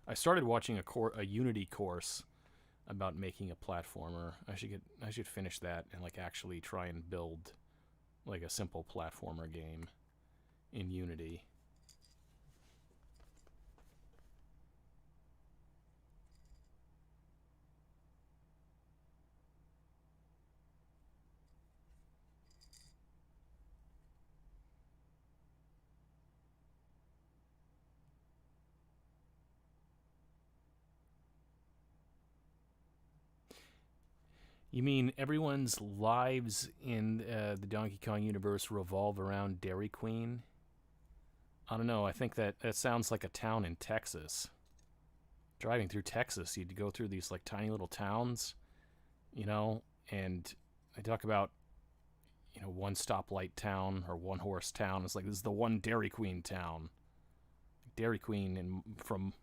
I started watching a Unity course about making a platformer. I should finish that and like actually try and build like a simple platformer game in Unity. You mean everyone's lives in the Donkey Kong universe revolve around Dairy Queen? I don't know. I think that sounds like a town in Texas. Driving through Texas, you'd go through these like tiny little towns, and they talk about one stoplight town or one horse town. It's like this is the one Dairy Queen town. Dairy Queen, and from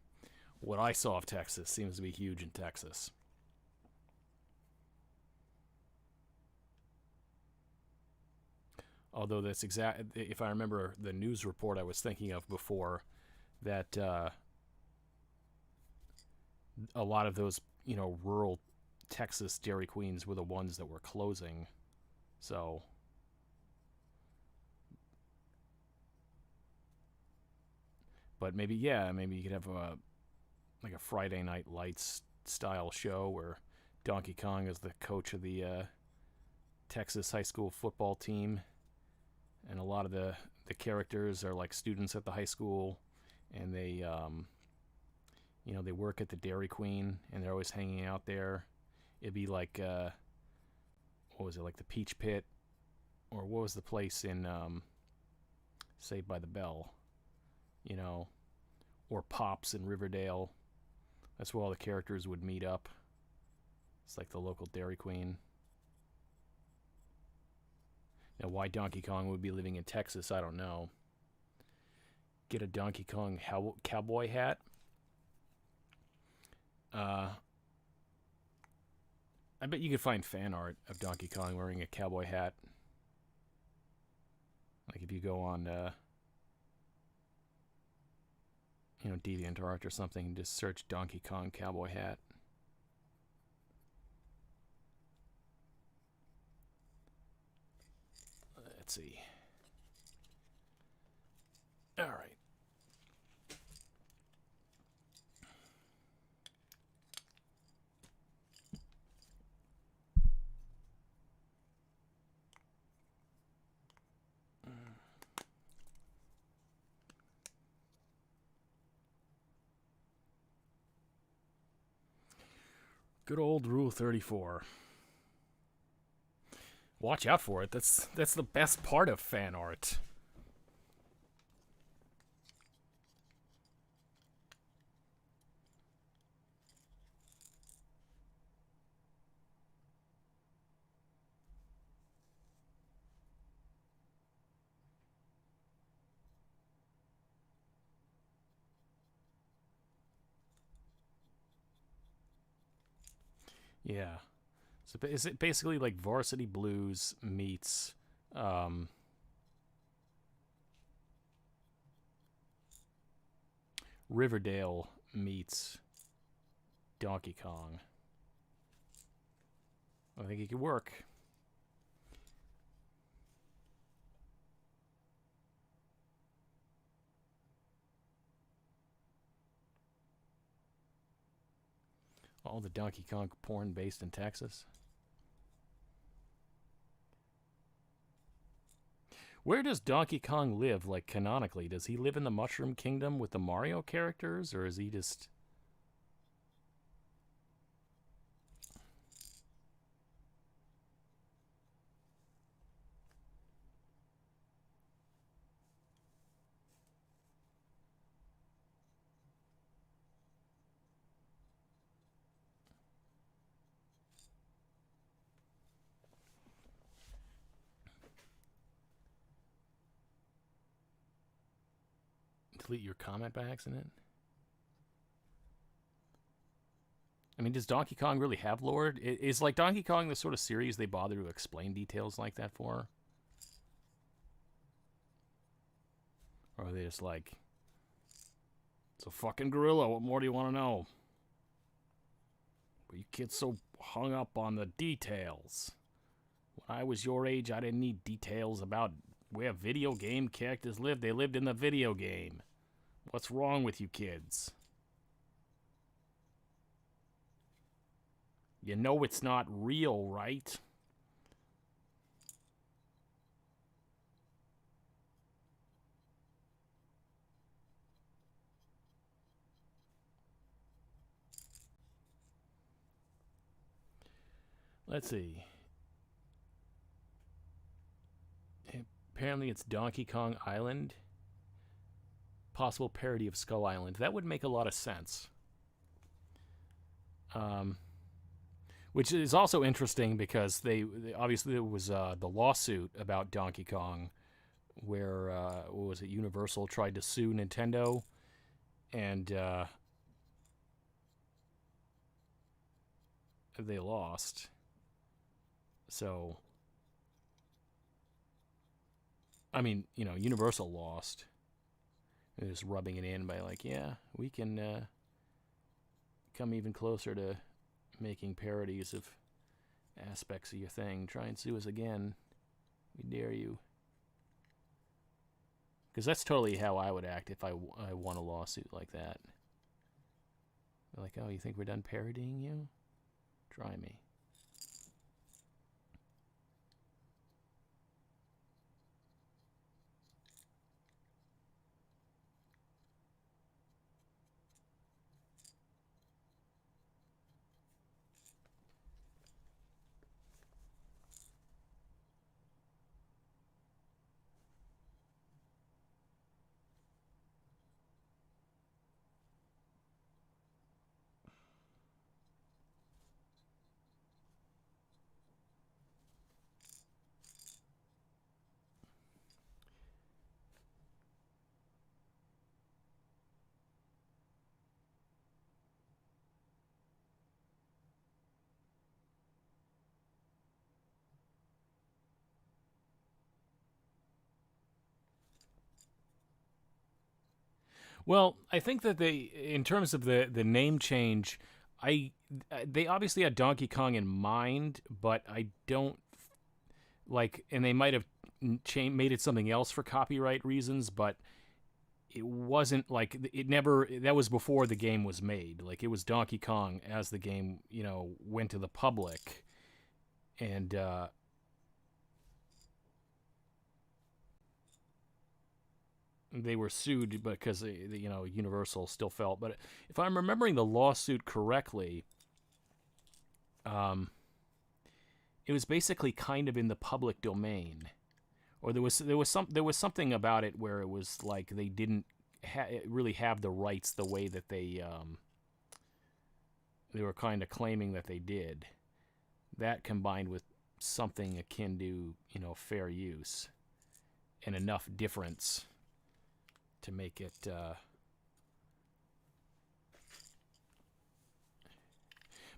what I saw of Texas, seems to be huge in Texas. Although that's if I remember the news report I was thinking of before, that a lot of those rural Texas Dairy Queens were the ones that were closing. So, but maybe you could have like a Friday Night Lights style show where Donkey Kong is the coach of the Texas high school football team, and a lot of the characters are like students at the high school, and they they work at the Dairy Queen, and they're always hanging out there. It'd be like what was it, like the Peach Pit, or what was the place in Saved by the Bell, or Pops in Riverdale. That's where all the characters would meet up. It's like the local Dairy Queen. Now, why Donkey Kong would be living in Texas, I don't know. Get a Donkey Kong cowboy hat. I bet you could find fan art of Donkey Kong wearing a cowboy hat. Like if you go on, DeviantArt or something, and just search Donkey Kong cowboy hat. Let's see. All right. Good old Rule 34. Watch out for it. That's the best part of fan art. Yeah. So is it basically like Varsity Blues meets Riverdale meets Donkey Kong? I think it could work. All the Donkey Kong porn based in Texas. Where does Donkey Kong live, like, canonically? Does he live in the Mushroom Kingdom with the Mario characters, or is he just... delete your comment by accident? I mean, does Donkey Kong really have lore? Is like Donkey Kong the sort of series they bother to explain details like that for? Or are they just like, it's a fucking gorilla, what more do you want to know? But you kids so hung up on the details. When I was your age, I didn't need details about where video game characters lived. They lived in the video game. What's wrong with you kids? You know it's not real, right? Let's see. Apparently it's Donkey Kong Island. Possible parody of Skull Island. That would make a lot of sense. Which is also interesting because they obviously there was the lawsuit about Donkey Kong where what was it, Universal tried to sue Nintendo, and they lost. So I mean, you know, Universal lost. They're just rubbing it in by like, yeah, we can come even closer to making parodies of aspects of your thing. Try and sue us again. We dare you. Because that's totally how I would act if I won a lawsuit like that. They're like, oh, you think we're done parodying you? Try me. Well, I think that in terms of the name change, they obviously had Donkey Kong in mind, but I don't like, and they might have made it something else for copyright reasons, but it wasn't like it never. That was before the game was made. Like it was Donkey Kong as the game, you know, went to the public, and they were sued because you know, Universal still felt. But if I'm remembering the lawsuit correctly, it was basically kind of in the public domain, or there was something about it where it was like they didn't really have the rights the way that they were kind of claiming that they did. That combined with something akin to, you know, fair use and enough difference to make it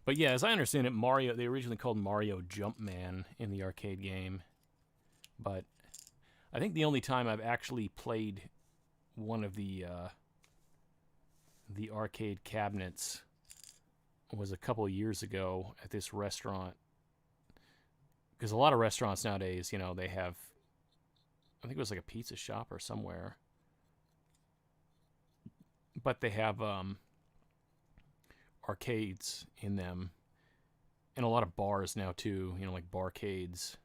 But yeah, as I understand it, Mario, they originally called Mario Jumpman in the arcade game. But I think the only time I've actually played one of the arcade cabinets was a couple of years ago at this restaurant. Because a lot of restaurants nowadays, you know, they have, I think it was like a pizza shop or somewhere, but they have arcades in them, and a lot of bars now too, you know, like barcades.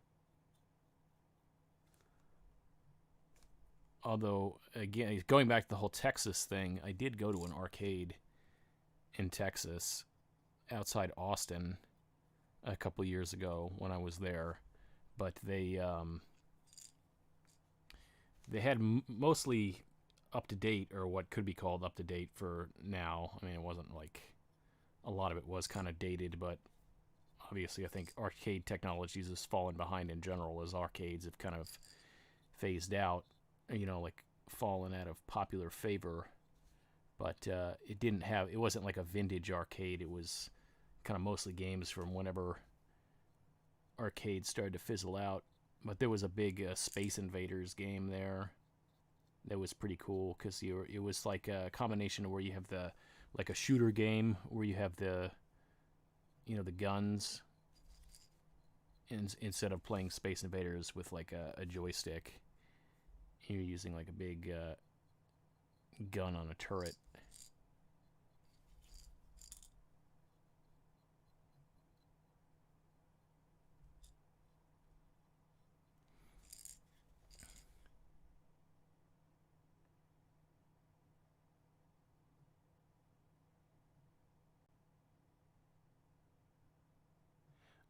Although, again, going back to the whole Texas thing, I did go to an arcade in Texas outside Austin a couple years ago when I was there, but they had mostly up to date, or what could be called up to date for now. I mean, it wasn't like, a lot of it was kind of dated, but obviously I think arcade technologies has fallen behind in general as arcades have kind of phased out, you know, like fallen out of popular favor. But it wasn't like a vintage arcade. It was kind of mostly games from whenever arcades started to fizzle out. But there was a big Space Invaders game there that was pretty cool, because it was like a combination where you have like a shooter game where you have the guns, instead of playing Space Invaders with like a joystick. You're using like a big gun on a turret.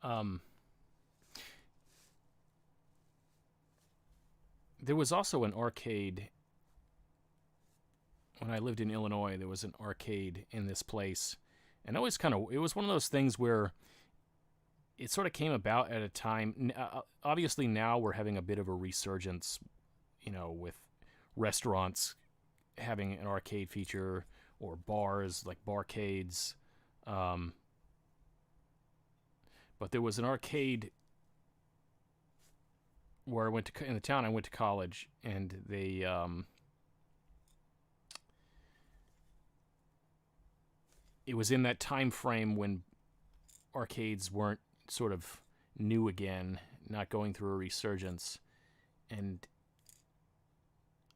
Um, there was also an arcade when I lived in Illinois. There was an arcade in this place, and it was one of those things where it sort of came about at a time. Obviously, now we're having a bit of a resurgence, you know, with restaurants having an arcade feature, or bars like barcades. Um, but there was an arcade where I went to, in the town I went to college, and it was in that time frame when arcades weren't sort of new again, not going through a resurgence. And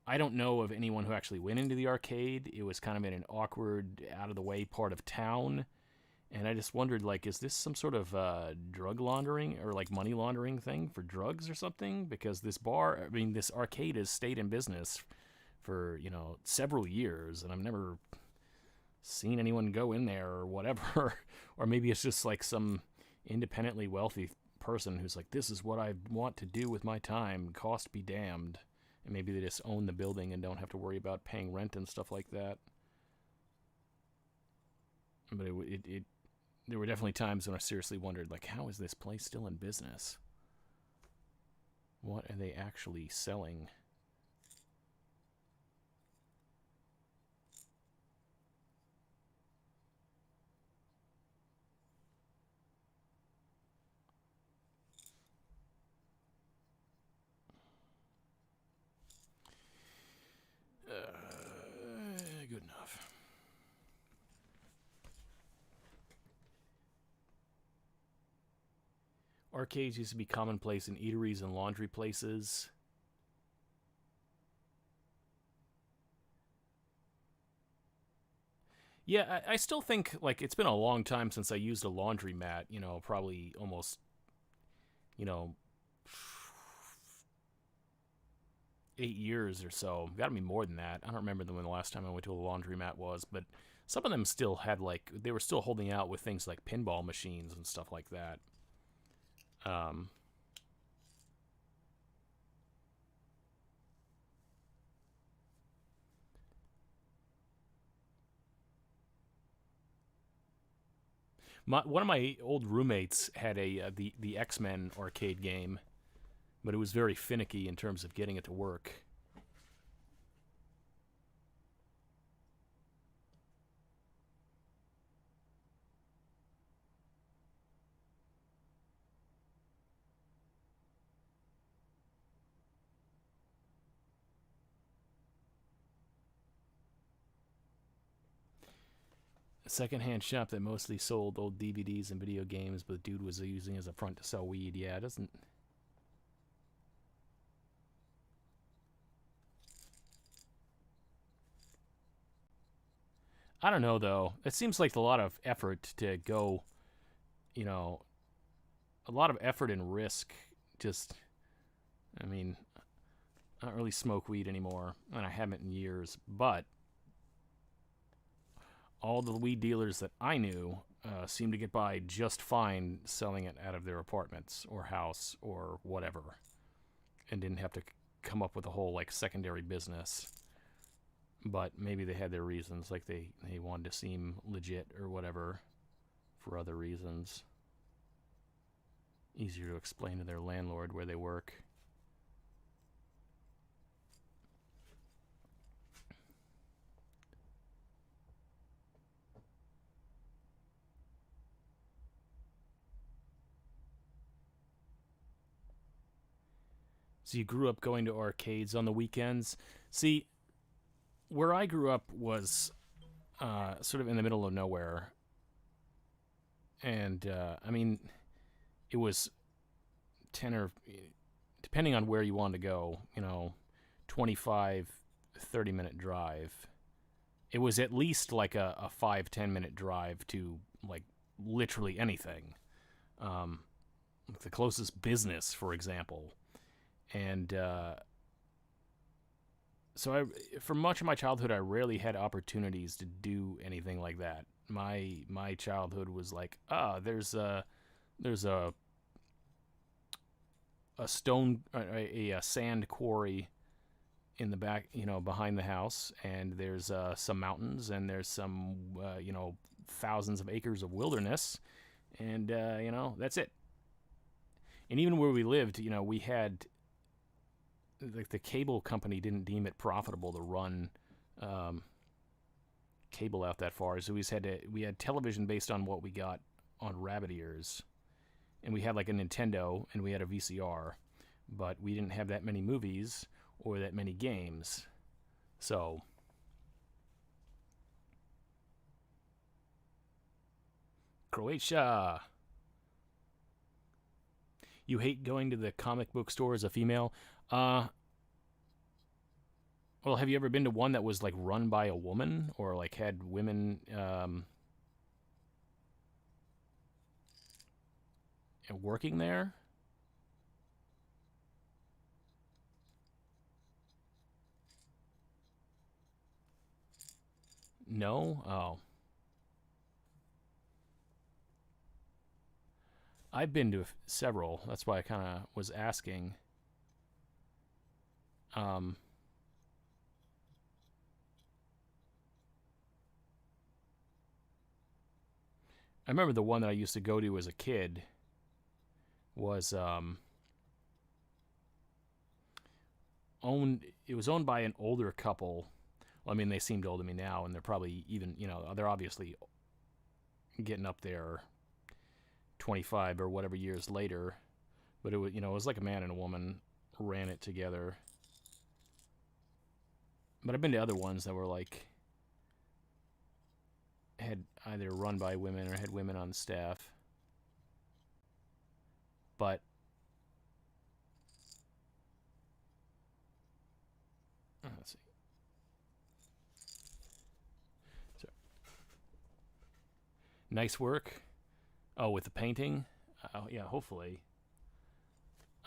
I don't know of anyone who actually went into the arcade. It was kind of in an awkward, out of the way part of town. And I just wondered, like, is this some sort of drug laundering or like money laundering thing for drugs or something? Because this arcade has stayed in business for, you know, several years, and I've never seen anyone go in there or whatever. Or maybe it's just like some independently wealthy person who's like, this is what I want to do with my time, cost be damned. And maybe they just own the building and don't have to worry about paying rent and stuff like that. But there were definitely times when I seriously wondered, like, how is this place still in business? What are they actually selling? Good enough. Arcades used to be commonplace in eateries and laundry places. Yeah, I still think, like, it's been a long time since I used a laundromat, you know, probably almost, you know, 8 years or so. Gotta be more than that. I don't remember when the last time I went to a laundromat was, but some of them still had, like, they were still holding out with things like pinball machines and stuff like that. Um, one of my old roommates had the X-Men arcade game, but it was very finicky in terms of getting it to work. secondhand shop that mostly sold old DVDs and video games, but the dude was using as a front to sell weed. Yeah, it doesn't. I don't know though. It seems like a lot of effort to go, you know, a lot of effort and risk. Just, I mean, I don't really smoke weed anymore, and I haven't in years. But all the weed dealers that I knew seemed to get by just fine selling it out of their apartments or house or whatever, and didn't have to come up with a whole like secondary business. But maybe they had their reasons, like they wanted to seem legit or whatever for other reasons. Easier to explain to their landlord where they work. So you grew up going to arcades on the weekends. See, where I grew up was sort of in the middle of nowhere. And, I mean, it was 10 or, depending on where you wanted to go, 25, 30-minute drive. It was at least like a 5-10 minute drive to, like, literally anything. The closest business, for example. And so for much of my childhood, I rarely had opportunities to do anything like that. My childhood was like, there's a sand quarry in the back, behind the house, and there's some mountains, and there's some thousands of acres of wilderness, and that's it. And even where we lived, we had, like, the cable company didn't deem it profitable to run cable out that far, so we had television based on what we got on rabbit ears, and we had like a Nintendo and we had a VCR, but we didn't have that many movies or that many games. So Croatia. You hate going to the comic book store as a female? Well, have you ever been to one that was like run by a woman or like had women working there? No? Oh. I've been to several. That's why I kind of was asking. I remember the one that I used to go to as a kid was owned. It was owned by an older couple. Well, I mean, they seemed old to me now, and they're probably even, they're obviously getting up there 25 or whatever years later. But it was, it was like a man and a woman ran it together. But I've been to other ones that were like, had either run by women or had women on staff. But let's see. So, nice work. Oh, with the painting? Yeah, hopefully.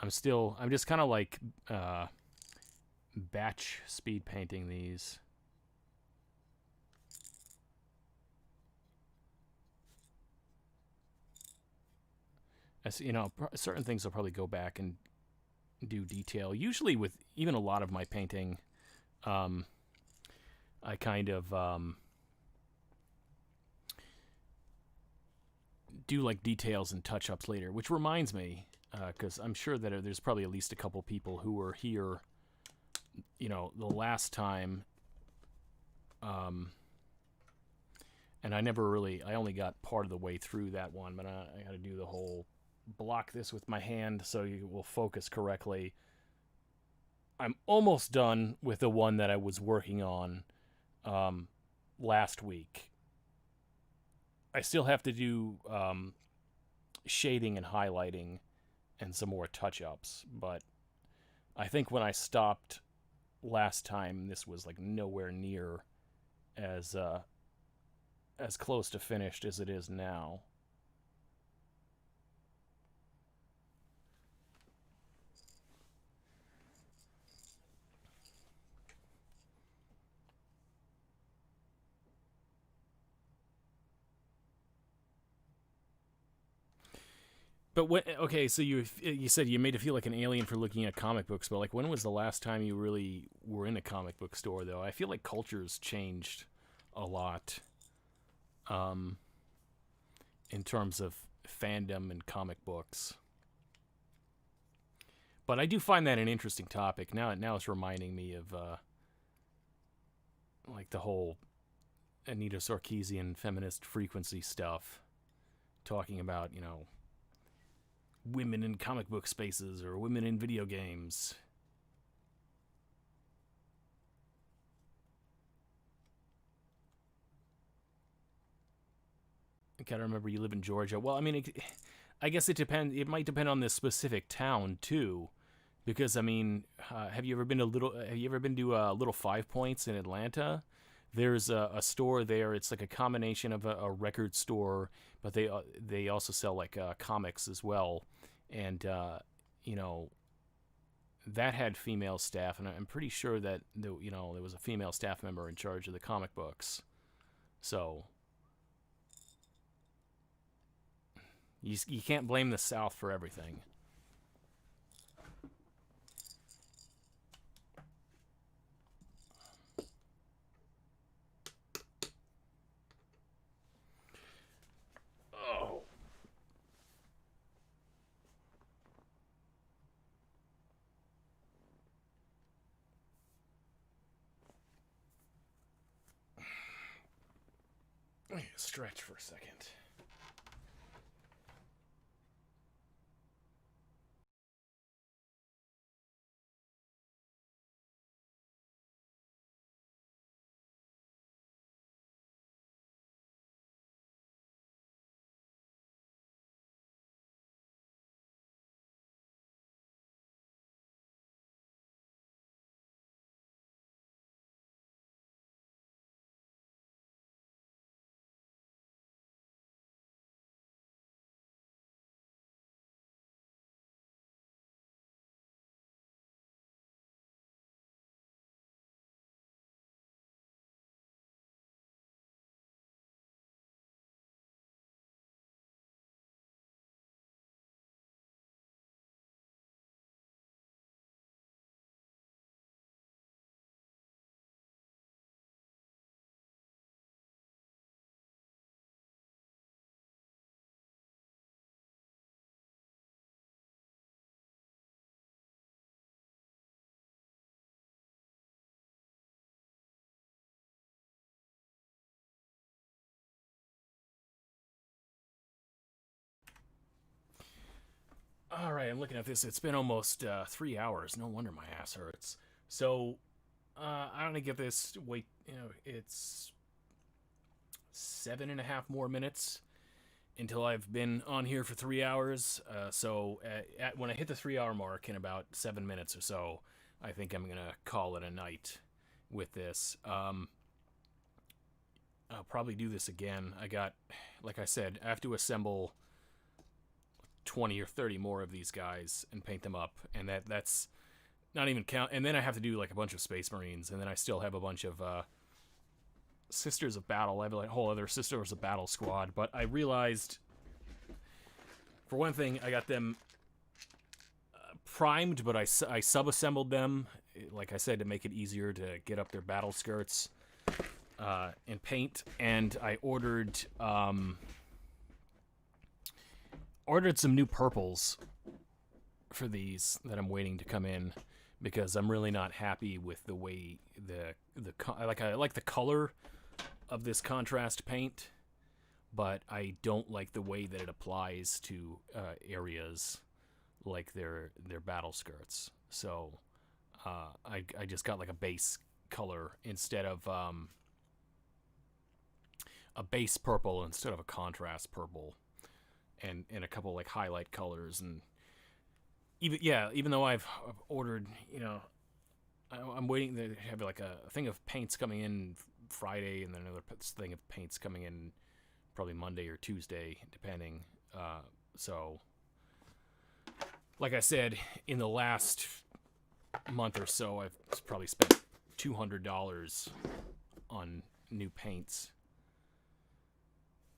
I'm just kind of like batch speed painting these. As certain things I'll probably go back and do detail. Usually with even a lot of my painting, I kind of do like details and touch-ups later, which reminds me, because I'm sure that there's probably at least a couple people who were here, the last time, and I only got part of the way through that one, but I got to do the whole block this with my hand so you will focus correctly. I'm almost done with the one that I was working on last week. I still have to do shading and highlighting and some more touch-ups, but I think when I stopped last time, this was like nowhere near as close to finished as it is now. But what? Okay, so you said you made it feel like an alien for looking at comic books, but like when was the last time you really were in a comic book store? Though I feel like culture's changed a lot, um, in terms of fandom and comic books. But I do find that an interesting topic. Now it's reminding me of like the whole Anita Sarkeesian feminist frequency stuff, talking about women in comic book spaces or women in video games. I gotta remember you live in Georgia. Well, I mean, I guess it depends. It might depend on the specific town too, because I mean, have you ever been to Little Five Points in Atlanta? There's a store there. It's like a combination of a record store, but they also sell like comics as well, and you know that had female staff, and I'm pretty sure that there was a female staff member in charge of the comic books. So you can't blame the South for everything. Oh. Let me stretch for a second. All right, I'm looking at this. It's been almost 3 hours. No wonder my ass hurts. So I'm gonna give this wait. It's 7.5 more minutes until I've been on here for 3 hours. So when I hit the 3 hour mark in about 7 minutes or so, I think I'm gonna call it a night with this. I'll probably do this again. Like I said, I have to assemble 20 or 30 more of these guys and paint them up, and that's not even count. And then I have to do like a bunch of Space Marines, and then I still have a bunch of Sisters of Battle. I have a whole other Sisters of Battle squad. But I realized, for one thing, I got them primed, but I sub-assembled them, like I said, to make it easier to get up their battle skirts and paint. And I ordered some new purples for these that I'm waiting to come in, because I'm really not happy with the way I like the color of this contrast paint, but I don't like the way that it applies to areas like their battle skirts. So I just got like a base color instead of a base purple instead of a contrast purple, and a couple like highlight colors. And even though I've ordered, I'm waiting to have like a thing of paints coming in Friday, and then another thing of paints coming in probably Monday or Tuesday, depending. So, like I said, in the last month or so, I've probably spent $200 on new paints.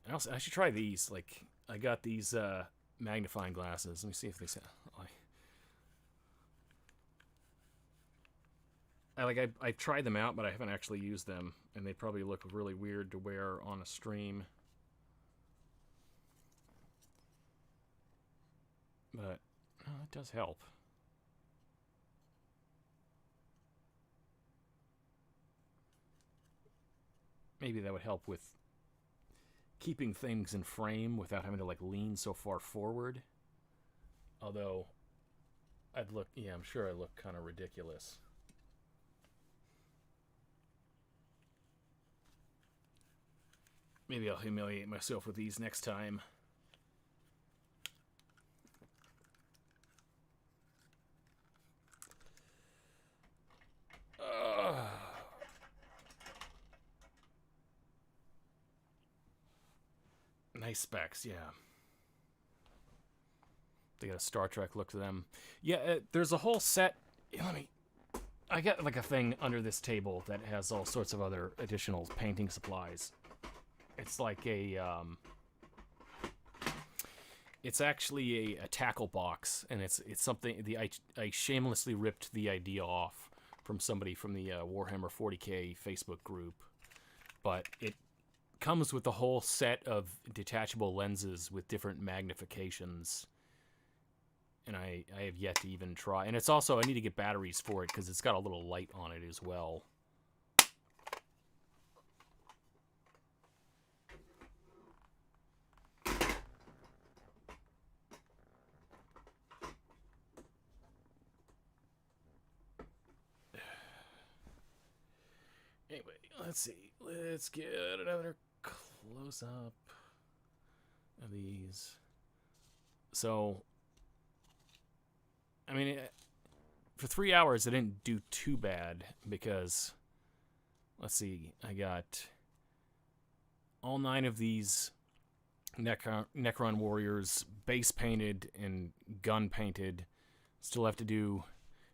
And also, I should try these. Like, I got these magnifying glasses. Let me see if they sound. I tried them out, but I haven't actually used them, and they probably look really weird to wear on a stream. But it does help. Maybe that would help with keeping things in frame without having to like lean so far forward. Although I'm sure I look kind of ridiculous. Maybe I'll humiliate myself with these next time. Nice specs, yeah. They got a Star Trek look to them. Yeah, there's a whole set. I got like a thing under this table that has all sorts of other additional painting supplies. It's like it's actually a tackle box, and it's something. I shamelessly ripped the idea off from somebody from the Warhammer 40K Facebook group, but it comes with a whole set of detachable lenses with different magnifications, and I have yet to even try. And it's also, I need to get batteries for it because it's got a little light on it as well. Anyway, let's see. Let's get another close-up of these. So, I mean, for 3 hours, I didn't do too bad because, let's see, I got all 9 of these Necron warriors base painted and gun painted. Still have to do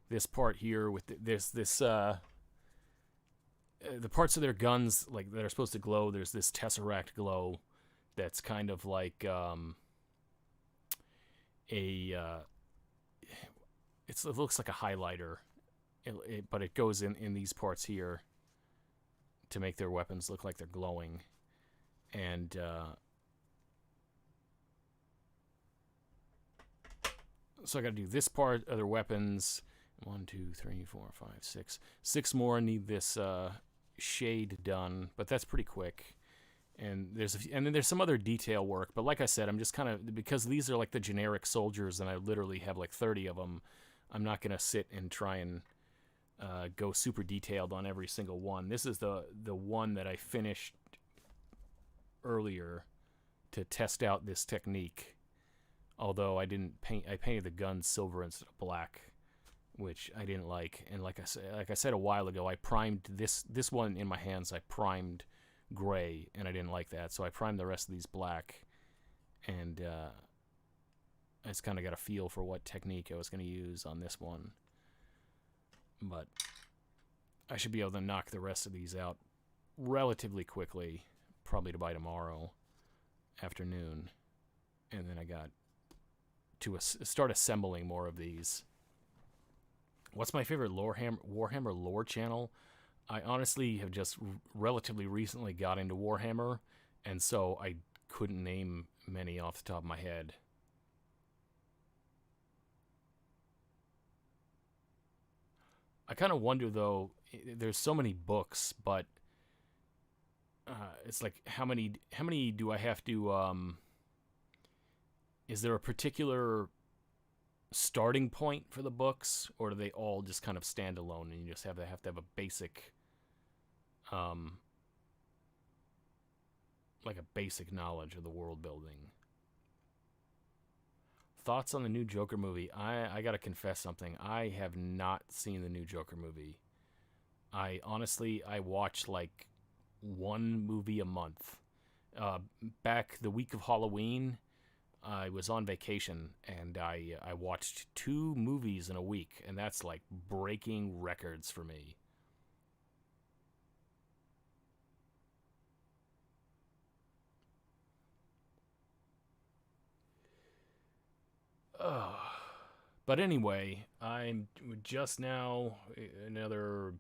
this part here with the parts of their guns like that are supposed to glow. There's this tesseract glow that's kind of like it looks like a highlighter, but it goes in these parts here to make their weapons look like they're glowing. And so I got to do this part of their weapons. 1, 2, 3, 4, 5, 6. 6 more need this shade done, but that's pretty quick. And then there's some other detail work, but like I said, I'm just kind of, because these are like the generic soldiers, and I literally have like 30 of them. I'm not gonna sit and try and go super detailed on every single one. This is the one that I finished earlier to test out this technique. Although I didn't paint, I painted the guns silver instead of black, which I didn't like. And like I said a while ago, I primed this one in my hands. I primed gray, and I didn't like that, so I primed the rest of these black. And I just kind of got a feel for what technique I was going to use on this one. But I should be able to knock the rest of these out relatively quickly, probably by tomorrow afternoon. And then I got to start assembling more of these. What's my favorite Warhammer lore channel? I honestly have just relatively recently got into Warhammer, and so I couldn't name many off the top of my head. I kind of wonder, though, there's so many books, but it's like, how many do I have to, is there a particular starting point for the books, or do they all just kind of stand alone and you just have to have a basic like a basic knowledge of the world building. Thoughts on the new Joker movie? I gotta confess something. I have not seen the new Joker movie. I watch like one movie a month. Back the week of Halloween, I was on vacation and I watched 2 movies in a week, and that's like breaking records for me. Ugh. But anyway, I'm just now another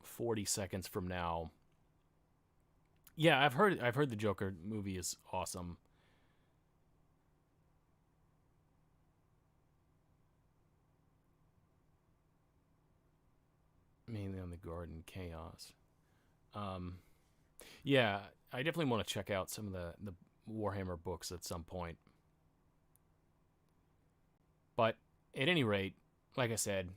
40 seconds from now. Yeah, I've heard the Joker movie is awesome. Mainly on the Garden Chaos. Um, yeah, I definitely want to check out some of the Warhammer books at some point. But at any rate, like I said,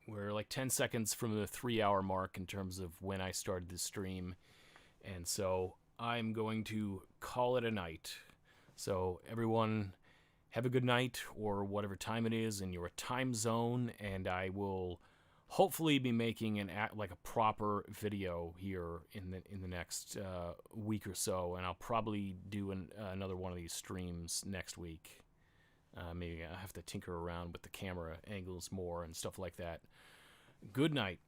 we're like 10 seconds from the 3 hour mark in terms of when I started the stream. And so I'm going to call it a night. So everyone, have a good night or whatever time it is in your time zone, and I will hopefully be making like a proper video here in the next week or so, and I'll probably do another one of these streams next week. Maybe I have to tinker around with the camera angles more and stuff like that. Good night.